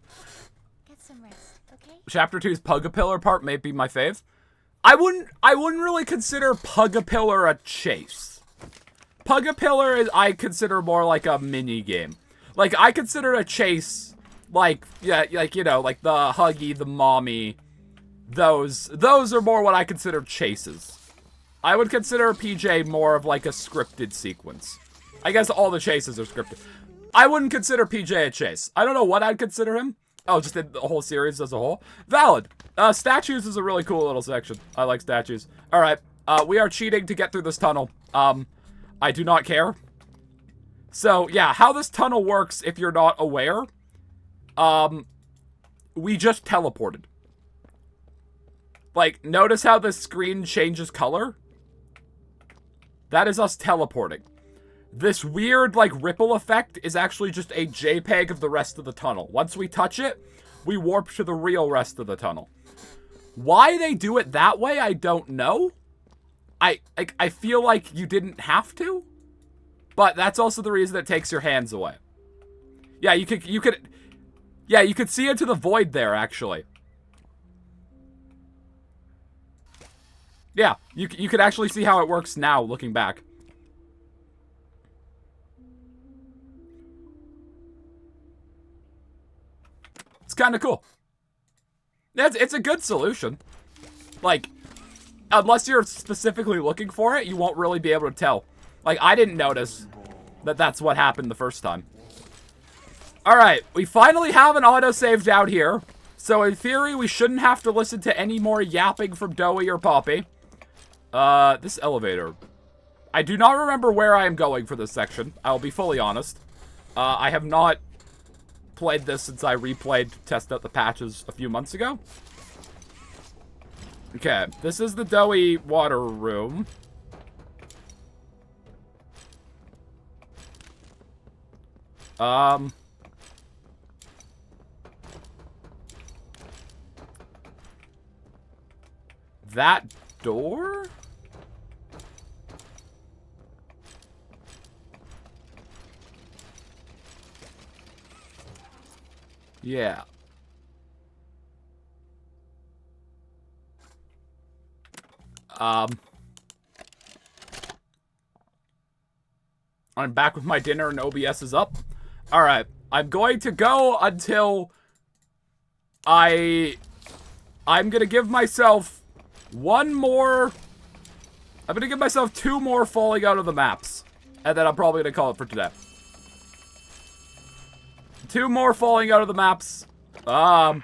Get some rest, okay? Chapter 2's Pugapillar part may be my fave. I wouldn't really consider Pugapillar a chase. Pugapillar is, I consider more like a mini game. Like, I consider a chase like, yeah, like, you know, like the Huggy, the Mommy. Those are more what I consider chases. I would consider PJ more of like a scripted sequence. I guess all the chases are scripted. I wouldn't consider PJ a chase. I don't know what I'd consider him. Oh, just the whole series as a whole. Valid. Statues is a really cool little section. I like statues. All right. We are cheating to get through this tunnel. I do not care. So, yeah, how this tunnel works, if you're not aware, we just teleported. Like, notice how the screen changes color? That is us teleporting. This weird, like, ripple effect is actually just a JPEG of the rest of the tunnel. Once we touch it, we warp to the real rest of the tunnel. Why they do it that way, I don't know. I feel like you didn't have to. But that's also the reason it takes your hands away. Yeah, you could see into the void there, actually. Yeah, you could actually see how it works now, looking back. It's kind of cool. It's a good solution. Like, unless you're specifically looking for it, you won't really be able to tell. Like, I didn't notice that that's what happened the first time. Alright, we finally have an autosave down here. So, in theory, we shouldn't have to listen to any more yapping from Doey or Poppy. This elevator. I do not remember where I am going for this section. I'll be fully honest. I have not played this since I replayed to test out the patches a few months ago. Okay, this is the Doey water room. That door? Yeah. I'm back with my dinner and OBS is up. Alright. I'm going to go until I'm gonna give myself one more... I'm gonna give myself 2 more falling out of the maps. And then I'm probably gonna call it for today. 2 more falling out of the maps. That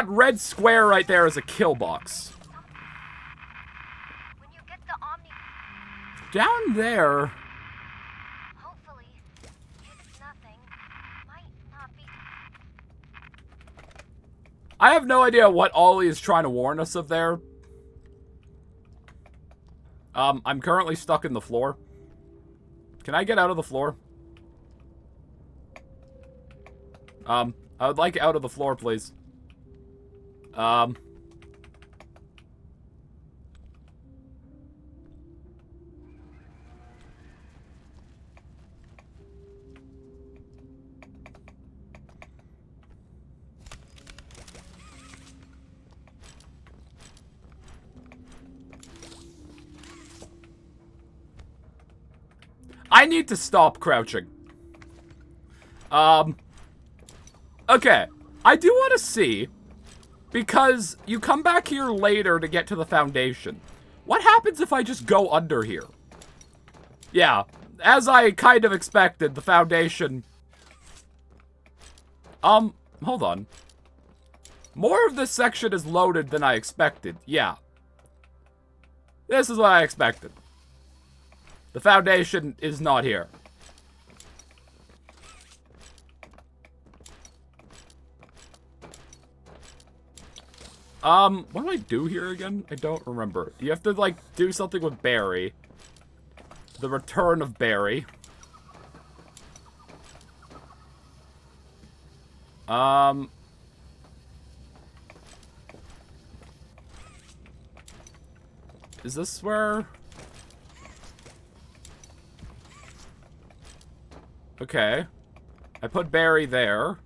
red square right there is a kill box. When you get the Omni, Down there... hopefully, it's nothing. Might not be. I have no idea what Ollie is trying to warn us of there. I'm currently stuck in the floor. Can I get out of the floor? I would like out of the floor, please. I need to stop crouching. Okay. I do want to see, because you come back here later to get to the foundation. What happens if I just go under here? Yeah, as I kind of expected, the foundation... hold on. More of this section is loaded than I expected. Yeah. This is what I expected. The foundation is not here. What do I do here again? I don't remember. You have to, like, do something with Barry. The return of Barry. Is this where... Okay. I put Barry there.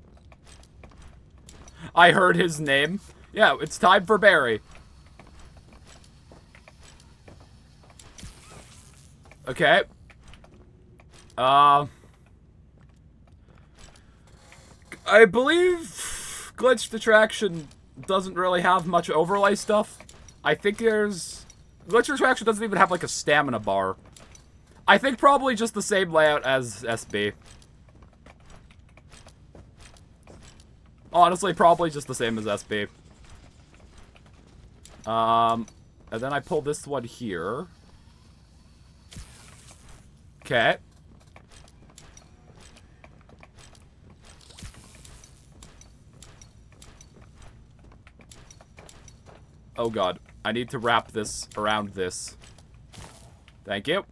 I heard his name. Yeah, it's time for Barry. Okay. I believe Glitched Attraction doesn't really have much overlay stuff. I think there's... Glitched Attraction doesn't even have, like, a stamina bar. I think probably just the same layout as SB. Honestly, probably just the same as SB. And then I pull this one here. Okay. Oh god. I need to wrap this around this. Thank you.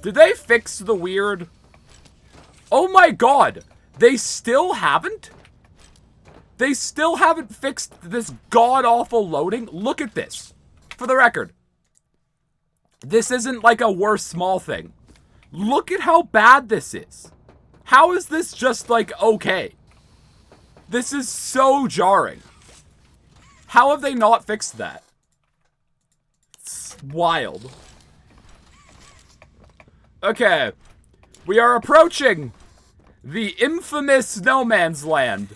Did they fix the weird... Oh my god! They still haven't? They still haven't fixed this god-awful loading? Look at this. For the record. This isn't like a worse small thing. Look at how bad this is. How is this just, like, okay? This is so jarring. How have they not fixed that? It's wild. Okay, we are approaching the infamous No Man's Land.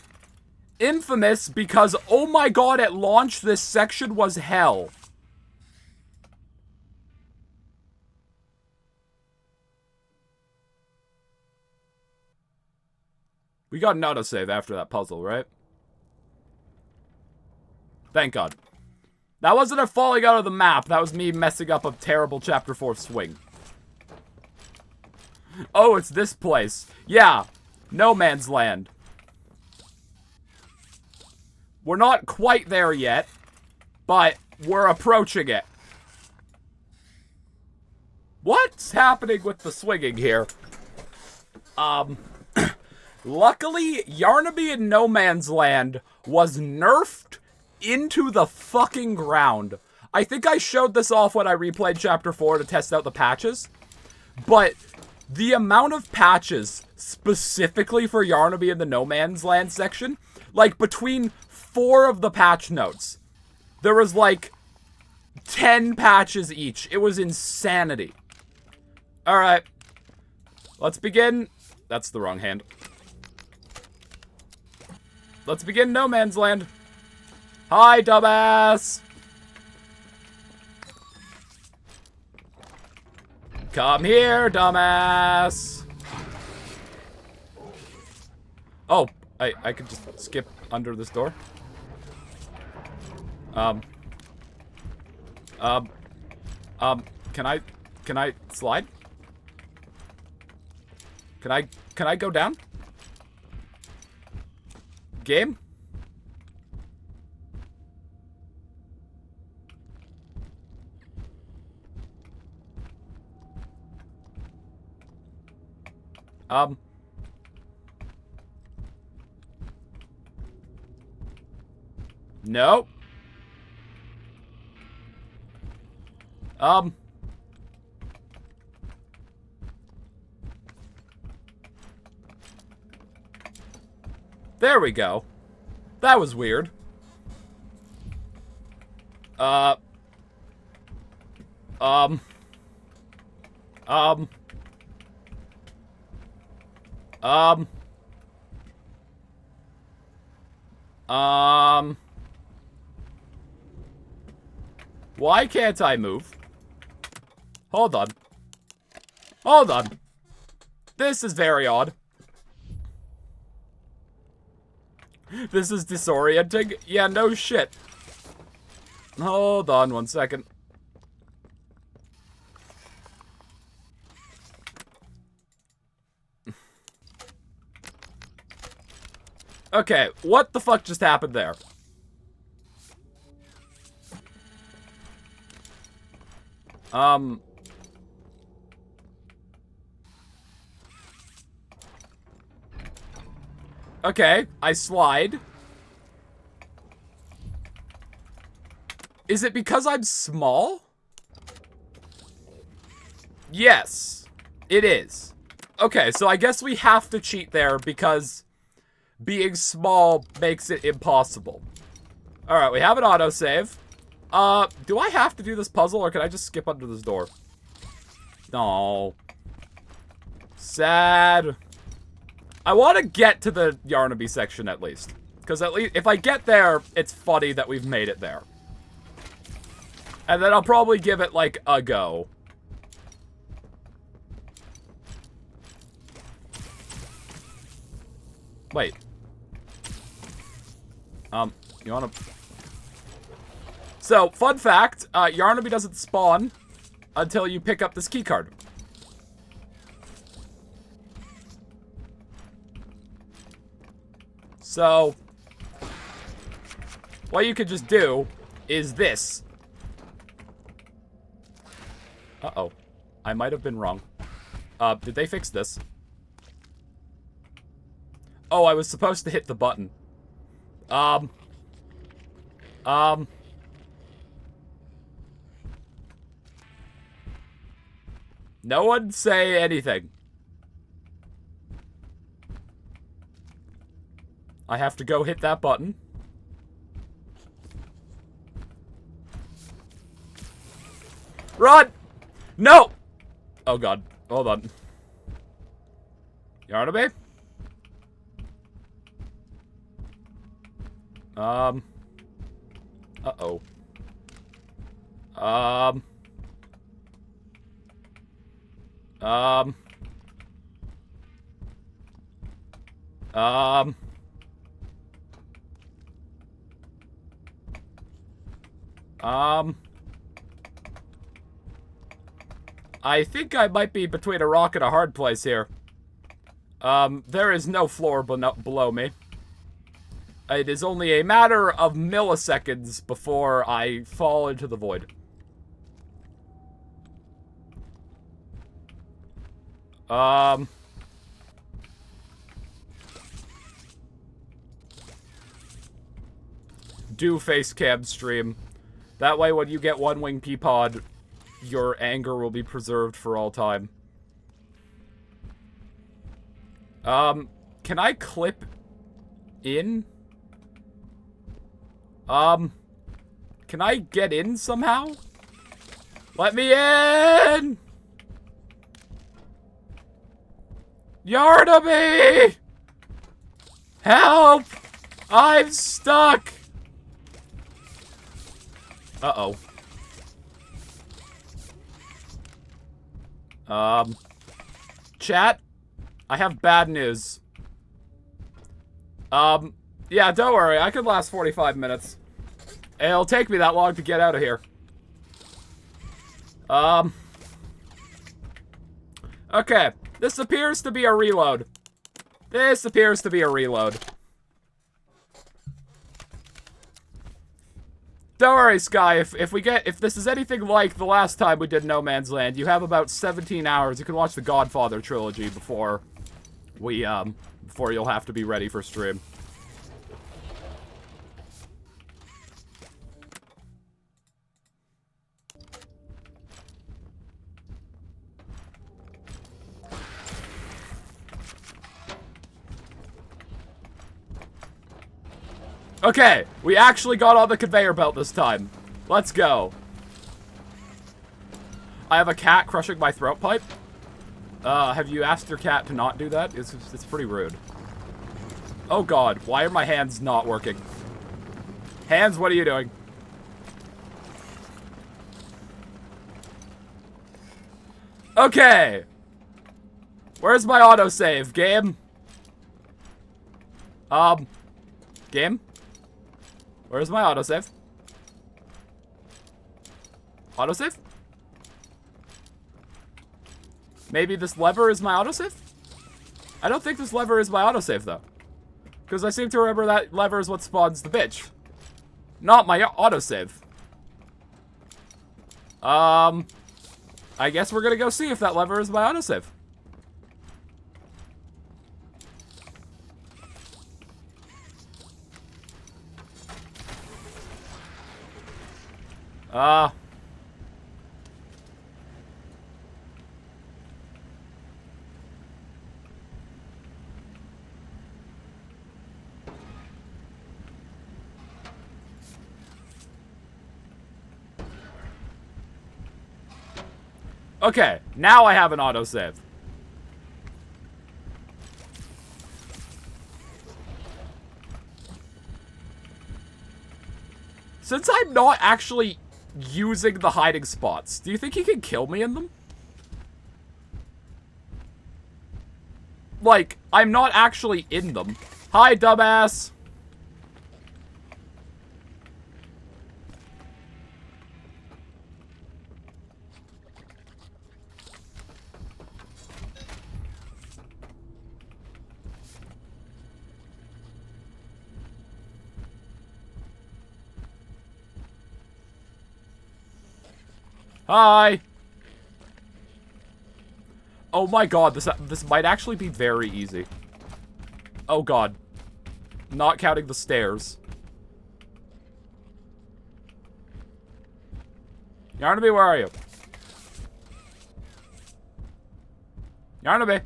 Infamous because, oh my god, at launch, this section was hell. We got an autosave after that puzzle, right? Thank god. That wasn't a falling out of the map, that was me messing up a terrible Chapter 4 swing. Oh, it's this place. Yeah, No Man's Land. We're not quite there yet, but we're approaching it. What's happening with the swinging here? Luckily, Yarnaby in No Man's Land was nerfed into the fucking ground. I think I showed this off when I replayed Chapter 4 to test out the patches. But the amount of patches specifically for Yarnaby in the No Man's Land section, like between 4 of the patch notes, there was like 10 patches each. It was insanity. Alright. Let's begin. That's the wrong hand. Let's begin No Man's Land. Hi, dumbass! Come here, dumbass! Oh, I could just skip under this door. Can I slide? Can I go down? Game? No. There we go. That was weird. Why can't I move? Hold on. Hold on. This is very odd. This is disorienting. Yeah, no shit. Hold on 1 second. Okay, what the fuck just happened there? Okay, I slide. Is it because I'm small? Yes, it is. Okay, so I guess we have to cheat there because being small makes it impossible. Alright, we have an autosave. Do I have to do this puzzle or can I just skip under this door? No. Sad. I want to get to the Yarnaby section at least. Because at least if I get there, it's funny that we've made it there. And then I'll probably give it like a go. Wait. You wanna... So, fun fact, Yarnaby doesn't spawn until you pick up this keycard. So, what you could just do is this. Uh-oh. I might have been wrong. Did they fix this? Oh, I was supposed to hit the button. No one say anything. I have to go hit that button. Run! No! Oh god. Hold on. Yarnaby? Uh-oh. I think I might be between a rock and a hard place here. There is no floor below me. It is only a matter of milliseconds before I fall into the void. Do face cam stream. That way, when you get one wing Peapod, your anger will be preserved for all time. Can I clip in? Can I get in somehow? Let me in! Yardaby! Help! I'm stuck! Uh-oh. Chat? I have bad news. Yeah, don't worry. I could last 45 minutes. It'll take me that long to get out of here. Okay. This appears to be a reload. This appears to be a reload. Don't worry, Sky. If this is anything like the last time we did No Man's Land, you have about 17 hours. You can watch the Godfather trilogy before you'll have to be ready for stream. Okay, we actually got on the conveyor belt this time. Let's go. I have a cat crushing my throat pipe. Have you asked your cat to not do that? It's pretty rude. Oh god, why are my hands not working? Hands, what are you doing? Okay. Where's my autosave, game? Game? Where's my autosave? Autosave? Maybe this lever is my autosave? I don't think this lever is my autosave, though. Because I seem to remember that lever is what spawns the bitch. Not my autosave. I guess we're gonna go see if that lever is my autosave. Okay, now I have an autosave. Since I'm not actually using the hiding spots, do you think he can kill me in them? Like, I'm not actually in them. Hi, dumbass. Hi. Oh my god, this might actually be very easy. Oh god. Not counting the stairs. Yarnaby, where are you? Yarnaby.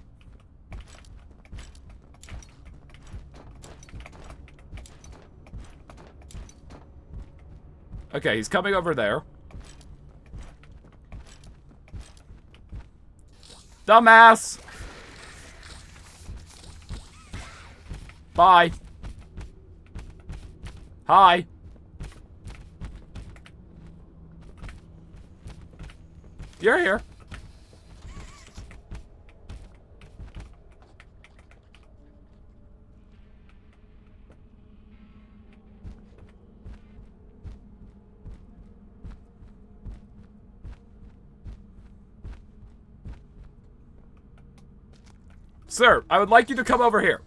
Okay, he's coming over there. Dumbass! Bye. Hi. You're here. Sir, I would like you to come over here.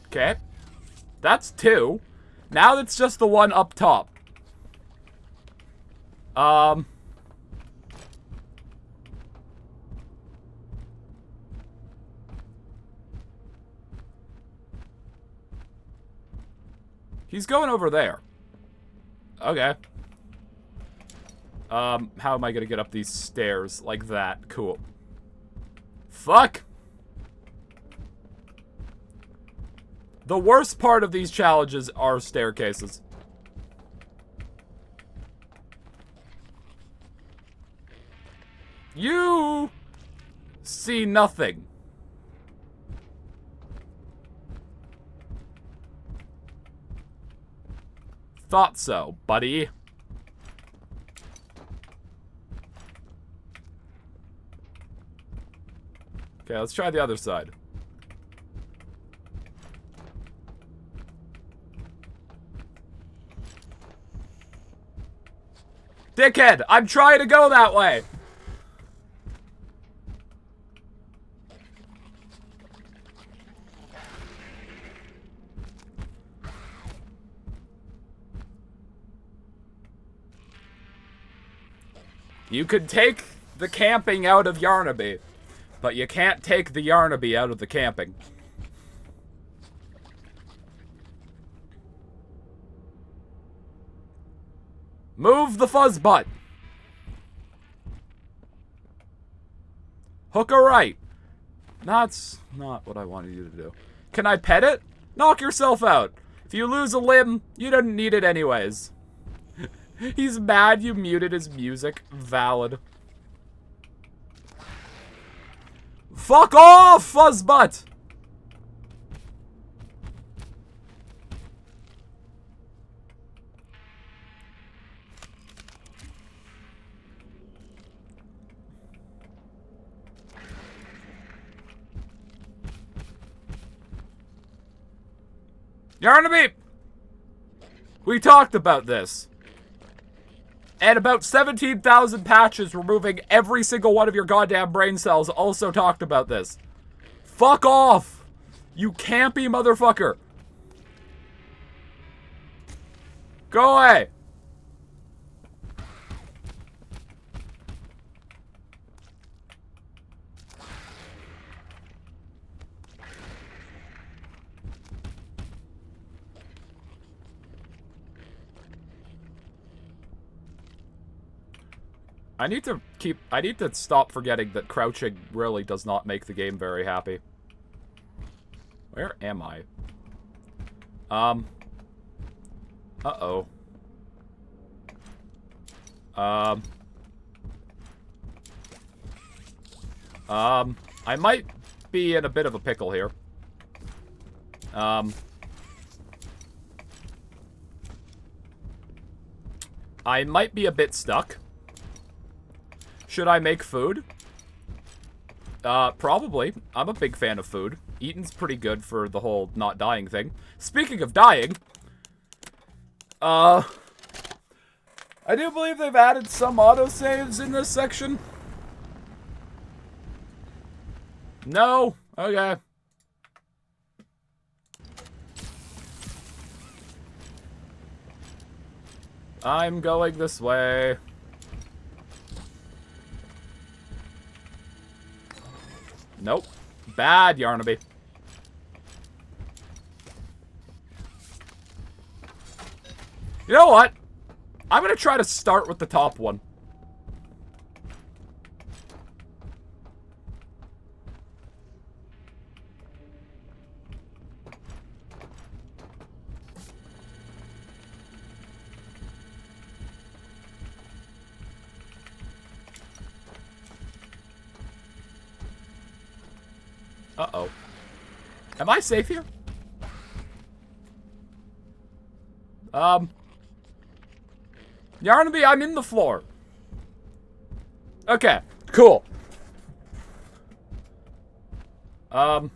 Okay. That's 2. Now it's just the one up top. He's going over there. Okay. How am I gonna get up these stairs like that? Cool. Fuck! The worst part of these challenges are staircases. You see nothing. Thought so, buddy. Okay, let's try the other side. Dickhead, I'm trying to go that way. You could take the camping out of Yarnaby, but you can't take the Yarnaby out of the camping. Move the fuzz butt. Hook a right. That's not what I wanted you to do. Can I pet it? Knock yourself out. If you lose a limb, you didn't need it anyways. He's mad you muted his music. Valid. Fuck off, fuzzbutt! Yarnaby! We talked about this. And about 17,000 patches removing every single one of your goddamn brain cells also talked about this. Fuck off! You campy motherfucker! Go away! I need to stop forgetting that crouching really does not make the game very happy. Where am I? Uh-oh. I might be in a bit of a pickle here. I might be a bit stuck. Should I make food? Probably. I'm a big fan of food. Eating's pretty good for the whole not dying thing. Speaking of dying, I do believe they've added some autosaves in this section. No? Okay. I'm going this way. Nope. Bad, Yarnaby. You know what? I'm gonna try to start with the top one. Uh-oh. Am I safe here? Yarnaby, I'm in the floor. Okay, cool. Now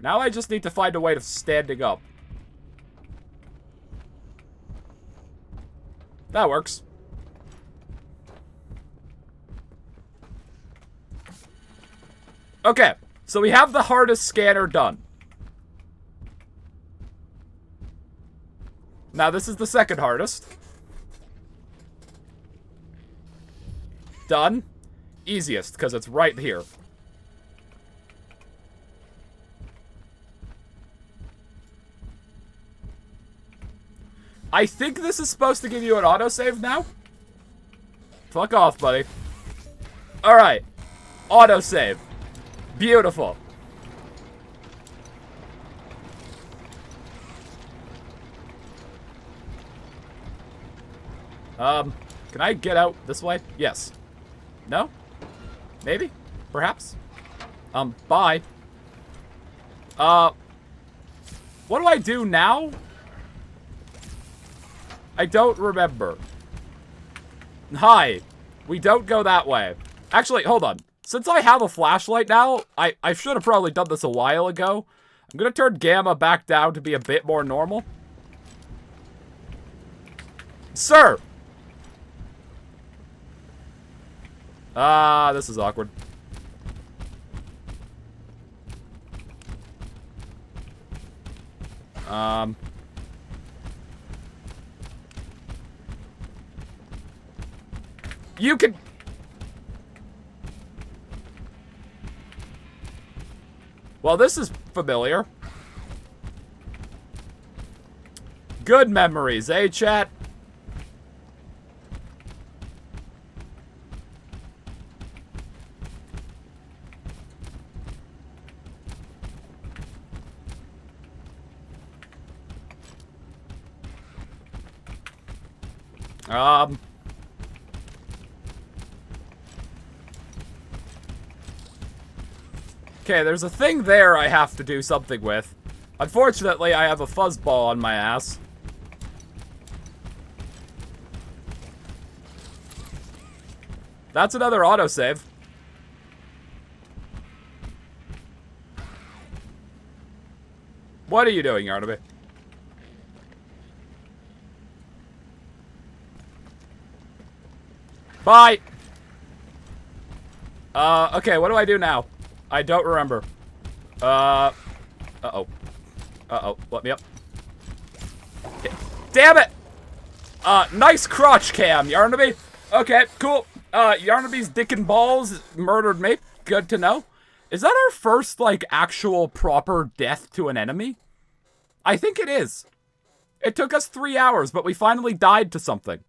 I just need to find a way of standing up. That works. Okay, so we have the hardest scanner done. Now, this is the second hardest. Done. Easiest, because it's right here. I think this is supposed to give you an autosave now. Fuck off, buddy. Alright. Autosave. Beautiful. Can I get out this way? Yes. No? Maybe? Perhaps? Bye. What do I do now? I don't remember. Hi. We don't go that way. Actually, hold on. Since I have a flashlight now, I should have probably done this a while ago. I'm gonna turn gamma back down to be a bit more normal. Sir! This is awkward. You can... Well, this is familiar. Good memories, eh, chat? Okay, there's a thing there I have to do something with. Unfortunately, I have a fuzzball on my ass. That's another autosave. What are you doing, Yarnaby? Bye! Okay, what do I do now? I don't remember. Uh-oh. Uh-oh, let me up. Damn it! Nice crotch cam, Yarnaby. Okay, cool. Yarnaby's dick and balls murdered me. Good to know. Is that our first, like, actual proper death to an enemy? I think it is. It took us 3 hours, but we finally died to something.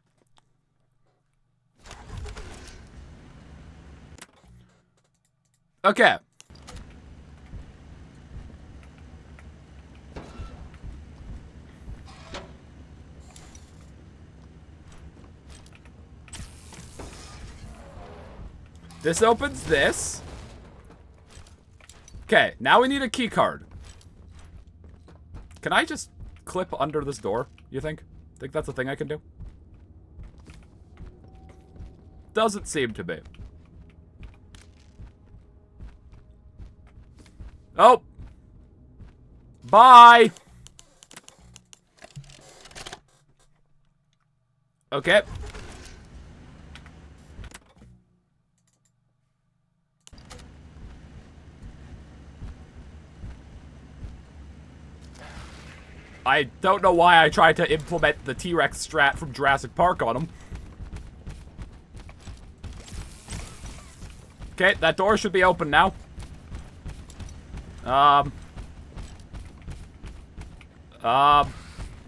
Okay. This opens this. Okay, now we need a key card. Can I just clip under this door, you think? Think that's a thing I can do? Doesn't seem to be. Oh! Bye! Okay. I don't know why I tried to implement the T-Rex strat from Jurassic Park on him. Okay, that door should be open now.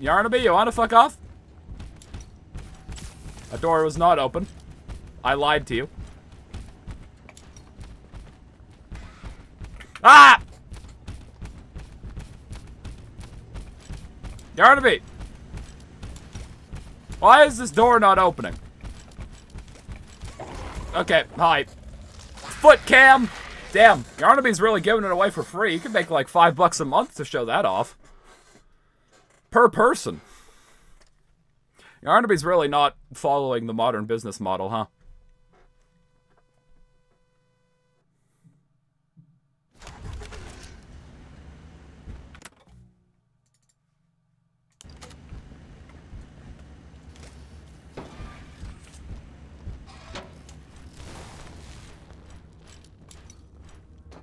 Yarnaby, you wanna fuck off? That door was not open. I lied to you. Ah! Yarnaby! Why is this door not opening? Okay, hi. Foot cam! Damn, Yarnaby's really giving it away for free. You could make like $5 a month to show that off. Per person. Yarnaby's really not following the modern business model, huh?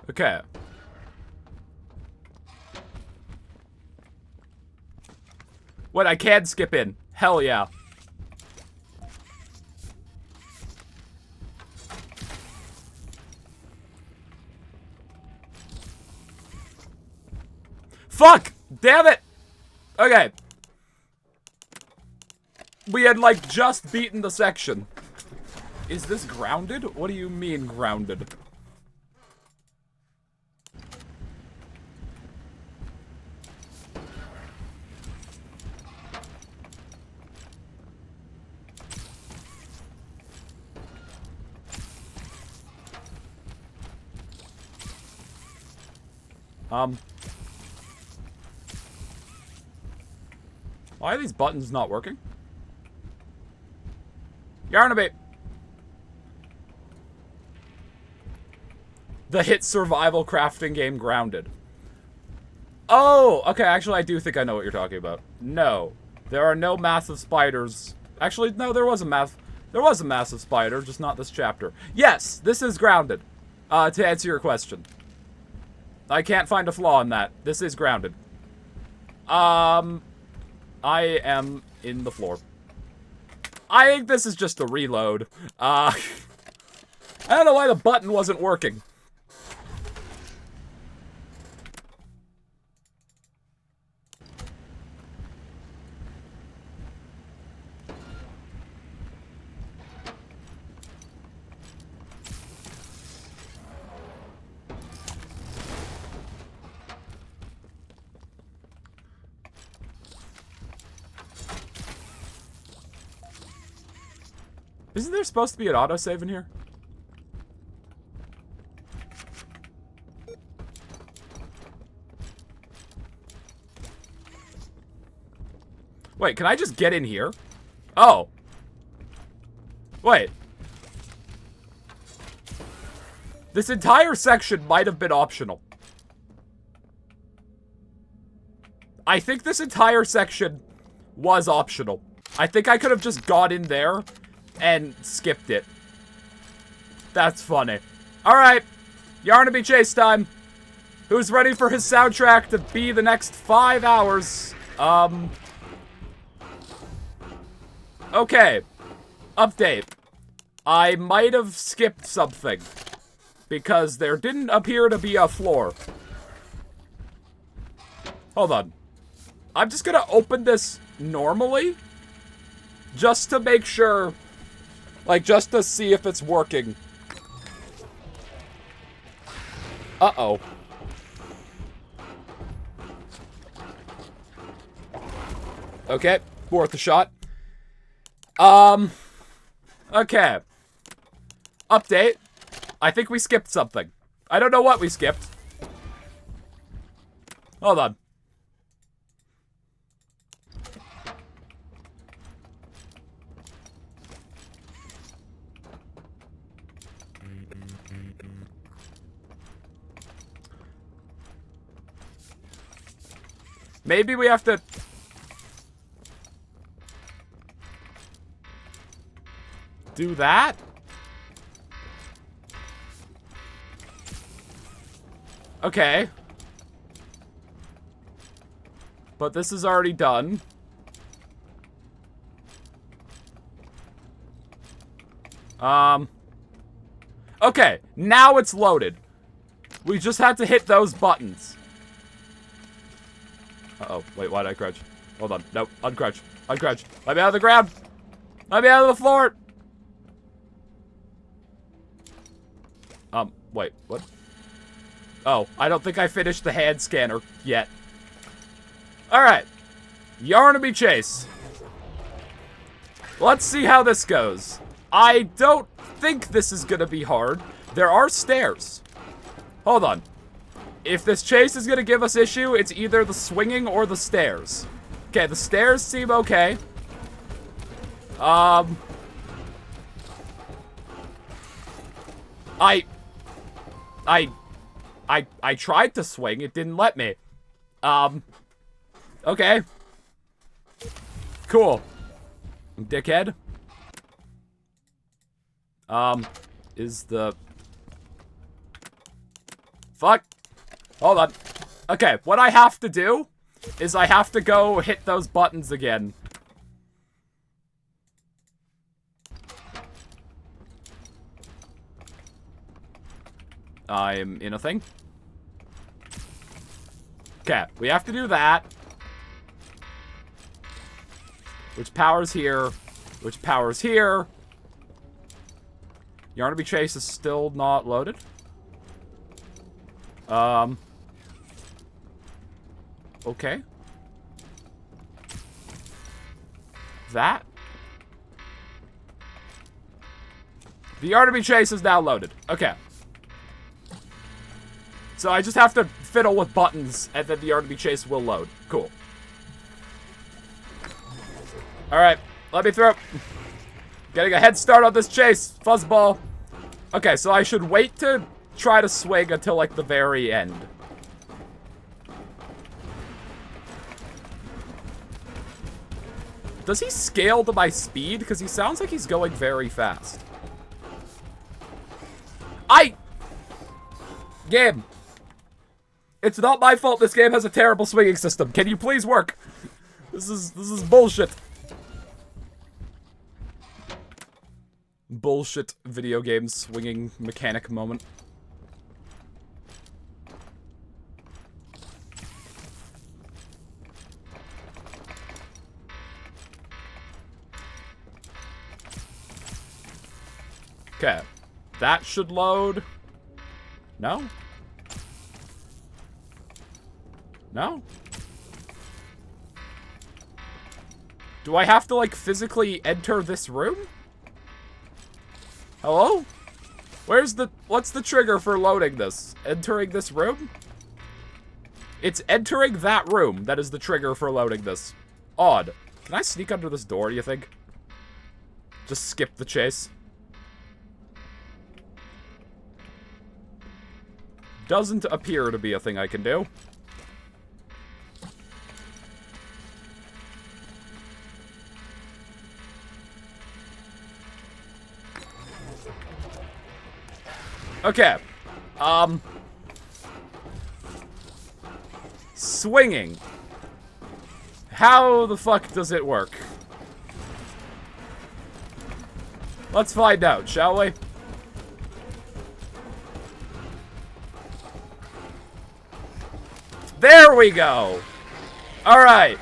Okay. Wait, I can skip in. Hell yeah. Fuck! Damn it! Okay. We had, like, just beaten the section. Is this grounded? What do you mean, grounded? Why are these buttons not working? Yarnaby! The hit survival crafting game Grounded. Oh, okay, actually I do think I know what you're talking about. No, there are no massive spiders. Actually, no, there was a massive spider, just not this chapter. Yes, this is Grounded. To answer your question. I can't find a flaw in that. This is Grounded. I am in the floor. I think this is just a reload. I don't know why the button wasn't working. Isn't there supposed to be an autosave in here? Wait, can I just get in here? Oh. Wait. This entire section might have been optional. I think this entire section was optional. I think I could have just got in there and skipped it. That's funny. Alright. Yarnaby chase time. Who's ready for his soundtrack to be the next 5 hours? Okay. Update. I might have skipped something. Because there didn't appear to be a floor. Hold on. I'm just gonna open this normally. Just to make sure. Like, just to see if it's working. Uh-oh. Okay, worth a shot. Okay. Update. I think we skipped something. I don't know what we skipped. Hold on. Maybe we have to... do that? Okay. But this is already done. Okay, now it's loaded. We just had to hit those buttons. Uh-oh. Wait, why did I crouch? Hold on. Nope. Uncrouch. Uncrouch. Let me out of the ground. Let me out of the floor. Wait. What? Oh, I don't think I finished the hand scanner yet. Alright. Yarnaby chase. Let's see how this goes. I don't think this is gonna be hard. There are stairs. Hold on. If this chase is gonna give us issue, it's either the swinging or the stairs. Okay, the stairs seem okay. I tried to swing, it didn't let me. Okay. Cool. Dickhead. Is the... Fuck. Hold on. Okay, what I have to do is I have to go hit those buttons again. I'm in a thing. Okay, we have to do that. Which powers here. Which powers here. Yarnaby Chase is still not loaded. Okay. That. The Yarnaby Chase is now loaded. Okay. So I just have to fiddle with buttons, and then the Yarnaby Chase will load. Cool. Alright, let me through. Getting a head start on this chase. Fuzzball. Okay, so I should wait to try to swing until, like, the very end. Does he scale to my speed? Because he sounds like he's going very fast. Game. It's not my fault this game has a terrible swinging system. Can you please work? This is bullshit. Bullshit video game swinging mechanic moment. Okay. That should load. No? No? Do I have to, like, physically enter this room? Hello? What's the trigger for loading this? Entering this room? It's entering that room that is the trigger for loading this. Odd. Can I sneak under this door, do you think? Just skip the chase. Doesn't appear to be a thing I can do. Okay. Swinging. How the fuck does it work? Let's find out, shall we? There we go! Alright.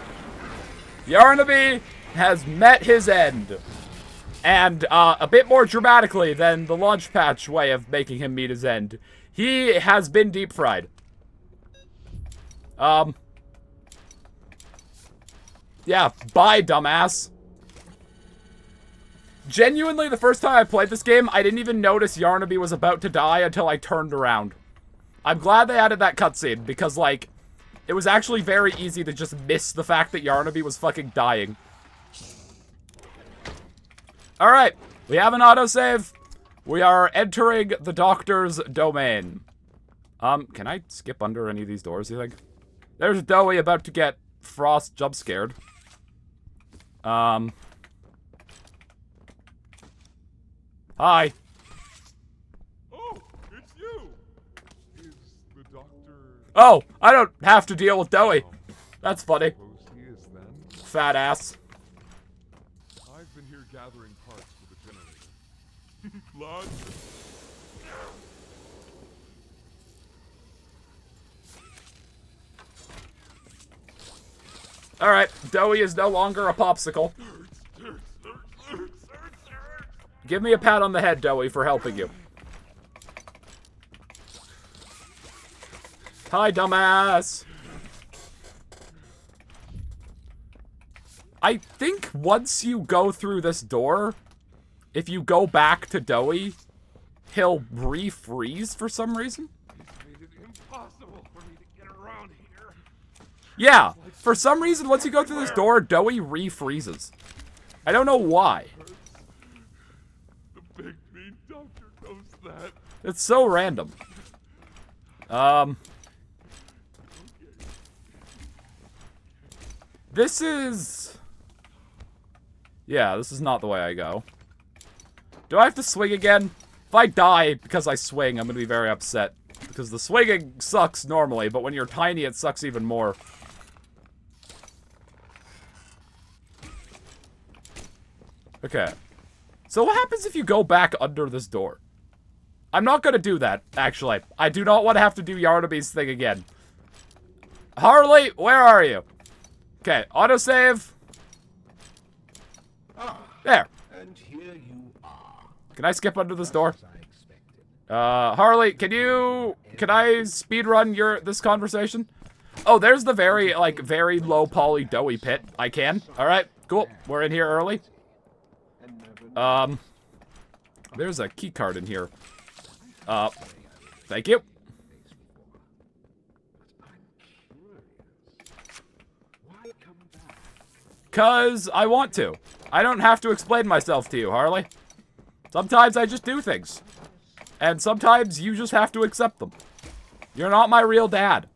Yarnaby has met his end. And, a bit more dramatically than the launch patch way of making him meet his end. He has been deep fried. Yeah, bye, dumbass. Genuinely, the first time I played this game, I didn't even notice Yarnaby was about to die until I turned around. I'm glad they added that cutscene, because, like, it was actually very easy to just miss the fact that Yarnaby was fucking dying. Alright, we have an autosave. We are entering the doctor's domain. Can I skip under any of these doors, you think? There's Dowie about to get Frost jump scared. Hi. Oh, it's you! Is the doctor... Oh, I don't have to deal with Dowie. That's funny. Suppose he is then? Fat ass. I've been here gathering parts for the generator. Blood. Alright, Dowie is no longer a popsicle. Give me a pat on the head, Dowie, for helping you. Hi, dumbass. I think once you go through this door, if you go back to Dowie, he'll refreeze for some reason. Made it impossible for me to get around here. Yeah, for some reason, once you go through this door, Dowie refreezes. I don't know why. The big mean doctor knows that. It's so random. This is... Yeah, this is not the way I go. Do I have to swing again? If I die because I swing, I'm gonna be very upset. Because the swinging sucks normally, but when you're tiny, it sucks even more. Okay. So what happens if you go back under this door? I'm not gonna do that, actually. I do not want to have to do Yarnaby's thing again. Harley, where are you? Okay, autosave. There. And here you are. Can I skip under this door? As I expected. Harley, can I speedrun this conversation? Oh, there's the very low poly doughy pit. I can. Alright, cool. We're in here early. There's a key card in here. Thank you. Cause I want to. I don't have to explain myself to you, Harley. Sometimes I just do things. And sometimes you just have to accept them. You're not my real dad.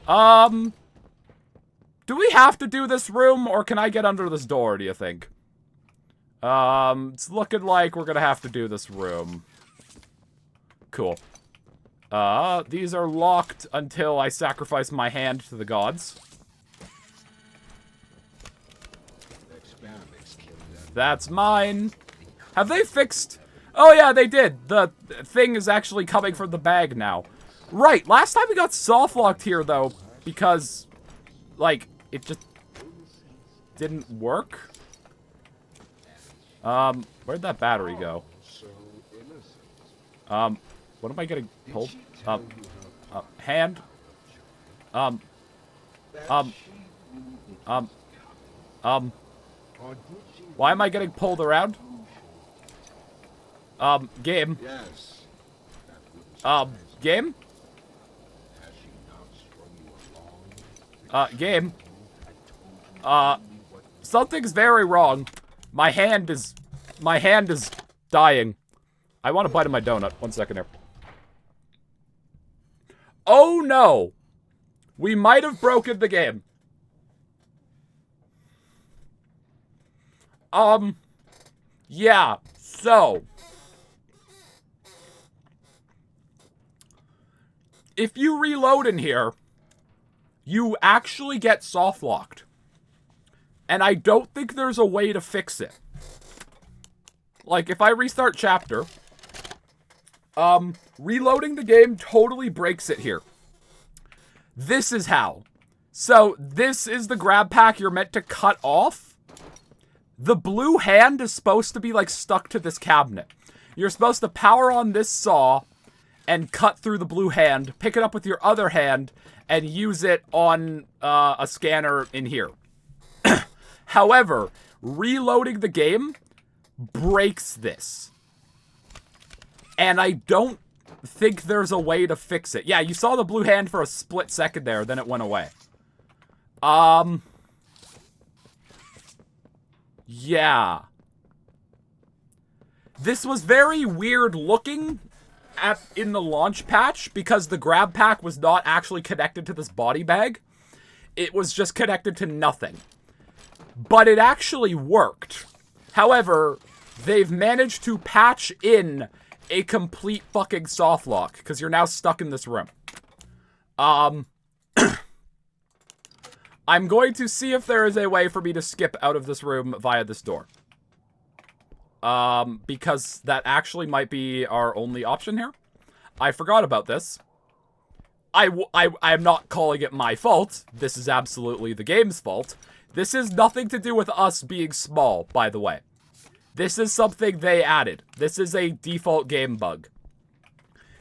Do we have to do this room, or can I get under this door, do you think? It's looking like we're gonna have to do this room. Cool. These are locked until I sacrifice my hand to the gods. That's mine. Have they fixed... Oh yeah, they did. The thing is actually coming from the bag now. Right, last time we got soft locked here, though, because, like, it just didn't work. Where'd that battery go? What am I getting pulled? Hand? Why am I getting pulled around? Game. Yes. Game? Game. Something's very wrong. My hand is dying. I want to bite of my donut. 1 second here. Oh no! We might have broken the game. Yeah, so. If you reload in here, you actually get soft locked. And I don't think there's a way to fix it. Like, if I restart chapter, reloading the game totally breaks it here. This is how. So, this is the grab pack you're meant to cut off. The blue hand is supposed to be, like, stuck to this cabinet. You're supposed to power on this saw and cut through the blue hand, pick it up with your other hand, and use it on a scanner in here. However, reloading the game breaks this. And I don't think there's a way to fix it. Yeah, you saw the blue hand for a split second there, then it went away. Yeah. This was very weird looking in the launch patch because the grab pack was not actually connected to this body bag. It was just connected to nothing. But it actually worked. However, they've managed to patch in a complete fucking soft lock because you're now stuck in this room. I'm going to see if there is a way for me to skip out of this room via this door. Because that actually might be our only option here. I forgot about this. I'm not calling it my fault. This is absolutely the game's fault. This is nothing to do with us being small, by the way. This is something they added. This is a default game bug.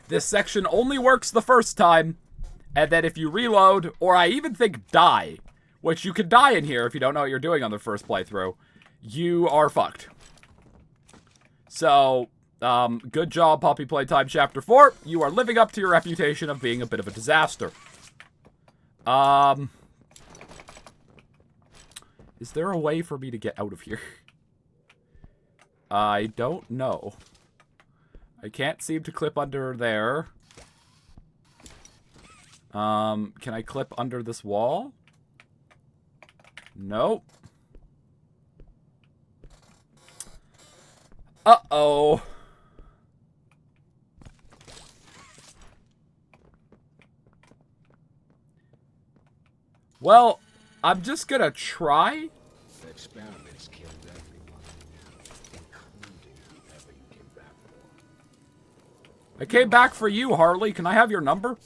This section only works the first time, and then if you reload, or I even think die, which you can die in here if you don't know what you're doing on the first playthrough, you are fucked. So, good job, Poppy Playtime Chapter 4. You are living up to your reputation of being a bit of a disaster. Is there a way for me to get out of here? I don't know. I can't seem to clip under there. Can I clip under this wall? Nope. Uh-oh. Well, I'm just gonna try. The experiment I came back for you, Harley. Can I have your number?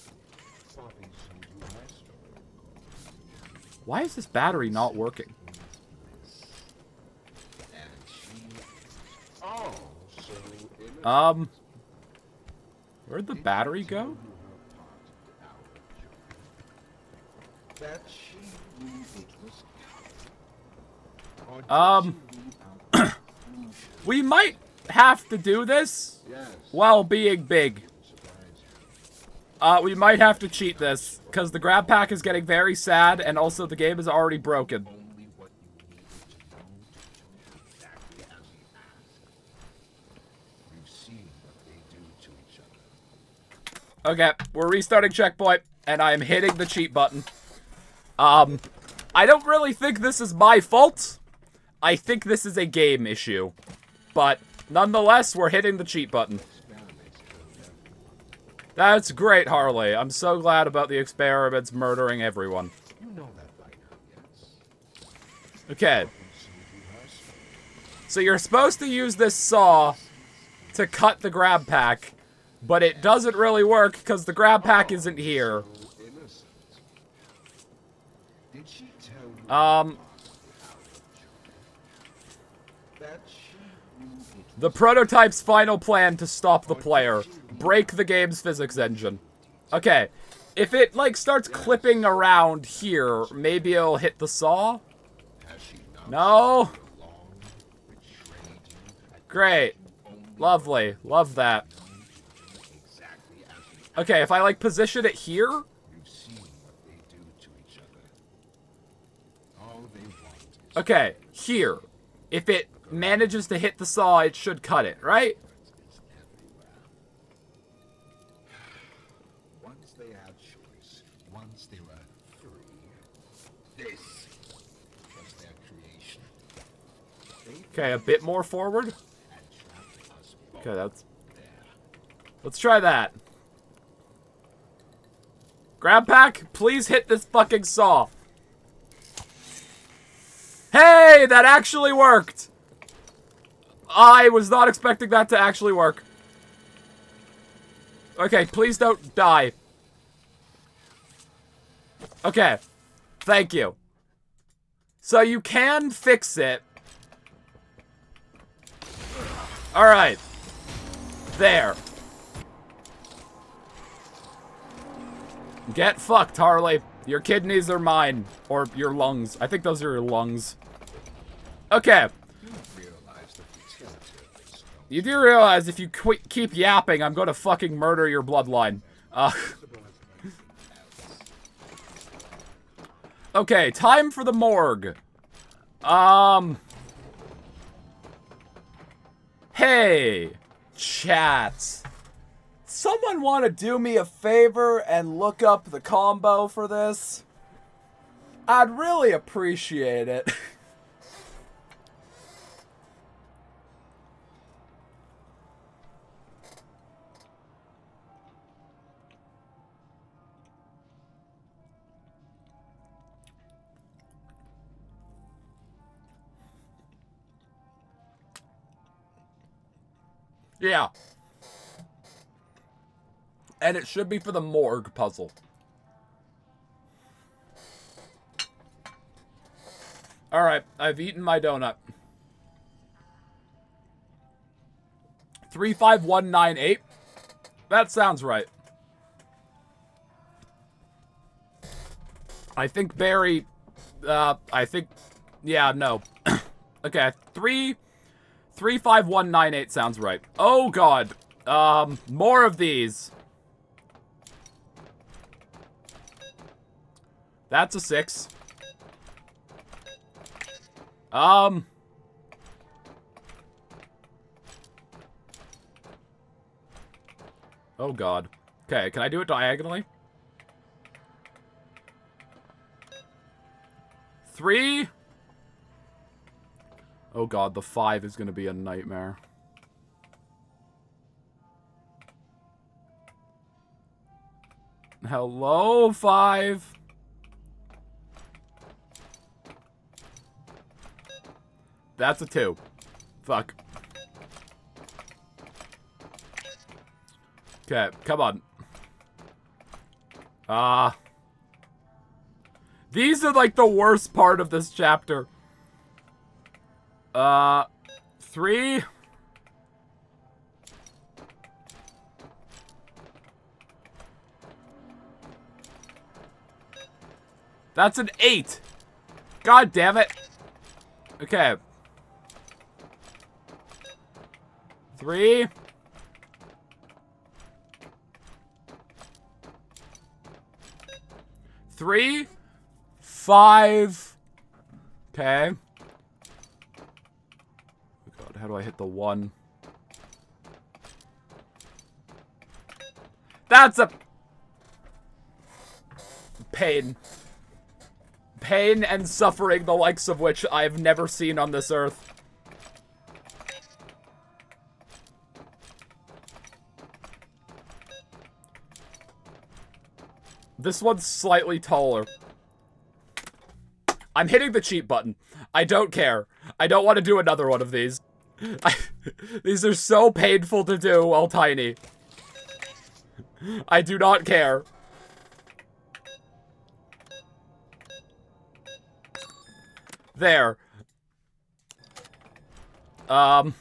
Why is this battery not working? Where'd the battery go? We might have to do this while being big. We might have to cheat this, because the grab pack is getting very sad, and also the game is already broken. Okay, we're restarting checkpoint, and I am hitting the cheat button. I don't really think this is my fault. I think this is a game issue. But, nonetheless, we're hitting the cheat button. That's great, Harley. I'm so glad about the experiments murdering everyone. Okay. So you're supposed to use this saw to cut the grab pack, but it doesn't really work because the grab pack isn't here. The prototype's final plan to stop the player. Break the game's physics engine. Okay. If it, like, starts clipping around here, maybe it'll hit the saw? No? Great. Lovely. Love that. Okay, if I, like, position it here? Okay, here. If it manages to hit the saw, it should cut it, right? Once they had choice, once they were free, this was their creation. Okay, a bit more forward. Okay, that's... Let's try that. Grab pack, please hit this fucking saw. Hey, that actually worked. I was not expecting that to actually work. Okay, please don't die. Okay, thank you. So you can fix it. Alright. There. Get fucked, Harley. Your kidneys are mine. Or your lungs. I think those are your lungs. Okay. You do realize if you keep yapping, I'm going to fucking murder your bloodline. Okay, time for the morgue. Hey, chat. Someone want to do me a favor and look up the combo for this? I'd really appreciate it. Yeah. And it should be for the morgue puzzle. Alright, I've eaten my donut. 35198. That sounds right. I think Barry... Yeah, no. Okay, 35198 sounds right. Oh, God. More of these. That's a 6. Oh, God. Okay, can I do it diagonally? 3. Oh, God, the 5 is going to be a nightmare. Hello, 5. That's a 2. Fuck. Okay, come on. These are like the worst part of this chapter. 3. That's an 8. God damn it. Okay. 3. 3. 5. Okay. Oh God, how do I hit the 1? That's a pain. Pain and suffering the likes of which I've never seen on this earth. This one's slightly taller. I'm hitting the cheat button. I don't care. I don't want to do another one of these. These are so painful to do while tiny. I do not care. There. Alright,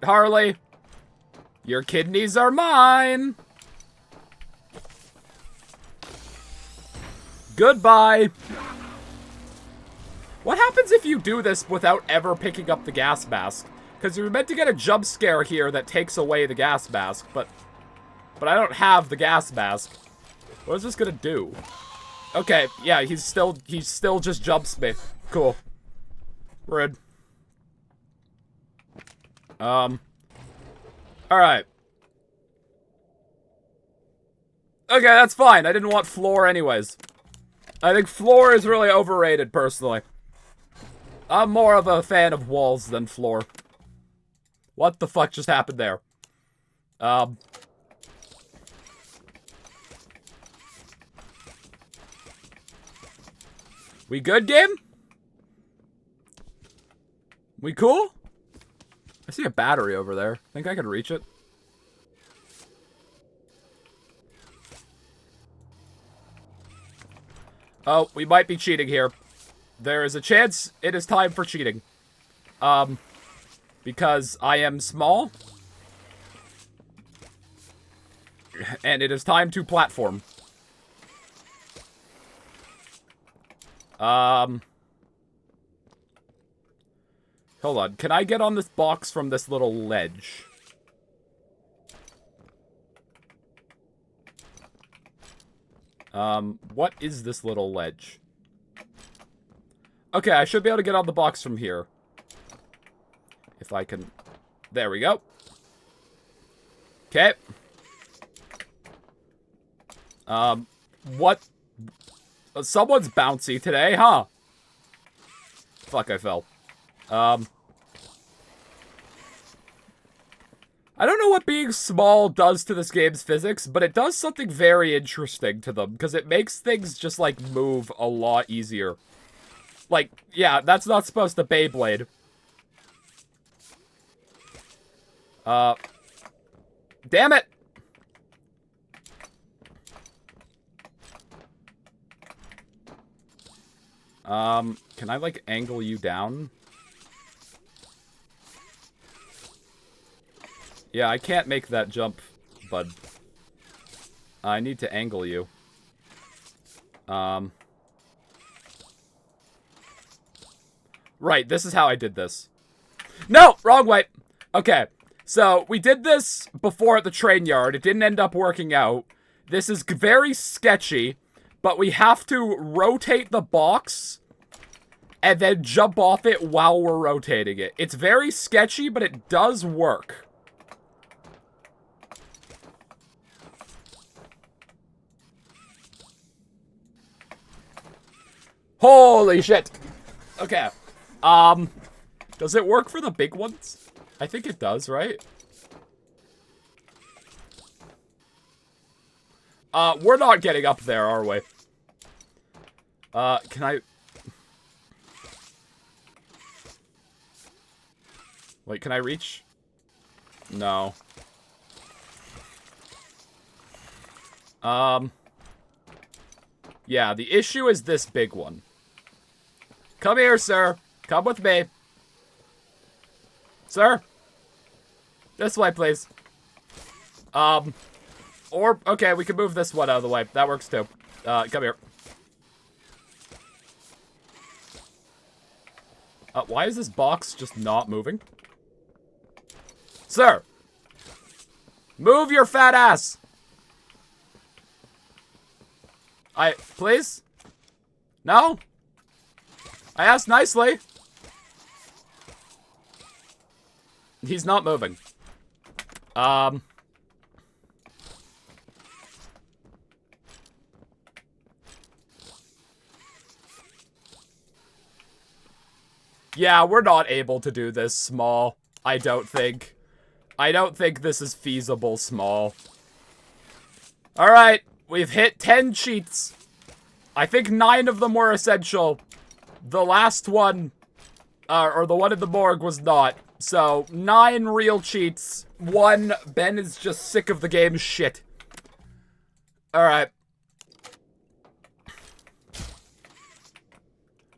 Harley. Your kidneys are mine. Goodbye. What happens if you do this without ever picking up the gas mask? Because you're meant to get a jump scare here that takes away the gas mask, but I don't have the gas mask. What is this gonna do? Okay, yeah, he still just jumps me. Cool. Rude. Alright. Okay, that's fine. I didn't want floor anyways. I think floor is really overrated, personally. I'm more of a fan of walls than floor. What the fuck just happened there? We good, game? We cool? I see a battery over there. Think I could reach it? Oh, we might be cheating here. There is a chance it is time for cheating. Because I am small. And it is time to platform. Hold on. Can I get on this box from this little ledge? What is this little ledge? Okay, I should be able to get on the box from here. If I can... There we go. Okay. What? Someone's bouncy today, huh? Fuck, I fell. I don't know what being small does to this game's physics, but it does something very interesting to them, because it makes things just, like, move a lot easier. Like, yeah, that's not supposed to Beyblade. Damn it! Can I, like, angle you down? Yeah, I can't make that jump, bud. I need to angle you. Right, this is how I did this. No! Wrong way! Okay, so we did this before at the train yard. It didn't end up working out. This is very sketchy, but we have to rotate the box and then jump off it while we're rotating it. It's very sketchy, but it does work. Holy shit! Okay. Does it work for the big ones? I think it does, right? We're not getting up there, are we? Can I... Wait, can I reach? No. Yeah, the issue is this big one. Come here, sir. Come with me. Sir? This way, please. Or, okay, we can move this one out of the way. That works too. Come here. Why is this box just not moving? Sir! Move your fat ass! Please? No? I asked nicely. He's not moving. Yeah, we're not able to do this small. I don't think. I don't think this is feasible small. Alright, we've hit 10 cheats. I think 9 of them were essential. The last one, or the one in the morgue was not. So, 9 real cheats. 1, Ben is just sick of the game's shit. Alright.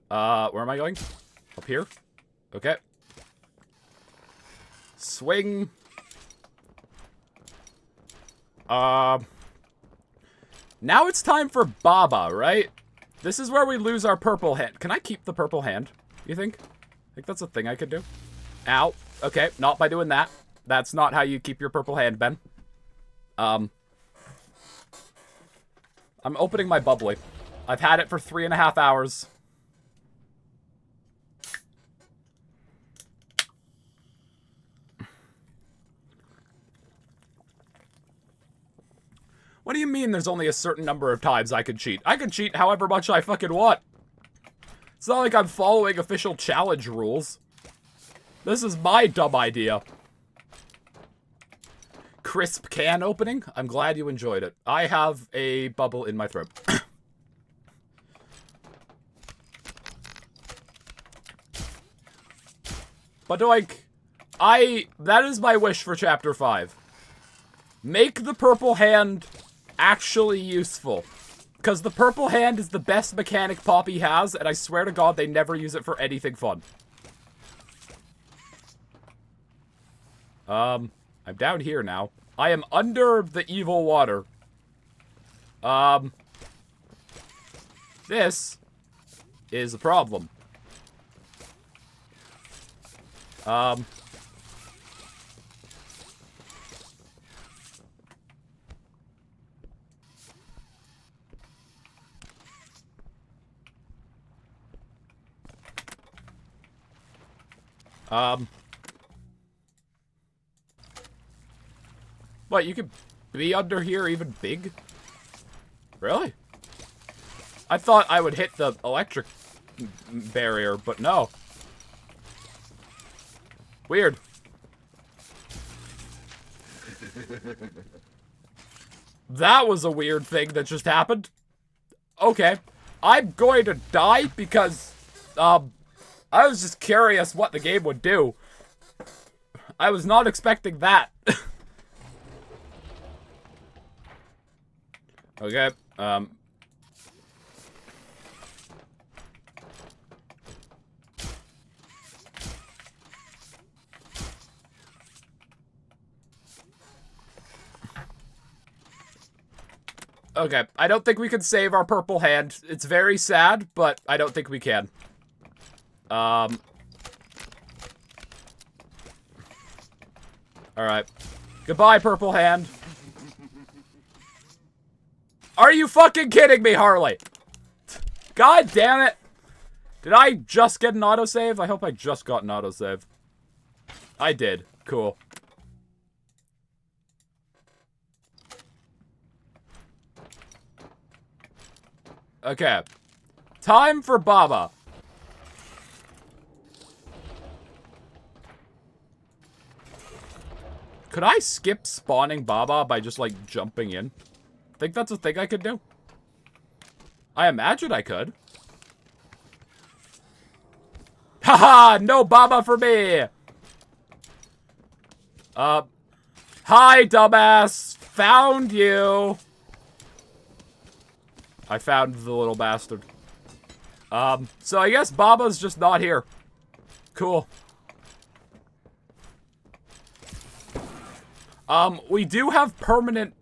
Where am I going? Up here? Okay. Swing. Now it's time for Baba, right? This is where we lose our purple hand. Can I keep the purple hand, you think? I think that's a thing I could do. Ow. Okay, not by doing that. That's not how you keep your purple hand, Ben. I'm opening my bubbly. I've had it for 3.5 hours. What do you mean there's only a certain number of times I can cheat? I can cheat however much I fucking want. It's not like I'm following official challenge rules. This is my dumb idea. Crisp can opening? I'm glad you enjoyed it. I have a bubble in my throat. But like, that is my wish for Chapter 5. Make the purple hand actually useful. Because the purple hand is the best mechanic Poppy has, and I swear to God they never use it for anything fun. I'm down here now. I am under the evil water. This is a problem. What, you could be under here even big? Really? I thought I would hit the electric barrier, but no. Weird. That was a weird thing that just happened. Okay. I'm going to die because, I was just curious what the game would do. I was not expecting that. Okay, okay, I don't think we can save our purple hand. It's very sad, but I don't think we can. Alright. Goodbye, purple hand. Are you fucking kidding me, Harley? God damn it. Did I just get an autosave? I hope I just got an autosave. I did. Cool. Okay. Time for Baba. Could I skip spawning Baba by just, like, jumping in? Think that's a thing I could do? I imagine I could. Haha! No Baba for me! Hi, dumbass! Found you! I found the little bastard. So I guess Baba's just not here. Cool. We do have permanent...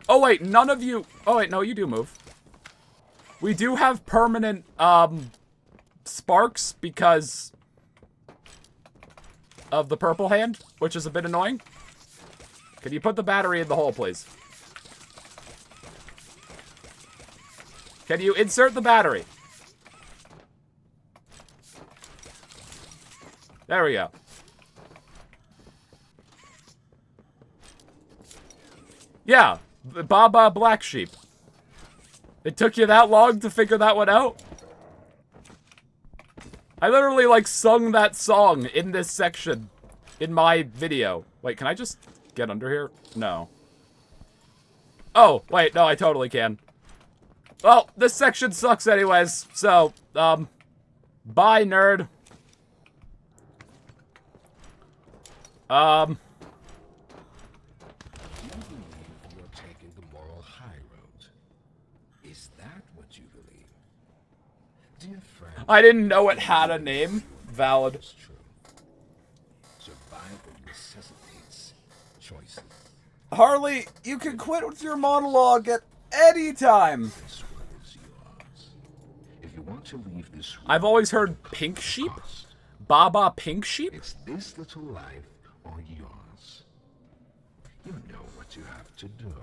Oh, wait, none of you... Oh, wait, no, you do move. We do have permanent, sparks because of the purple hand, which is a bit annoying. Can you put the battery in the hole, please? Can you insert the battery? There we go. Yeah, Baba Black Sheep. It took you that long to figure that one out? I literally, like, sung that song in this section in my video. Wait, can I just get under here? No. Oh, wait, no, I totally can. Well, this section sucks anyways, so, bye, nerd. You believe you're taking the moral high road. Is that what you believe? Dear friend, I didn't know it had a name. Valid. it's true. Survival necessitates choices. Harley, you can quit with your monologue at any time. This one is yours. If you want to leave this room, I've always heard pink sheep. first, Baba pink sheep? it's this little life or yours. You know what you have to do.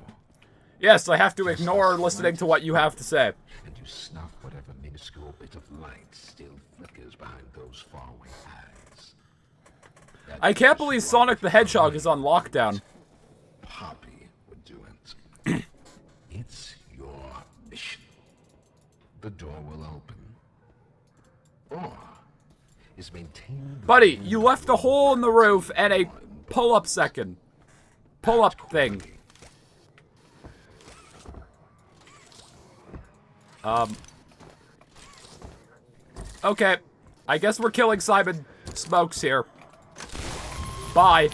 Yes, I have to ignore listening to what you have to say. And you snuff whatever minuscule bit of light still flickers behind those faraway eyes. That I can't is believe what Sonic the Hedgehog is on lockdown. Poppy would do it. It's your mission. The door will open. Or is maintaining the Buddy, you left a hole in the roof and a pull-up second. Pull-up thing. Okay. I guess we're killing Simon Smokes here. Bye.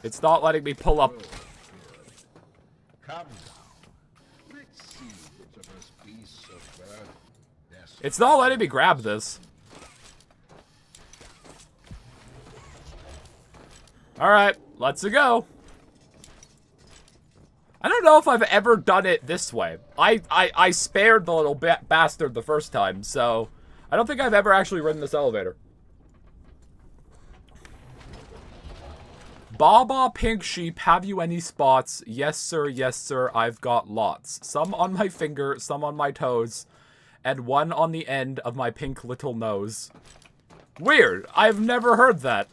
It's not letting me pull up. Come now. Let's see which of us beasts of birth. It's not letting me grab this. Alright, let's go. I don't know if I've ever done it this way. I spared the little bastard the first time, so I don't think I've ever actually ridden this elevator. Baba Pink Sheep, have you any spots? Yes, sir, I've got lots. Some on my finger, some on my toes, and one on the end of my pink little nose. Weird, I've never heard that.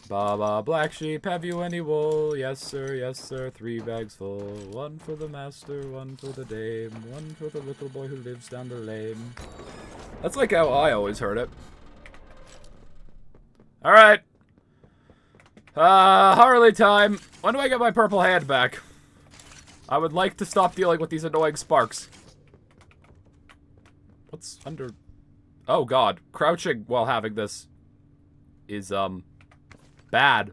Baba Black Sheep, have you any wool? Yes, sir, 3 bags full. 1 for the master, 1 for the dame, 1 for the little boy who lives down the lane. That's like how I always heard it. Alright. Harley time. When do I get my purple hand back? I would like to stop dealing with these annoying sparks. What's under... Oh god. Crouching while having this is, bad.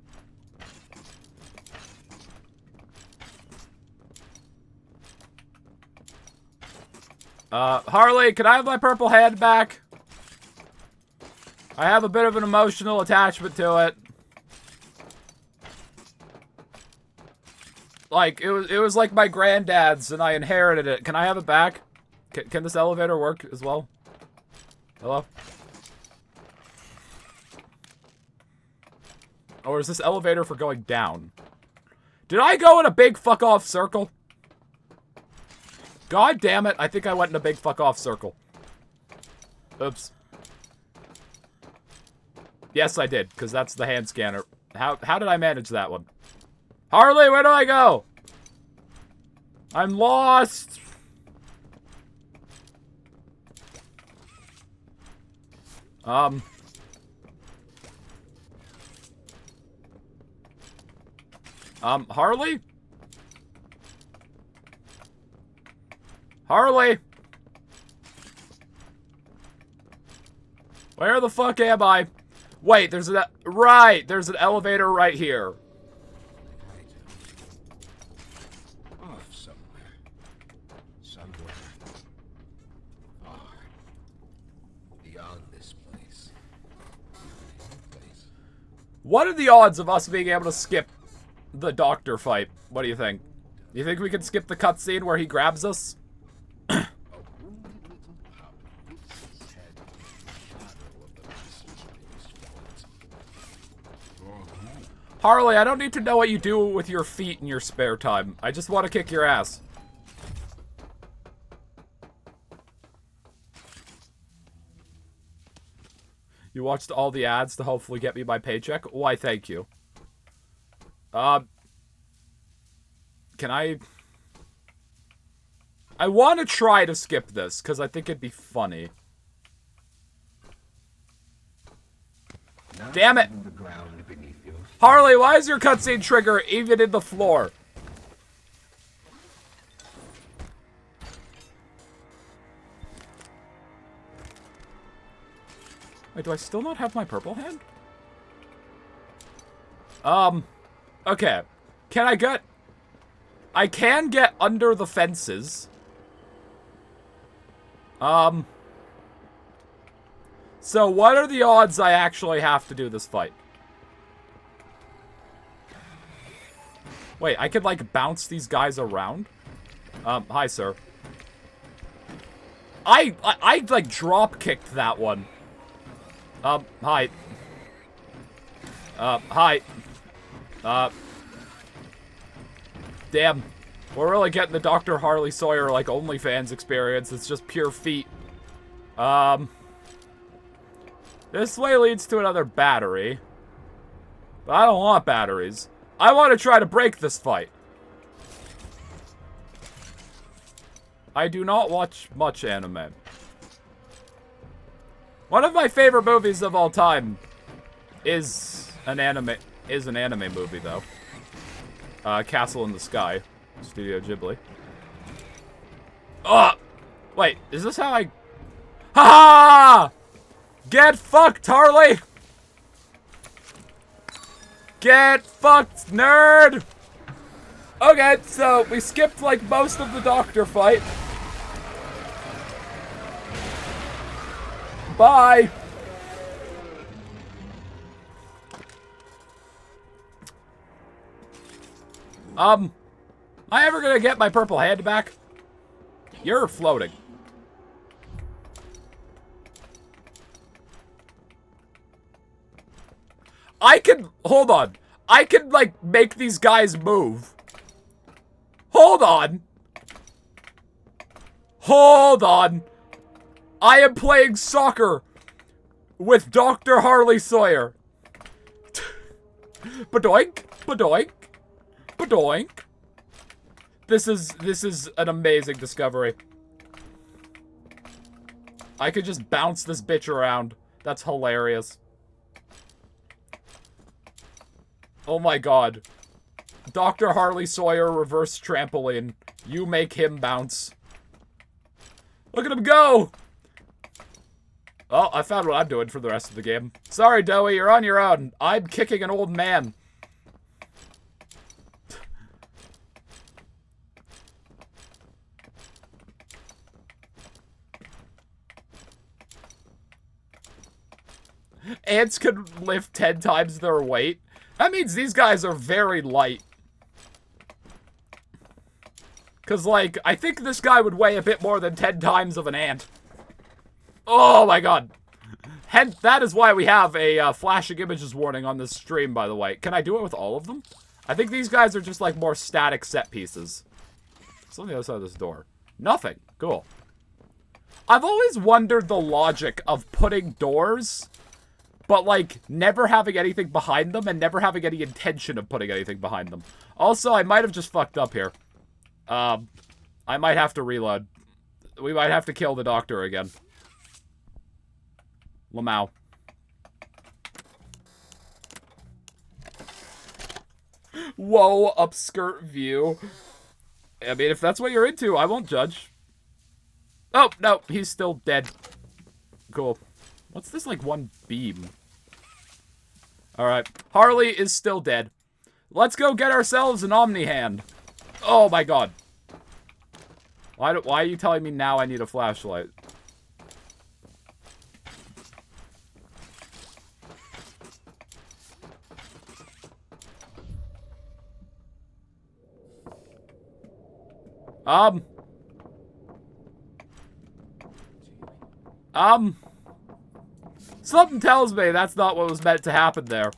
Harley, can I have my purple hand back? I have a bit of an emotional attachment to it. Like, it was like my granddad's and I inherited it. Can I have it back? Can this elevator work as well? Hello? Or is this elevator for going down? Did I go in a big fuck-off circle? God damn it, I think I went in a big fuck-off circle. Oops. Yes, I did, because that's the hand scanner. How did I manage that one? Harley, where do I go? I'm lost! Harley? Harley! Where the fuck am I? Wait, there's an... Right! There's an elevator right here. Off somewhere. Somewhere. Far. Beyond this place. Any place. What are the odds of us being able to skip the doctor fight? What do you think? You think we can skip the cutscene where he grabs us? A wounded little pup hits his head in the shadow of the master's fort. Harley, I don't need to know what you do with your feet in your spare time. I just want to kick your ass. You watched all the ads to hopefully get me my paycheck? Why, thank you. Can I want to try to skip this, because I think it'd be funny. Damn it! The ground beneath your feet. Harley, why is your cutscene trigger even in the floor? Wait, do I still not have my purple hand? Okay. Can I get... I can get under the fences. So what are the odds I actually have to do this fight? Wait, I could, like, bounce these guys around? Hi, sir. I like, drop-kicked that one. Hi. Hi. Damn. We're really getting the Dr. Harley Sawyer, like, OnlyFans experience. It's just pure feet. This way leads to another battery. But I don't want batteries. I want to try to break this fight. I do not watch much anime. One of my favorite movies of all time is an anime movie, though. Castle in the Sky, Studio Ghibli. Ugh! Wait, is this how I... Ha-ha! Get fucked, Harley! Get fucked, nerd! Okay, so we skipped, like, most of the doctor fight. Bye! Am I ever gonna get my purple hand back? You're floating. Hold on. I can, like, make these guys move. Hold on. Hold on. I am playing soccer with Dr. Harley Sawyer. Badoink, badoink, badoink. This is an amazing discovery. I could just bounce this bitch around. That's hilarious. Oh my god. Dr. Harley Sawyer reverse trampoline. You make him bounce. Look at him go! Oh, I found what I'm doing for the rest of the game. Sorry, Doey, you're on your own. I'm kicking an old man. Ants could lift 10 times their weight. That means these guys are very light. Because, like, I think this guy would weigh a bit more than 10 times of an ant. Oh my god. That is why we have a flashing images warning on this stream, by the way. Can I do it with all of them? I think these guys are just, like, more static set pieces. What's on the other side of this door? Nothing. Cool. I've always wondered the logic of putting doors, but, like, never having anything behind them and never having any intention of putting anything behind them. Also, I might have just fucked up here. I might have to reload. We might have to kill the doctor again. Lamau. Whoa, upskirt view. I mean, if that's what you're into, I won't judge. Oh, no, he's still dead. Cool. What's this, like, one beam? Alright. Harley is still dead. Let's go get ourselves an Omni Hand. Oh my god. Why are you telling me now I need a flashlight? Something tells me that's not what was meant to happen there.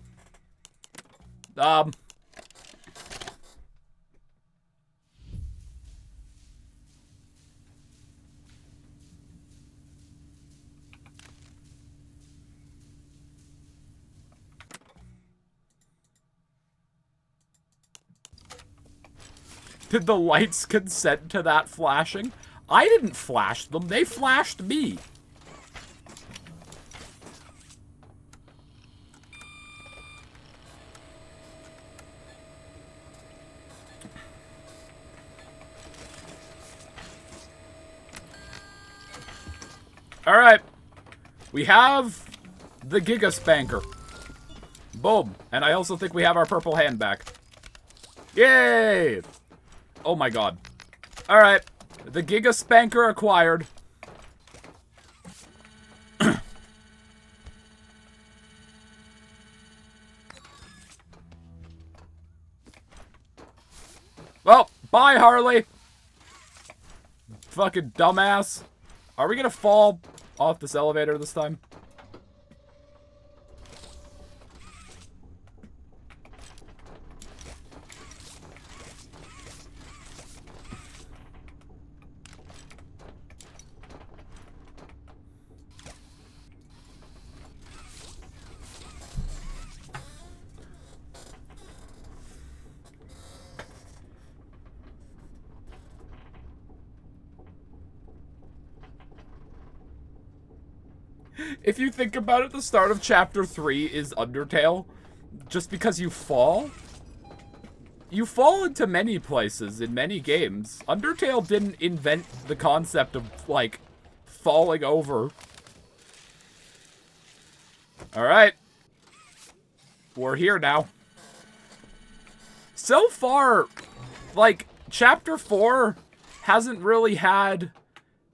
Did the lights consent to that flashing? I didn't flash them, they flashed me. Alright. We have the Giga Spanker. Boom. And I also think we have our purple hand back. Yay! Oh my god. Alright. The Giga Spanker acquired. Well, bye, Harley. Fucking dumbass. Are we gonna fall off this elevator this time? If you think about it, the start of Chapter 3 is Undertale. Just because you fall into many places in many games. Undertale didn't invent the concept of, like, falling over. Alright. We're here now. So far, like, Chapter 4 hasn't really had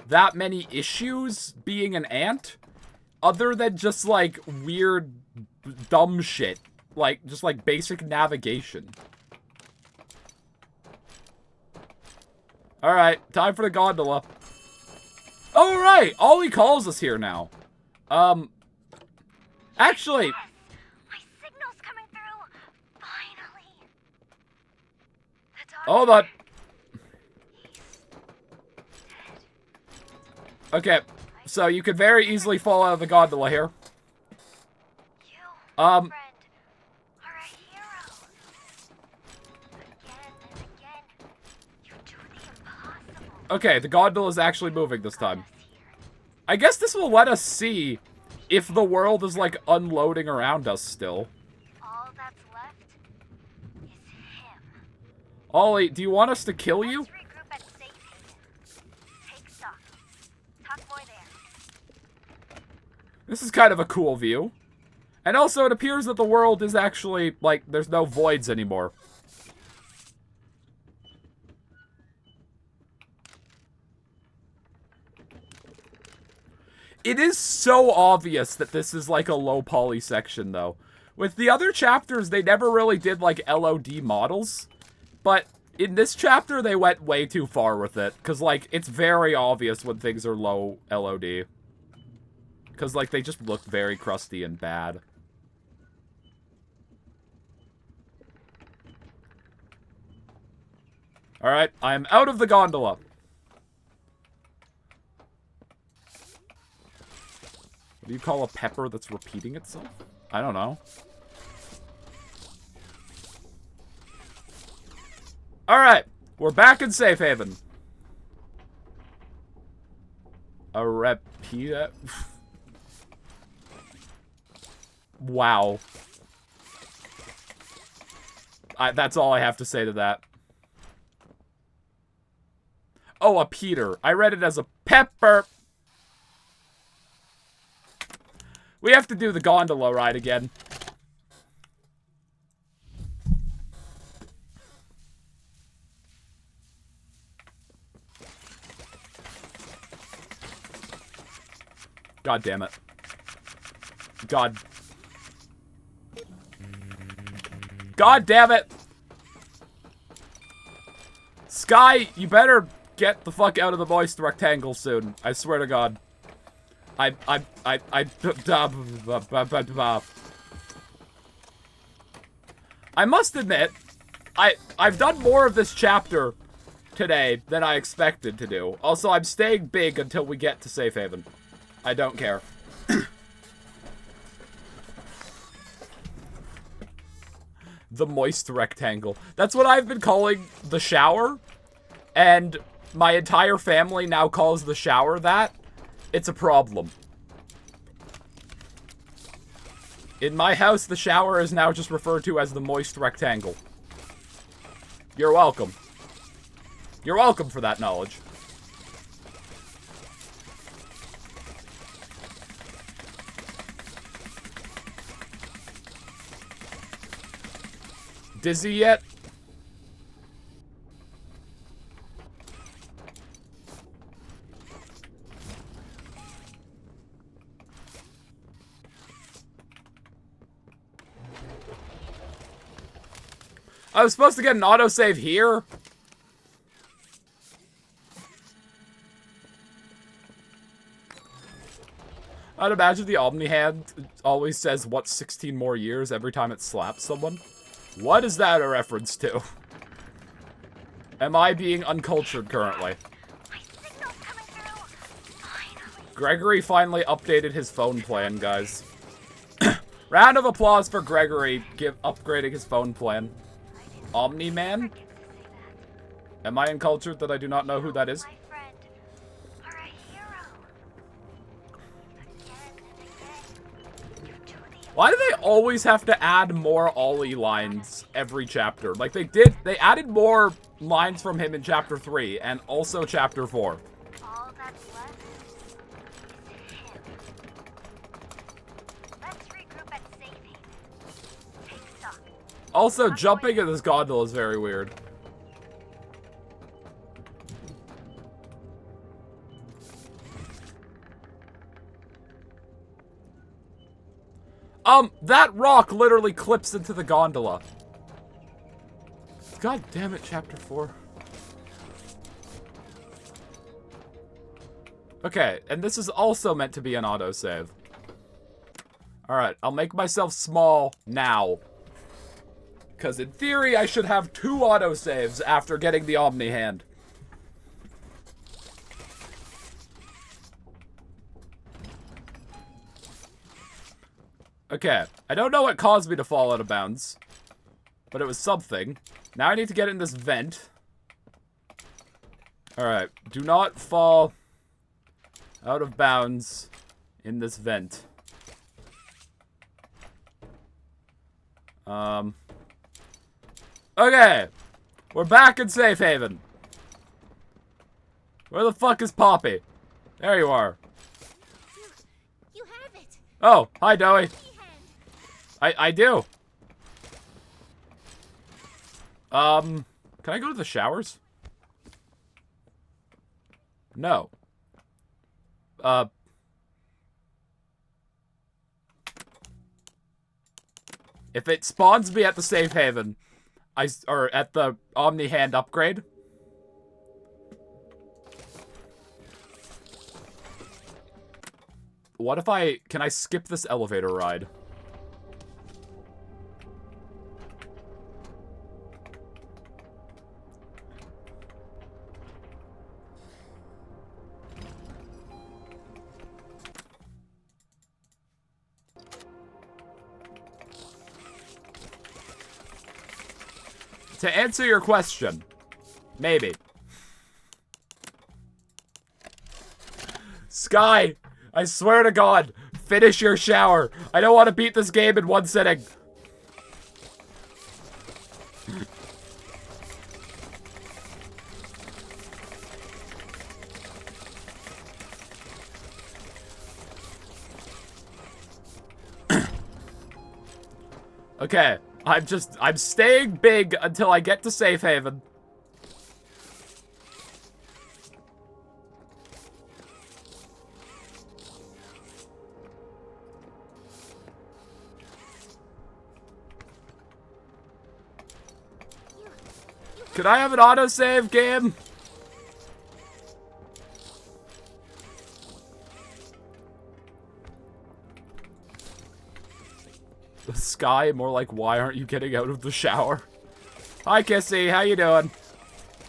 that many issues being an ant. Other than just, like, weird, dumb shit. Like, just, like, basic navigation. Alright, time for the gondola. Oh, right! Ollie calls us here now. Actually... Yes! My signal's coming through! Finally! The doctor... Hold on. Okay, so you could very easily fall out of the gondola here. You, friend, are a hero. Again and again, you do the impossible. Okay, the gondola is actually moving this time. I guess this will let us see if the world is, like, unloading around us still. All that's left is him. Ollie, do you want us to kill you? Let's regroup at safe haven. Take stock. Talk more there. This is kind of a cool view. And also, it appears that the world is actually, like, there's no voids anymore. It is so obvious that this is, like, a low poly section, though. With the other chapters, they never really did, like, LOD models. But in this chapter, they went way too far with it. Because, like, it's very obvious when things are low LOD. Because, like, they just look very crusty and bad. Alright, I am out of the gondola. What do you call a pepper that's repeating itself? I don't know. Alright, we're back in safe haven. A repeat. Wow. That's all I have to say to that. Oh, a Peter. I read it as a pepper. We have to do the gondola ride again. God damn it. God. God damn it! Sky, you better get the fuck out of the moist rectangle soon. I swear to God. I must admit, I've done more of this chapter today than I expected to do. Also, I'm staying big until we get to Safe Haven. I don't care. The moist rectangle. That's what I've been calling the shower. And my entire family now calls the shower that. It's a problem. In my house, the shower is now just referred to as the moist rectangle. You're welcome. You're welcome for that knowledge. Dizzy yet? I was supposed to get an autosave here? I'd imagine the Omni Hand always says, what, 16 more years every time it slaps someone? What is that a reference to? Am I being uncultured currently? My signal's coming through. Finally. Gregory finally updated his phone plan, guys. Round of applause for Gregory upgrading his phone plan. Omni-Man? Am I uncultured that I do not know who that is? My friend, are a hero. Again and again, you do the Why do they always have to add more Ollie lines every chapter? Like they added more lines from him in chapter 3 and also chapter 4. all that's left is him. Let's regroup at Safe Haven. Take stock. Also, jumping in this gondola is very weird. That rock literally clips into the gondola. God damn it, chapter 4. Okay, and this is also meant to be an autosave. Alright, I'll make myself small now. Because in theory, I should have 2 autosaves after getting the Omni Hand. Okay, I don't know what caused me to fall out of bounds. But it was something. Now I need to get in this vent. Alright, do not fall out of bounds in this vent. Okay, we're back in Safe Haven. Where the fuck is Poppy? There you are. You have it. Oh, hi, Dowie. I do. Can I go to the showers? No. If it spawns me at the Safe Haven, or at the Omni Hand upgrade. What if can I skip this elevator ride? To answer your question, maybe. Sky, I swear to God, finish your shower. I don't want to beat this game in one sitting. Okay, I'm staying big until I get to safe haven. Could I have an autosave game? The sky, more like, why aren't you getting out of the shower? Hi, Kissy, how you doing?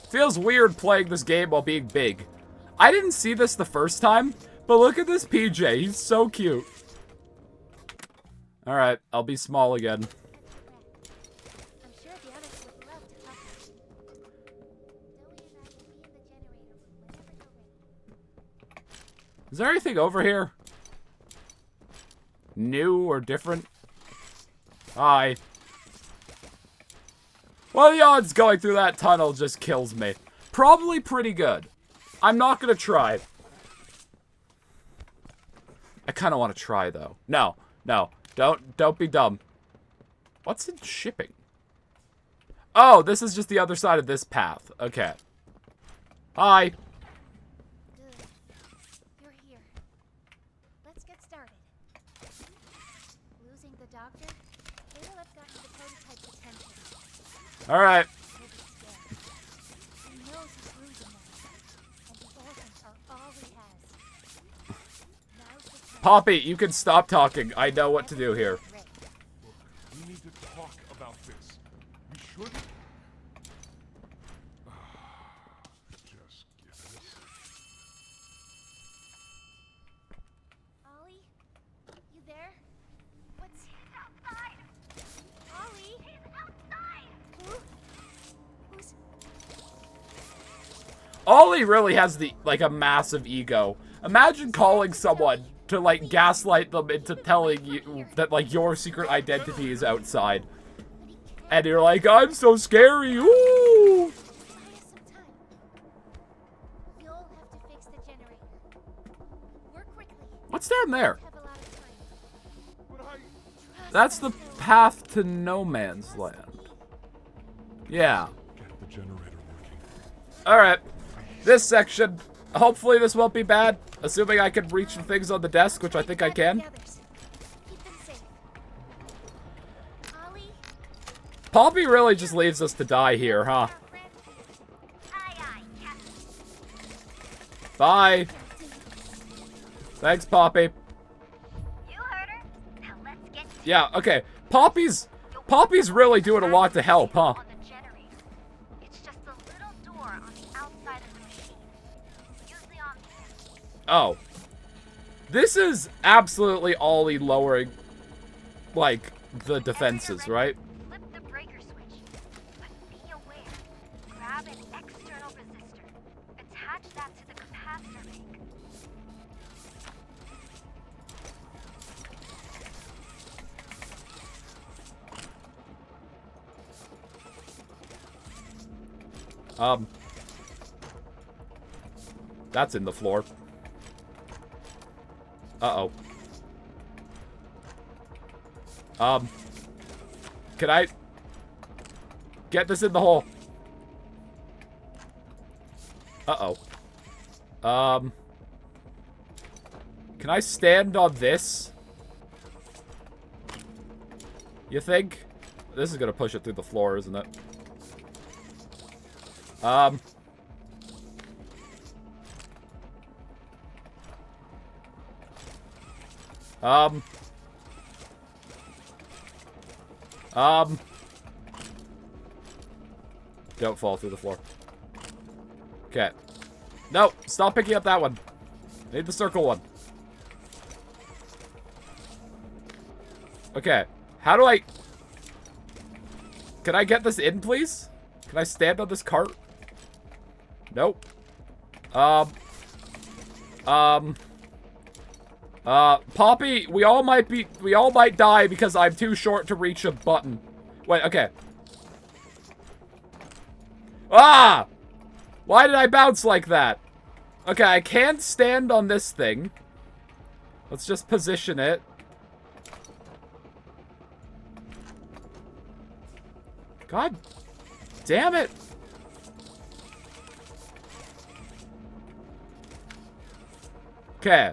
Feels weird playing this game while being big. I didn't see this the first time, but look at this PJ, he's so cute. Alright, I'll be small again. I'm sure the others would love to talk to you. Zoe and I will be in the generator room whenever you're ready. Is there anything over here? New or different? Hi. Well, the odds going through that tunnel just kills me. Probably pretty good. I'm not gonna try. I kind of want to try, though. No, no. Don't be dumb. What's in shipping? Oh, this is just the other side of this path. Okay. Hi. Good. You're here. Let's get started. Losing the doctor? They will have gotten the prototype's attention. Alright. He'll be scared. He knows he's losing them. And the orphans are all he has. Now's the time. Poppy, you can stop talking. I know what to do here. Rick. We need to talk about this. We should. Just give it a second. Ollie? You there? What's outside? Ollie? He's outside! Who? Who's... Ollie really has like a massive ego. Imagine calling someone to like gaslight them into telling you that like your secret identity is outside. And you're like, I'm so scary. Ooh. Buy us some time. You'll have to fix the generator. Work quickly. What's down there? Have a lot of time. But I. That's the path to no man's land. Yeah. Get the generator working. Alright. This section. Hopefully this won't be bad. Assuming I can reach the things on the desk, which I think I can. Keep them safe. Ollie? Poppy really just leaves us to die here, huh? Aye, aye, Captain. Bye. Thanks, Poppy. You heard her. Now let's get Yeah, okay. Poppy's really doing a lot to help, huh? on the generator. It's just a little door on the outside of the machine. Use the omni. Oh. This is absolutely Ollie lowering, like, the defenses, right? Flip the breaker switch. But be aware. Grab an external resistor. Attach that to the capacitor bank. That's in the floor. Uh-oh. Can I get this in the hole? Uh-oh. Can I stand on this? You think? This is gonna push it through the floor, isn't it? Don't fall through the floor. Okay. No, stop picking up that one. Need the circle one. Okay. How do I... Can I get this in, please? Can I stand on this cart? Nope. Poppy, we all might die because I'm too short to reach a button. Wait, okay. Ah! Why did I bounce like that? Okay, I can't stand on this thing. Let's just position it. God damn it. Okay.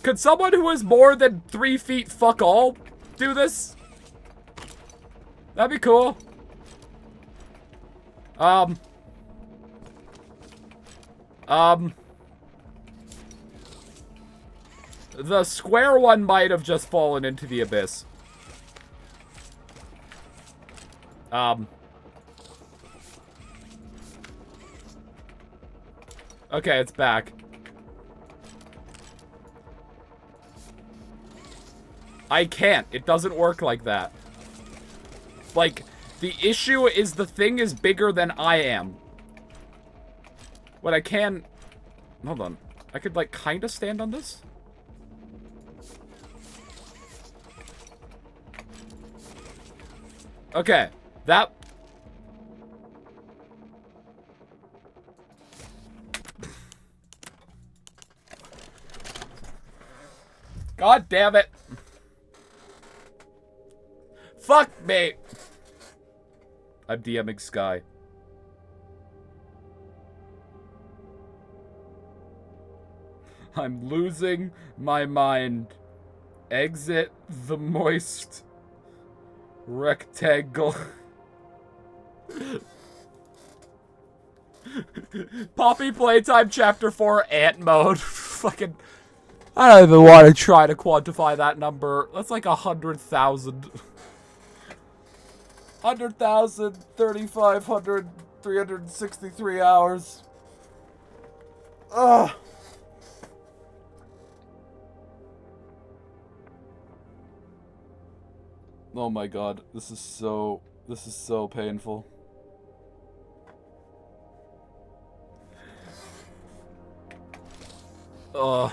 Could someone who is more than 3 feet fuck all do this? That'd be cool. The square one might have just fallen into the abyss. Okay, it's back. I can't. It doesn't work like that. Like, the issue is the thing is bigger than I am. What I can... Hold on. I could, like, kind of stand on this? Okay. That... God damn it. Fuck me. I'm DMing Sky. I'm losing my mind. Exit the moist rectangle. Poppy Playtime Chapter 4 Ant Mode. Fucking... I don't even want to try to quantify that number. That's like 100,000. 100,000, 3,500, 363 hours. Ugh. Oh my god, this is so painful. Ugh.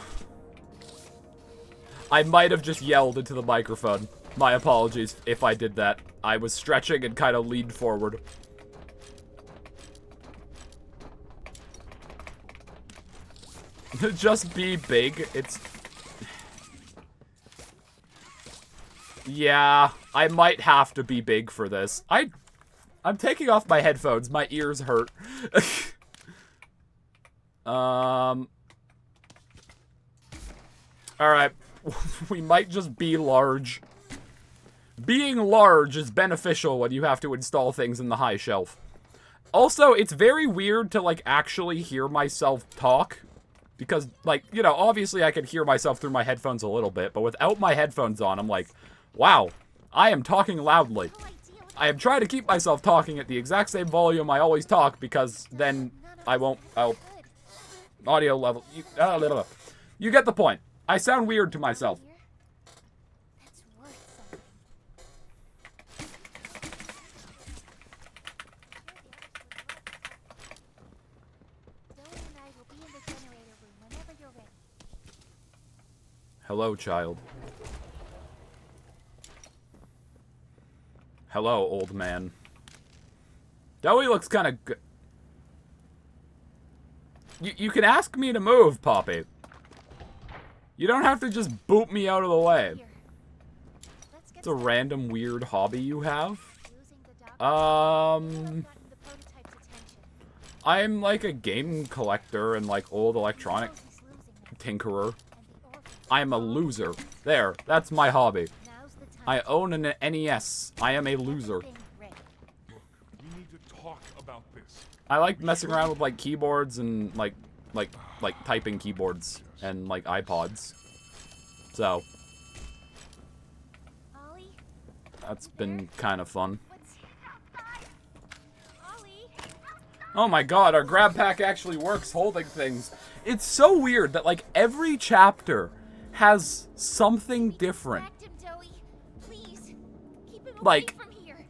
I might have just yelled into the microphone. My apologies if I did that. I was stretching and kind of leaned forward. Just be big. It's... Yeah, I might have to be big for this. I'm taking off my headphones. My ears hurt. Alright. We might just be large. Being large is beneficial when you have to install things in the high shelf. Also, it's very weird to, like, actually hear myself talk. Because, like, you know, obviously I can hear myself through my headphones a little bit, but without my headphones on, I'm like, wow, I am talking loudly. I am trying to keep myself talking at the exact same volume I always talk, because then I'll audio level, you get the point. I sound weird to myself. Hello, child. Hello, old man. Dowie looks kind of good. You can ask me to move, Poppy. You don't have to just boot me out of the way. It's a random weird hobby you have. I'm like a game collector and like old electronic tinkerer. I'm a loser. There, that's my hobby. I own an NES. I am a loser. We need to talk about this. I like messing around with like keyboards and like typing keyboards and like iPods. So that's been kind of fun. Oh my god, our grab pack actually works holding things. It's so weird that like every chapter has something different. Like,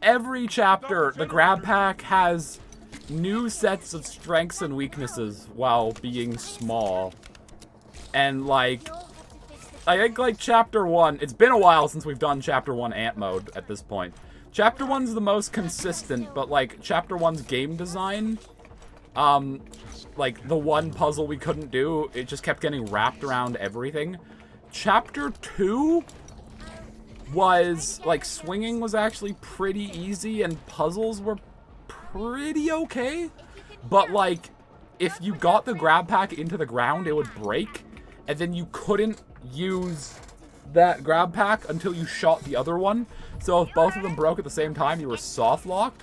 every chapter, the grab pack has new sets of strengths and weaknesses while being small. And, like, I think, like, Chapter 1, it's been a while since we've done Chapter 1 Ant Mode at this point. Chapter 1's the most consistent, but, like, Chapter 1's game design like, the one puzzle we couldn't do, it just kept getting wrapped around everything. Chapter 2 was, like, swinging was actually pretty easy, and puzzles were pretty okay. But, like, if you got the grab pack into the ground, it would break, and then you couldn't use that grab pack until you shot the other one. So if both of them broke at the same time, you were soft locked.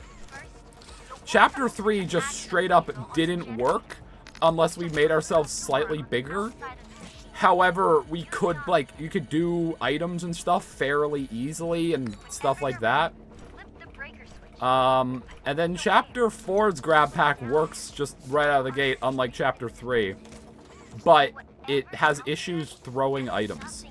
Chapter 3 just straight up didn't work unless we made ourselves slightly bigger. However, we could, like, you could do items and stuff fairly easily and stuff like that. And then Chapter 4's grab pack works just right out of the gate, unlike Chapter 3. But it has issues throwing items.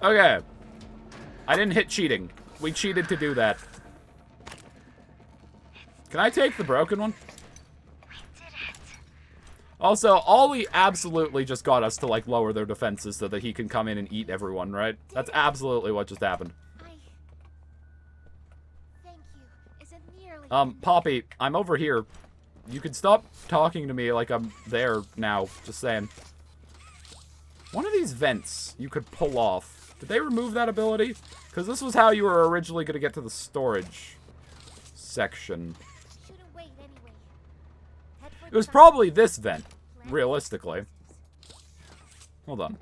Okay. I didn't hit cheating. We cheated to do that. Can I take the broken one? Also, Ollie absolutely just got us to, like, lower their defenses so that he can come in and eat everyone, right? That's absolutely what just happened. Thank you. Isn't nearly Poppy, I'm over here. You can stop talking to me like I'm there now. Just saying. One of these vents you could pull off. Did they remove that ability? Because this was how you were originally going to get to the storage section. shouldn't wait anyway. Head for It was probably this vent, realistically. Hold on.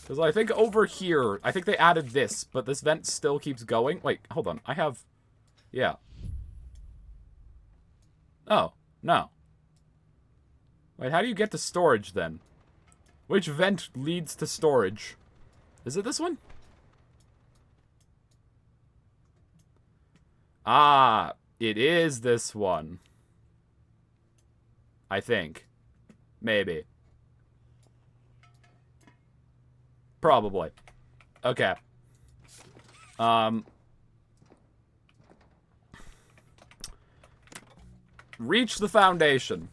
Because I think over here, I think they added this, but this vent still keeps going. Wait, hold on. I have... Yeah. Oh, no. Wait, how do you get to storage, then? Which vent leads to storage? Is it this one? Ah, it is this one. I think. Maybe. Probably. Okay. Reach the foundation.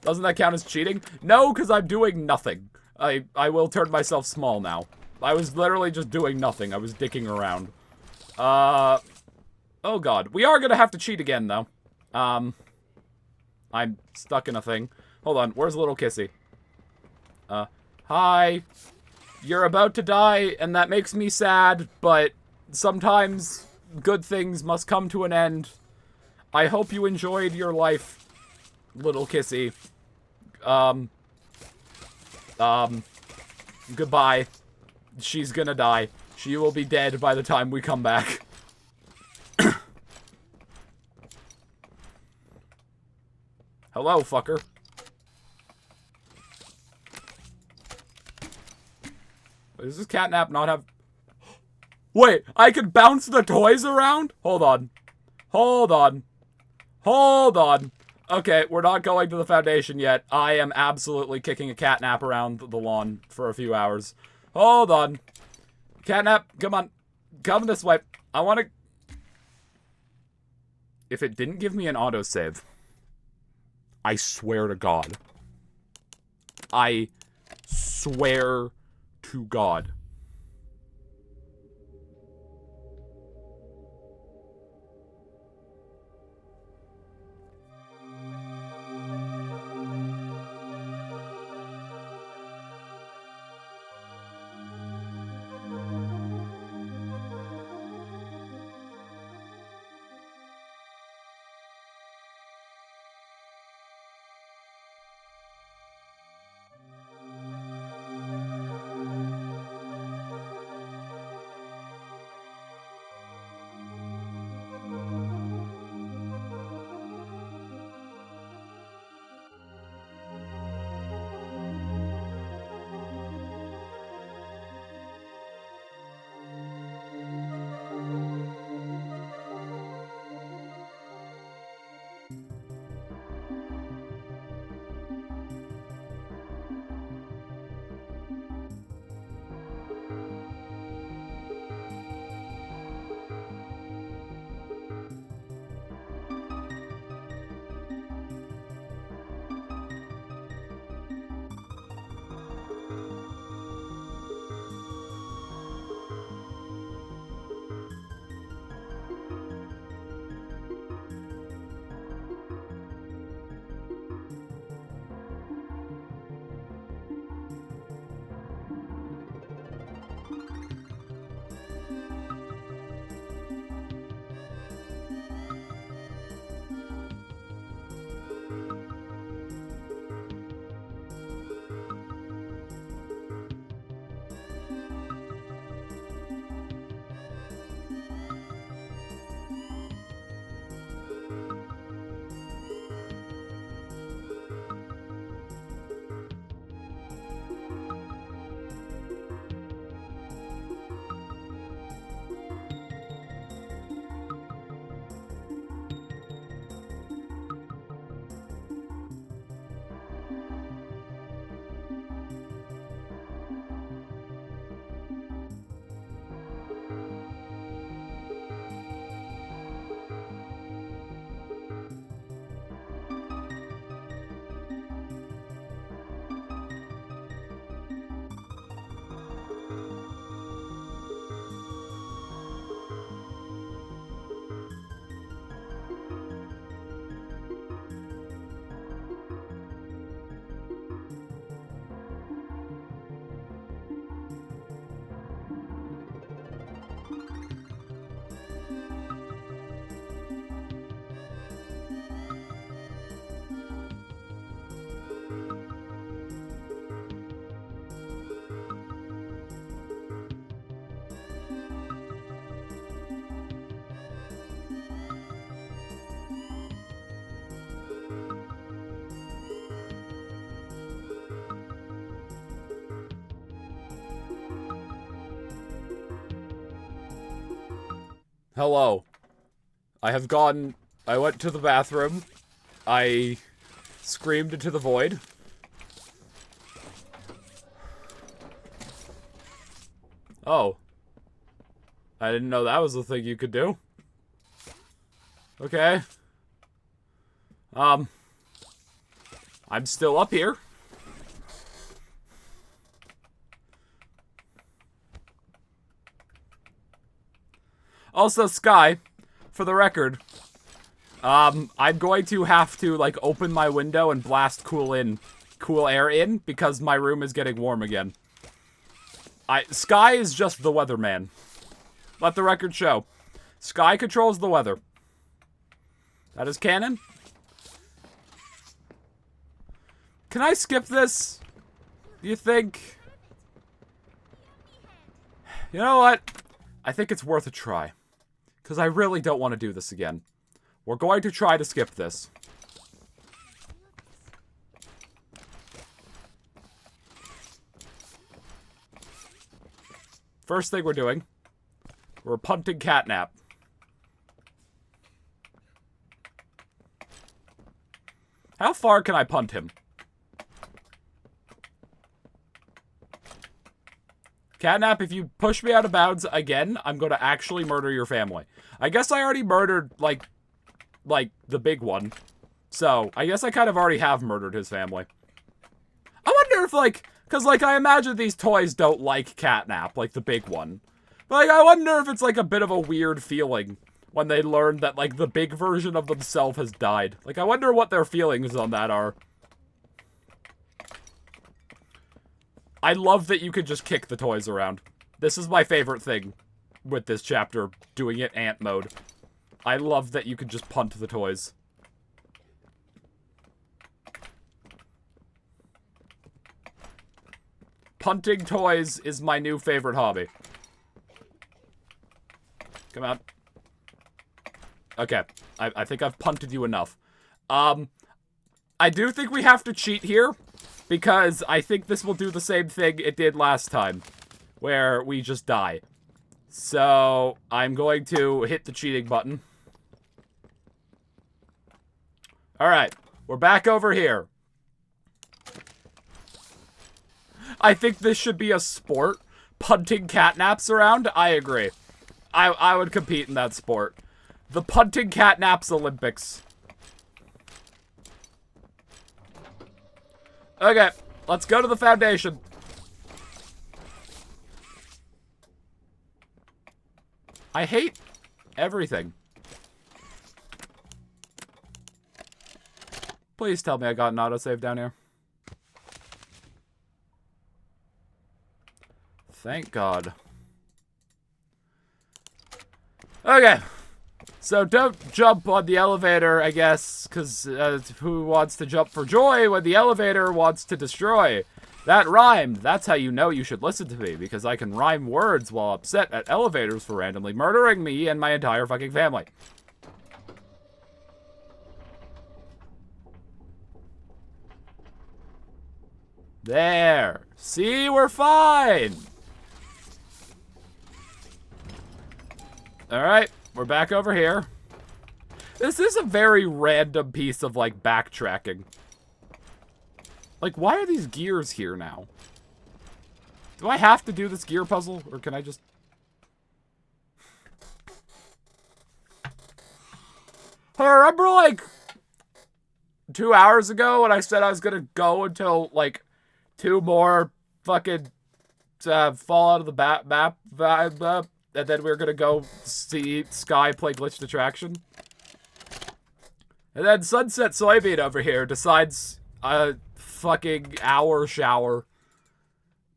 Doesn't that count as cheating? No, because I'm doing nothing. I will turn myself small now. I was literally just doing nothing. I was dicking around. Oh god. We are gonna have to cheat again, though. I'm stuck in a thing. Hold on. Where's little Kissy? Hi. You're about to die, and that makes me sad, but sometimes good things must come to an end. I hope you enjoyed your life, little Kissy. Goodbye. She's gonna die. She will be dead by the time we come back. Hello, fucker. Does this catnap not have... Wait, I can bounce the toys around? Hold on. Hold on. Hold on. Okay, we're not going to the foundation yet. I am absolutely kicking a catnap around the lawn for a few hours. Hold on. Catnap, come on. Come this way. I want to... If it didn't give me an autosave, I swear to God. I swear to God. Hello. I went to the bathroom. I screamed into the void. Oh. I didn't know that was the thing you could do. Okay. I'm still up here. Also, Sky, for the record, I'm going to have to, like, open my window and blast cool air in, because my room is getting warm again. Sky is just the weatherman. Let the record show. Sky controls the weather. That is canon. Can I skip this? Do you think? You know what? I think it's worth a try. Because I really don't want to do this again. We're going to try to skip this. First thing we're doing, we're punting Catnap. How far can I punt him? Catnap, if you push me out of bounds again, I'm going to actually murder your family. I guess I already murdered, like the big one. So, I guess I kind of already have murdered his family. I wonder if, like, because, like, I imagine these toys don't like Catnap, like the big one. But, like, I wonder if it's, like, a bit of a weird feeling when they learn that, like, the big version of themselves has died. Like, I wonder what their feelings on that are. I love that you could just kick the toys around. This is my favorite thing with this chapter, doing it ant mode. I love that you could just punt the toys. Punting toys is my new favorite hobby. Come on. Okay, I think I've punted you enough. I do think we have to cheat here, because I think this will do the same thing it did last time, where we just die. So, I'm going to hit the cheating button. Alright, we're back over here. I think this should be a sport. Punting catnaps around? I agree. I would compete in that sport. The punting catnaps Olympics. Okay, let's go to the foundation. I hate everything. Please tell me I got an autosave down here. Thank God. Okay. So don't jump on the elevator, I guess, because who wants to jump for joy when the elevator wants to destroy? That rhymed. That's how you know you should listen to me, because I can rhyme words while upset at elevators for randomly murdering me and my entire fucking family. There. See, we're fine. Alright, we're back over here. This is a very random piece of, like, backtracking. Like, why are these gears here now? Do I have to do this gear puzzle, or can I just... Hey, remember, like, 2 hours ago when I said I was gonna go until, like, 2 more fucking fall out of the map, and then we were gonna go see Sky play Glitched Attraction? And then Sunset Soybean over here decides a fucking hour shower.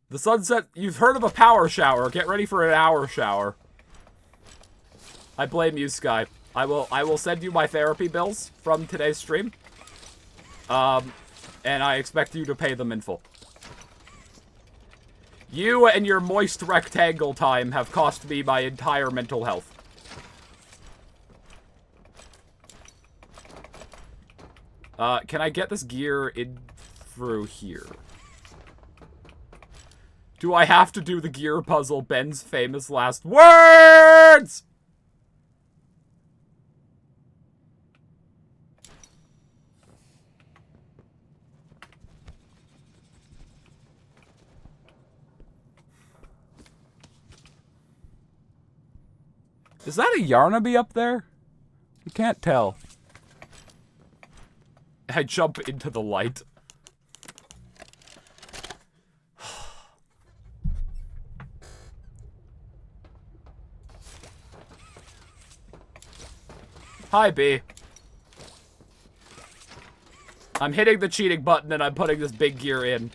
The sunset, you've heard of a power shower. Get ready for an hour shower. I blame you, Sky. I will send you my therapy bills from today's stream. And I expect you to pay them in full. You and your moist rectangle time have cost me my entire mental health. Can I get this gear in through here? Do I have to do the gear puzzle, Ben's famous last words? Is that a Yarnaby up there? You can't tell. I jump into the light. Hi, B. I'm hitting the cheating button and I'm putting this big gear in.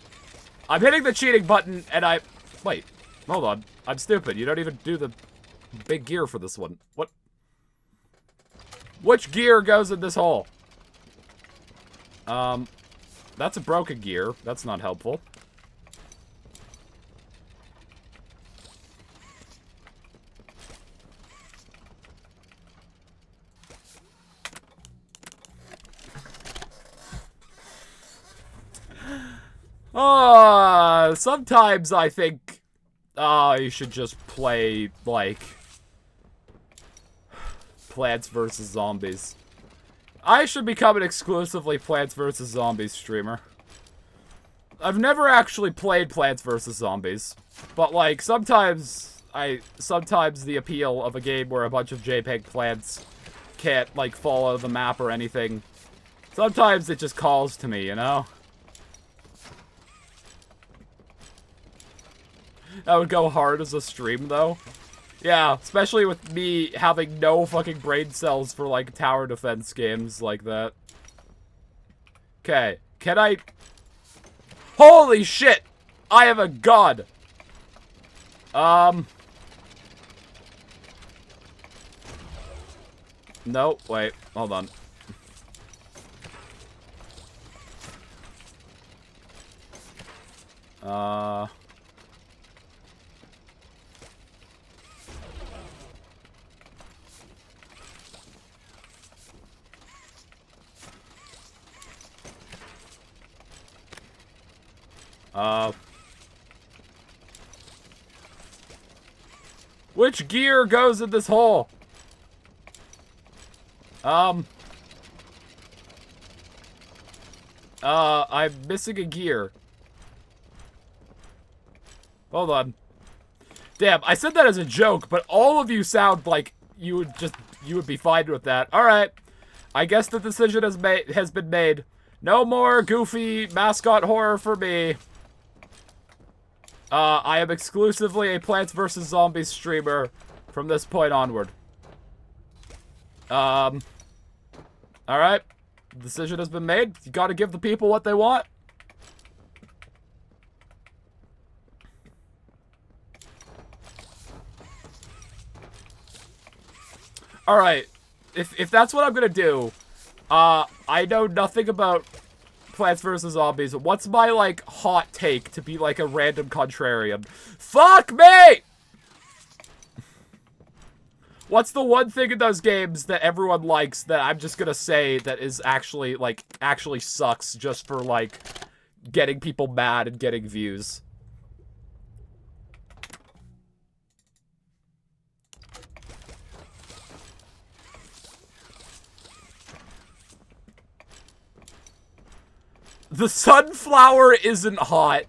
I'm hitting the cheating button and I... Wait, hold on. I'm stupid. You don't even do the big gear for this one. What? Which gear goes in this hole? That's a broken gear. That's not helpful. Sometimes I think, you should just play, like, Plants vs. Zombies. I should become an exclusively Plants vs. Zombies streamer. I've never actually played Plants vs. Zombies, but, like, sometimes the appeal of a game where a bunch of JPEG plants can't, like, fall out of the map or anything, sometimes it just calls to me, you know? That would go hard as a stream, though. Yeah, especially with me having no fucking brain cells for, like, tower defense games like that. Okay, can I... Holy shit! I am a god! No, wait, hold on. Which gear goes in this hole? I'm missing a gear. Hold on. Damn, I said that as a joke, but all of you sound like you would be fine with that. Alright. I guess the decision has been made. No more goofy mascot horror for me. I am exclusively a Plants vs. Zombies streamer from this point onward. Alright. The decision has been made. You gotta give the people what they want. Alright. If that's what I'm gonna do, I know nothing about Plants vs. Zombies. What's my, like, hot take to be, like, a random contrarian? Fuck me! What's the one thing in those games that everyone likes that I'm just gonna say that is actually, like, actually sucks just for, like, getting people mad and getting views? The sunflower isn't hot.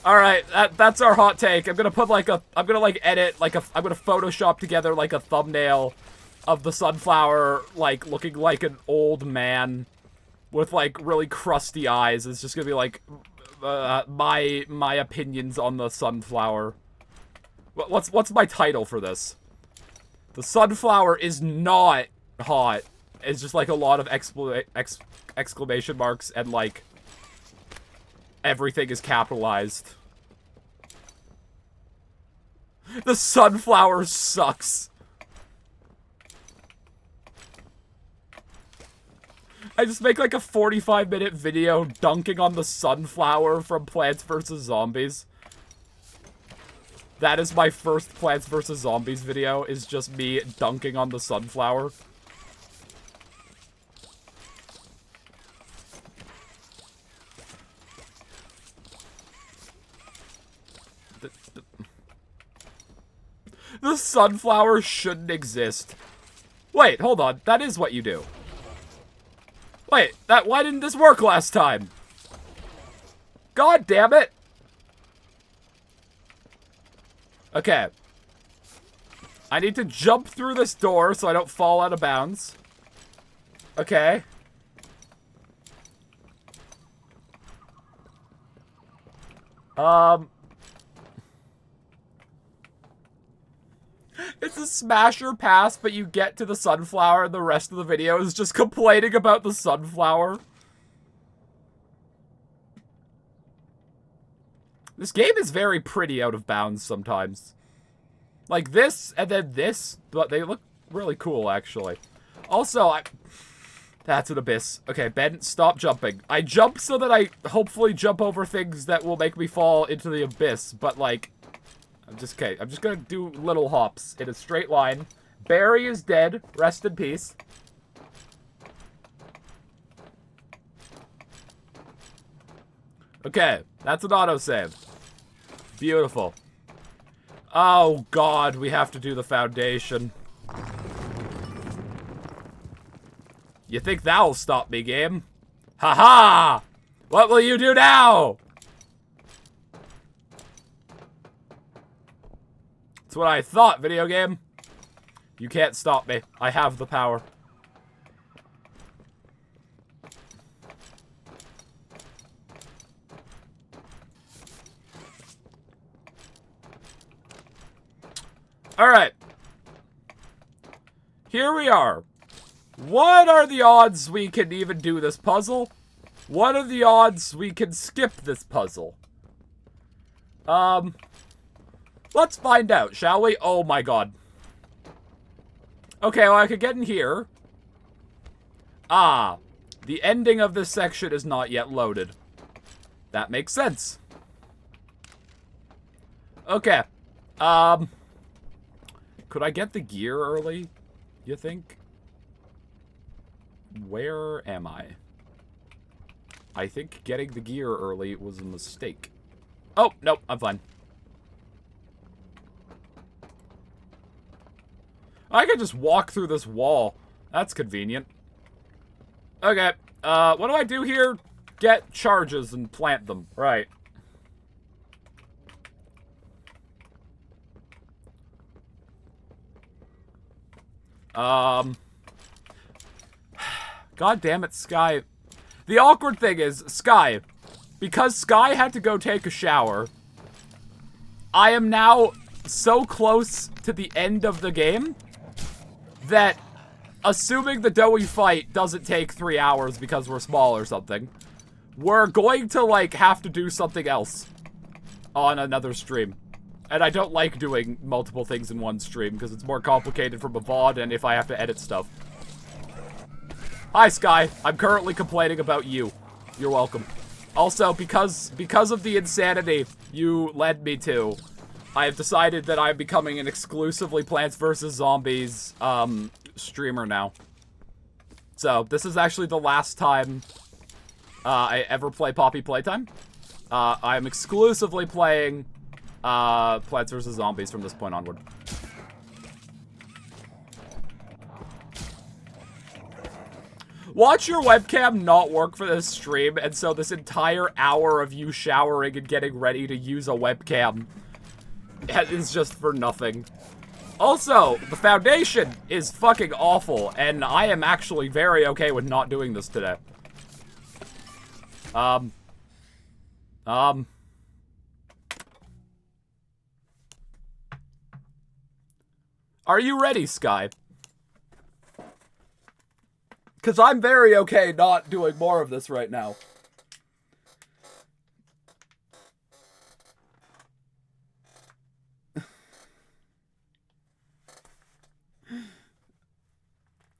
Alright, that's our hot take. I'm gonna put like a, I'm gonna like edit, like I'm gonna Photoshop together like a thumbnail of the sunflower, like looking like an old man with like really crusty eyes. It's just gonna be like, my opinions on the sunflower. What's my title for this? The sunflower is not hot. It's just like a lot of exclamation marks and like everything is capitalized. The sunflower sucks. I just make like a 45-minute video dunking on the sunflower from Plants vs. Zombies. That is my first Plants vs. Zombies video, is just me dunking on the sunflower. The sunflower shouldn't exist. Wait, hold on. That is what you do. Wait, why didn't this work last time? God damn it. Okay. I need to jump through this door so I don't fall out of bounds. Okay. It's a smasher pass, but you get to the sunflower and the rest of the video is just complaining about the sunflower. This game is very pretty out of bounds sometimes. Like this, and then this, but they look really cool, actually. Also, that's an abyss. Okay, Ben, stop jumping. I jump so that I hopefully jump over things that will make me fall into the abyss, but like, I'm just gonna do little hops in a straight line. Barry is dead. Rest in peace. Okay, that's an autosave. Beautiful. Oh god, we have to do the foundation. You think that'll stop me, game? Haha! What will you do now? That's what I thought, video game. You can't stop me. I have the power. Alright. Here we are. What are the odds we can even do this puzzle? What are the odds we can skip this puzzle? Let's find out, shall we? Oh my god. Okay, well I could get in here. Ah, the ending of this section is not yet loaded. That makes sense. Okay. Could I get the gear early, you think? Where am I? I think getting the gear early was a mistake. Oh, nope, I'm fine. I could just walk through this wall. That's convenient. Okay, what do I do here? Get charges and plant them. Right. God damn it, Sky. The awkward thing is, Sky, because Sky had to go take a shower, I am now so close to the end of the game that, assuming the doughy fight doesn't take 3 hours because we're small or something, we're going to, like, have to do something else on another stream. And I don't like doing multiple things in one stream because it's more complicated from a VOD and if I have to edit stuff. Hi, Sky. I'm currently complaining about you. You're welcome. Also, because of the insanity you led me to, I have decided that I'm becoming an exclusively Plants vs. Zombies streamer now. So, this is actually the last time I ever play Poppy Playtime. I'm exclusively playing Plants vs. Zombies from this point onward. Watch your webcam not work for this stream, and so this entire hour of you showering and getting ready to use a webcam is just for nothing. Also, the foundation is fucking awful, and I am actually very okay with not doing this today. Are you ready, Sky? Because I'm very okay not doing more of this right now.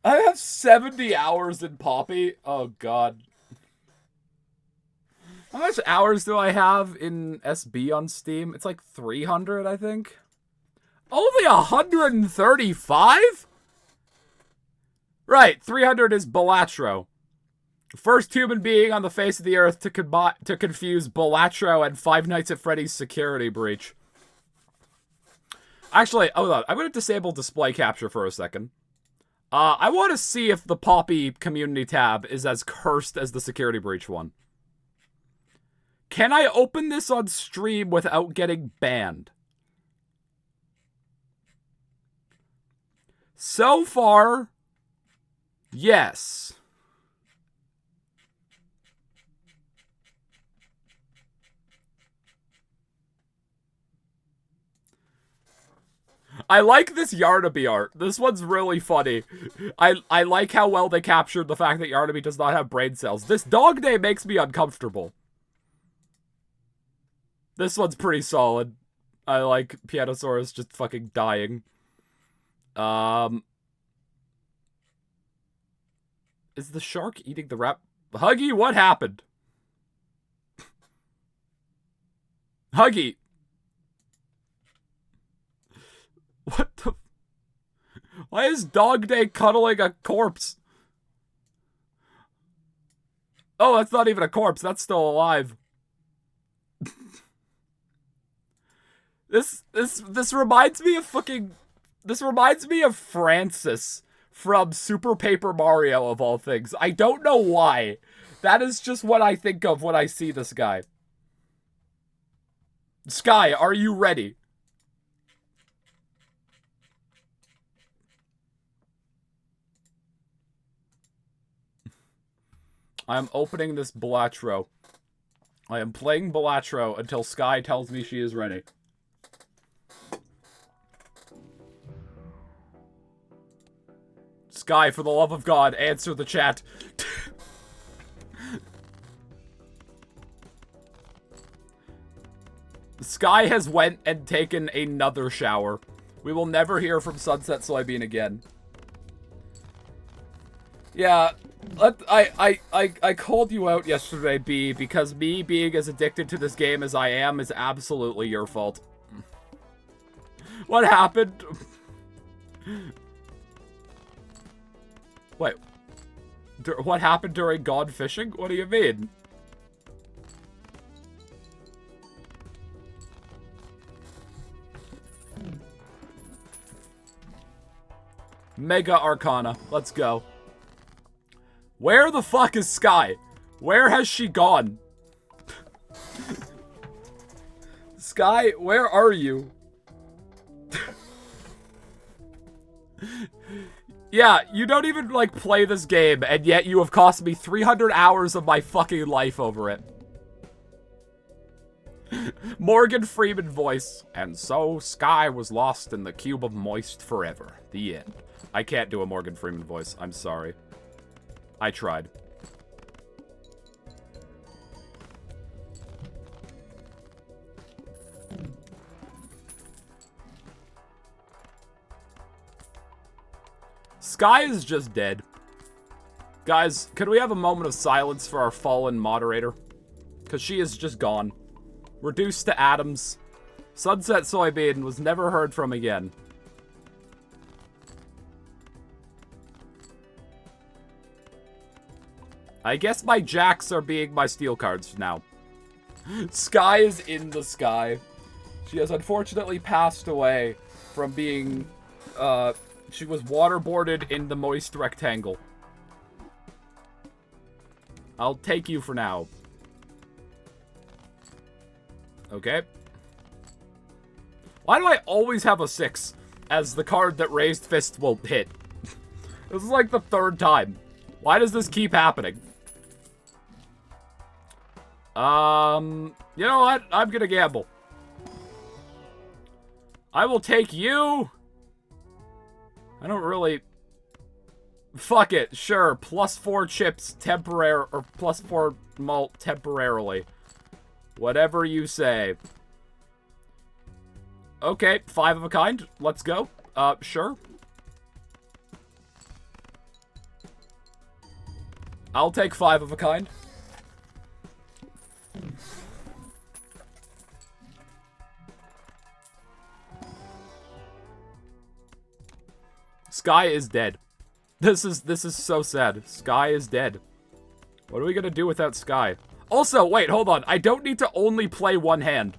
I have 70 hours in Poppy. Oh, God. How much hours do I have in SB on Steam? It's like 300, I think. Only 135? Right, 300 is Balatro. First human being on the face of the earth to confuse Balatro and Five Nights at Freddy's security breach. Actually, hold on. I'm going to disable display capture for a second. I want to see if the Poppy community tab is as cursed as the security breach one. Can I open this on stream without getting banned? So far, yes. I like this Yarnaby art. This one's really funny. I like how well they captured the fact that Yarnaby does not have brain cells. This dog day makes me uncomfortable. This one's pretty solid. I like Pianosaurus just fucking dying. Is the shark eating the rat? Huggy, what happened? Huggy. What the? Why is Dog Day cuddling a corpse? Oh, that's not even a corpse. That's still alive. This reminds me of fucking... This reminds me of Francis from Super Paper Mario, of all things. I don't know why. That is just what I think of when I see this guy. Sky, are you ready? I'm opening this Balatro. I am playing Balatro until Sky tells me she is ready. Sky, for the love of God, answer the chat. Sky has went and taken another shower. We will never hear from Sunset Soybean again. Yeah, I called you out yesterday, B, because me being as addicted to this game as I am is absolutely your fault. What happened? Wait. What happened during Gone Fishing? What do you mean? Mega Arcana. Let's go. Where the fuck is Sky? Where has she gone? Sky, where are you? Yeah, you don't even, like, play this game, and yet you have cost me 300 hours of my fucking life over it. Morgan Freeman voice. And so, Sky was lost in the cube of moist forever. The end. I can't do a Morgan Freeman voice. I'm sorry. I tried. Sky is just dead. Guys, could we have a moment of silence for our fallen moderator? Because she is just gone. Reduced to atoms. Sunset Soybean was never heard from again. I guess my jacks are being my steel cards now. Sky is in the sky. She has unfortunately passed away from being, she was waterboarded in the moist rectangle. I'll take you for now. Okay. Why do I always have a 6 as the card that Raised Fist will hit? This is like the 3rd time. Why does this keep happening? You know what? I'm gonna gamble. I will take you. I don't really... Fuck it. Sure. +4 chips temporary, or +4 malt temporarily. Whatever you say. Okay, 5 of a kind. Let's go. Sure. I'll take 5 of a kind. Sky is dead. This is so sad. Sky is dead. What are we gonna do without Sky? Also, wait, hold on. I don't need to only play one hand.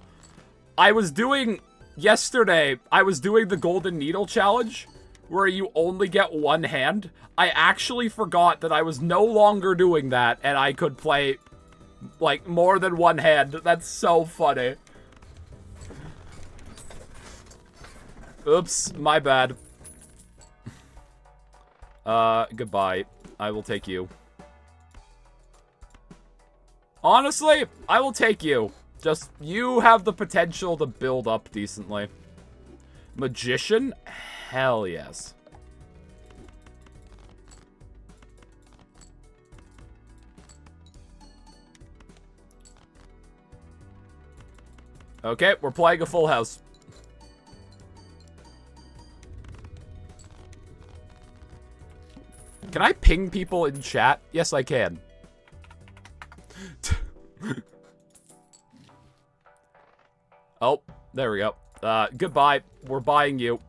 Yesterday, I was doing the Golden Needle Challenge, where you only get one hand. I actually forgot that I was no longer doing that, and I could play, like, more than one hand. That's so funny. Oops, my bad. Goodbye. I will take you. Honestly, I will take you. Just, you have the potential to build up decently. Magician? Hell yes. Okay, we're playing a full house. Can I ping people in chat? Yes, I can. Oh, there we go. Goodbye. We're buying you.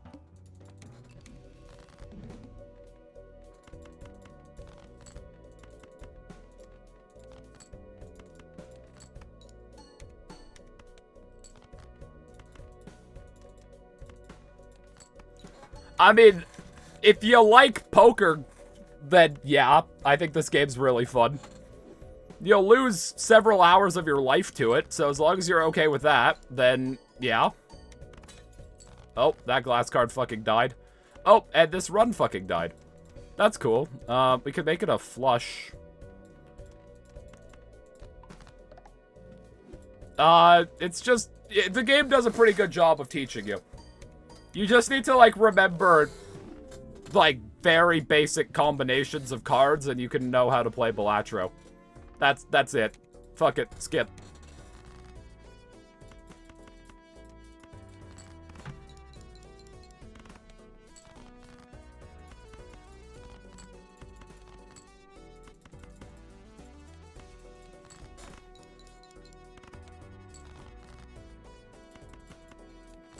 I mean, if you like poker, then yeah, I think this game's really fun. You'll lose several hours of your life to it, so as long as you're okay with that, then yeah. Oh, that glass card fucking died. Oh, and this run fucking died. That's cool. We could make it a flush. It's just, the game does a pretty good job of teaching you. You just need to, like, remember, like, very basic combinations of cards, and you can know how to play Balatro. That's it. Fuck it. Skip.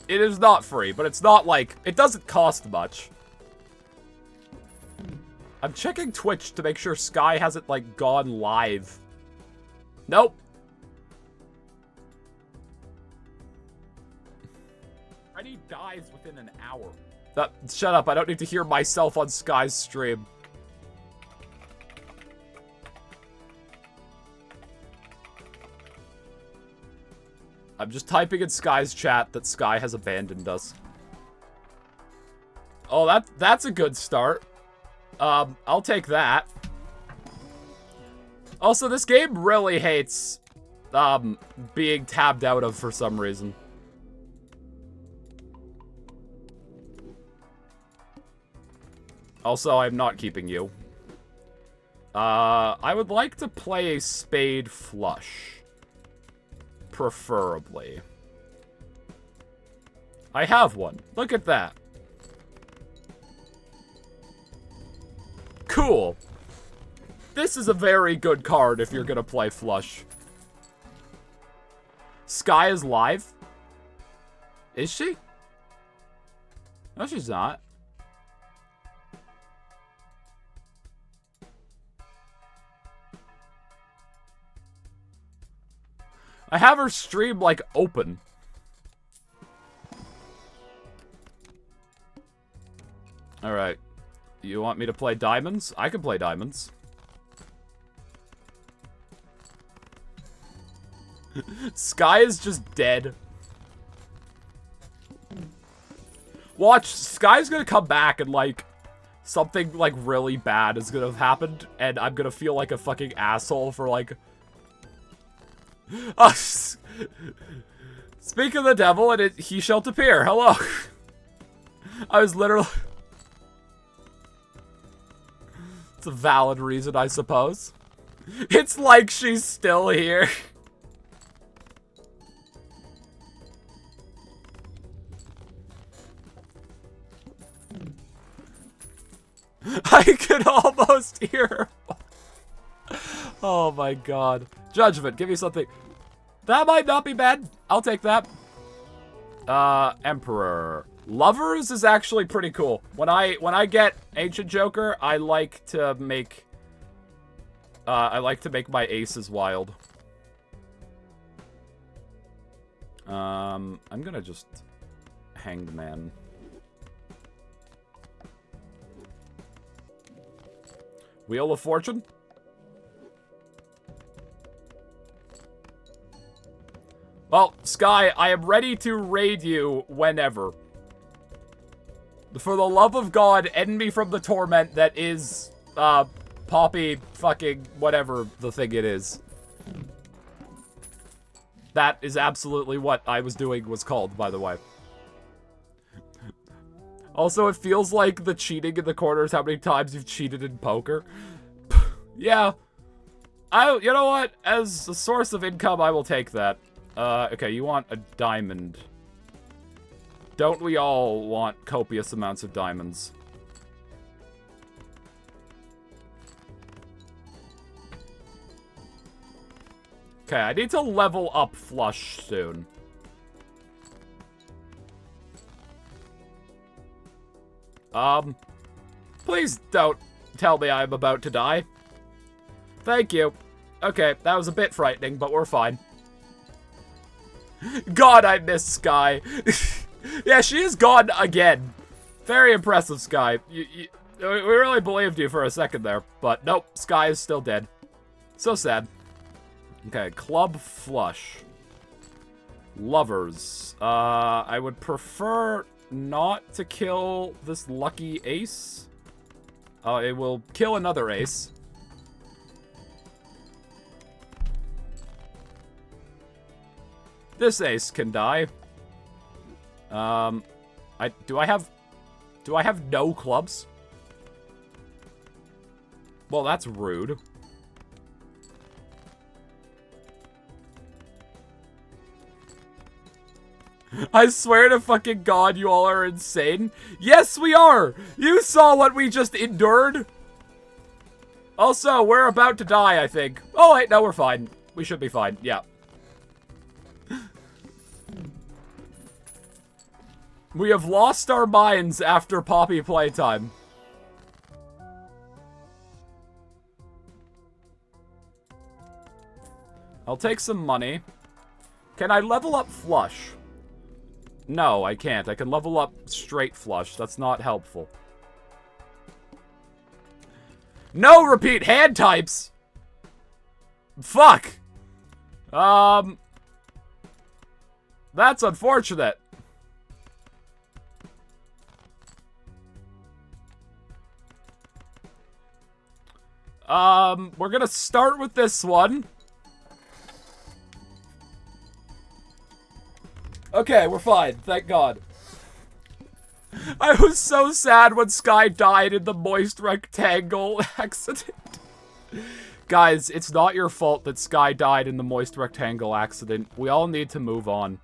It is not free, but it's not like, it doesn't cost much. I'm checking Twitch to make sure Sky hasn't, like, gone live. Nope. Freddy dies within an hour. Shut up, I don't need to hear myself on Sky's stream. I'm just typing in Sky's chat that Sky has abandoned us. Oh, that's a good start. I'll take that. Also, this game really hates, being tabbed out of for some reason. Also, I'm not keeping you. I would like to play a spade flush. Preferably. I have one. Look at that. Cool. This is a very good card if you're gonna play flush. Sky is live? Is she? No, she's not. I have her stream, like, open. Alright. You want me to play diamonds? I can play diamonds. Sky is just dead. Watch, Sky's gonna come back and, like, something, like, really bad is gonna have happened, and I'm gonna feel like a fucking asshole for, like... Speak of the devil, and he shall appear. Hello. I was literally... It's a valid reason, I suppose. It's like she's still here. I could almost hear her. Oh my god. Judgment, give me something. That might not be bad. I'll take that. Emperor. Lovers is actually pretty cool. When I get Ancient Joker, I like to make my aces wild. I'm gonna just Hanged Man. Wheel of Fortune. Well, Sky, I am ready to raid you whenever. For the love of God, end me from the torment that is, Poppy fucking whatever the thing it is. That is absolutely what I was doing was called, by the way. Also, it feels like the cheating in the corner is how many times you've cheated in poker. Yeah. You know what? As a source of income, I will take that. Okay, you want a diamond. Don't we all want copious amounts of diamonds? Okay, I need to level up Flush soon. Please don't tell me I'm about to die. Thank you. Okay, that was a bit frightening, but we're fine. God, I miss Sky. Yeah, she is gone again. Very impressive, Sky. We really believed you for a second there, but nope, Sky is still dead. So sad. Okay, Club Flush. Lovers. I would prefer not to kill this lucky ace. It will kill another ace. This ace can die. Do I have no clubs? Well, that's rude. I swear to fucking God, you all are insane. Yes, we are! You saw what we just endured! Also, we're about to die, I think. Oh, wait, no, we're fine. We should be fine, yeah. We have lost our minds after Poppy Playtime. I'll take some money. Can I level up Flush? No, I can't. I can level up straight Flush. That's not helpful. No repeat hand types! Fuck! That's unfortunate. We're gonna start with this one. Okay, we're fine. Thank God. I was so sad when Sky died in the moist rectangle accident. Guys, it's not your fault that Sky died in the moist rectangle accident. We all need to move on.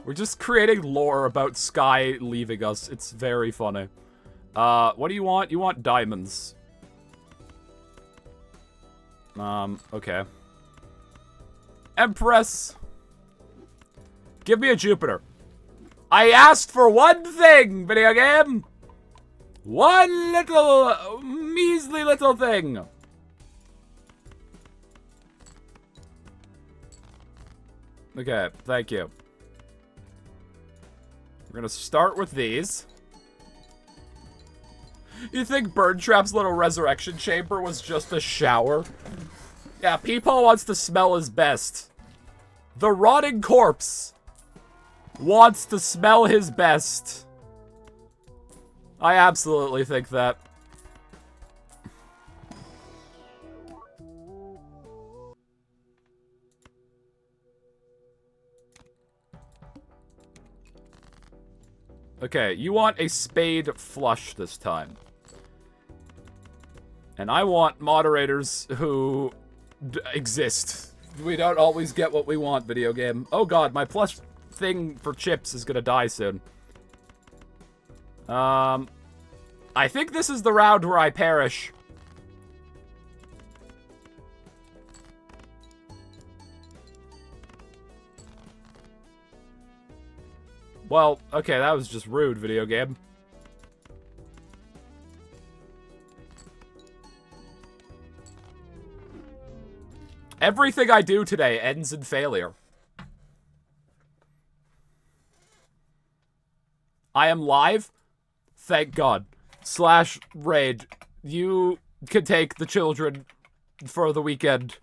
We're just creating lore about Sky leaving us. It's very funny. What do you want? You want diamonds. Okay. Empress. Give me a Jupiter. I asked for one thing, video game. One little, measly little thing. Okay, thank you. We're gonna start with these. You think Birdtrap's little resurrection chamber was just a shower? Yeah, Peepaw wants to smell his best. The rotting corpse wants to smell his best. I absolutely think that. Okay, you want a spade flush this time. And I want moderators who exist. We don't always get what we want, video game. Oh god, my plush thing for chips is gonna die soon. I think this is the round where I perish. Well, okay, that was just rude, video game. Everything I do today ends in failure. I am live? Thank God. / raid. You can take the children for the weekend.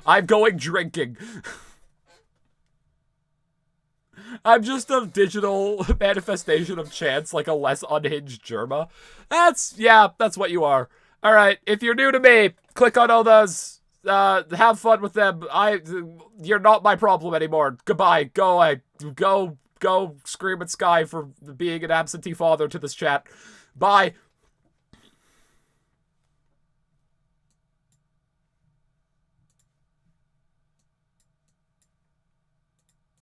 I'm going drinking. I'm just a digital manifestation of chance, like a less unhinged Germa. That's what you are. Alright, if you're new to me, click on all those. Have fun with them. You're not my problem anymore. Goodbye. Go away. Go scream at Sky for being an absentee father to this chat. Bye.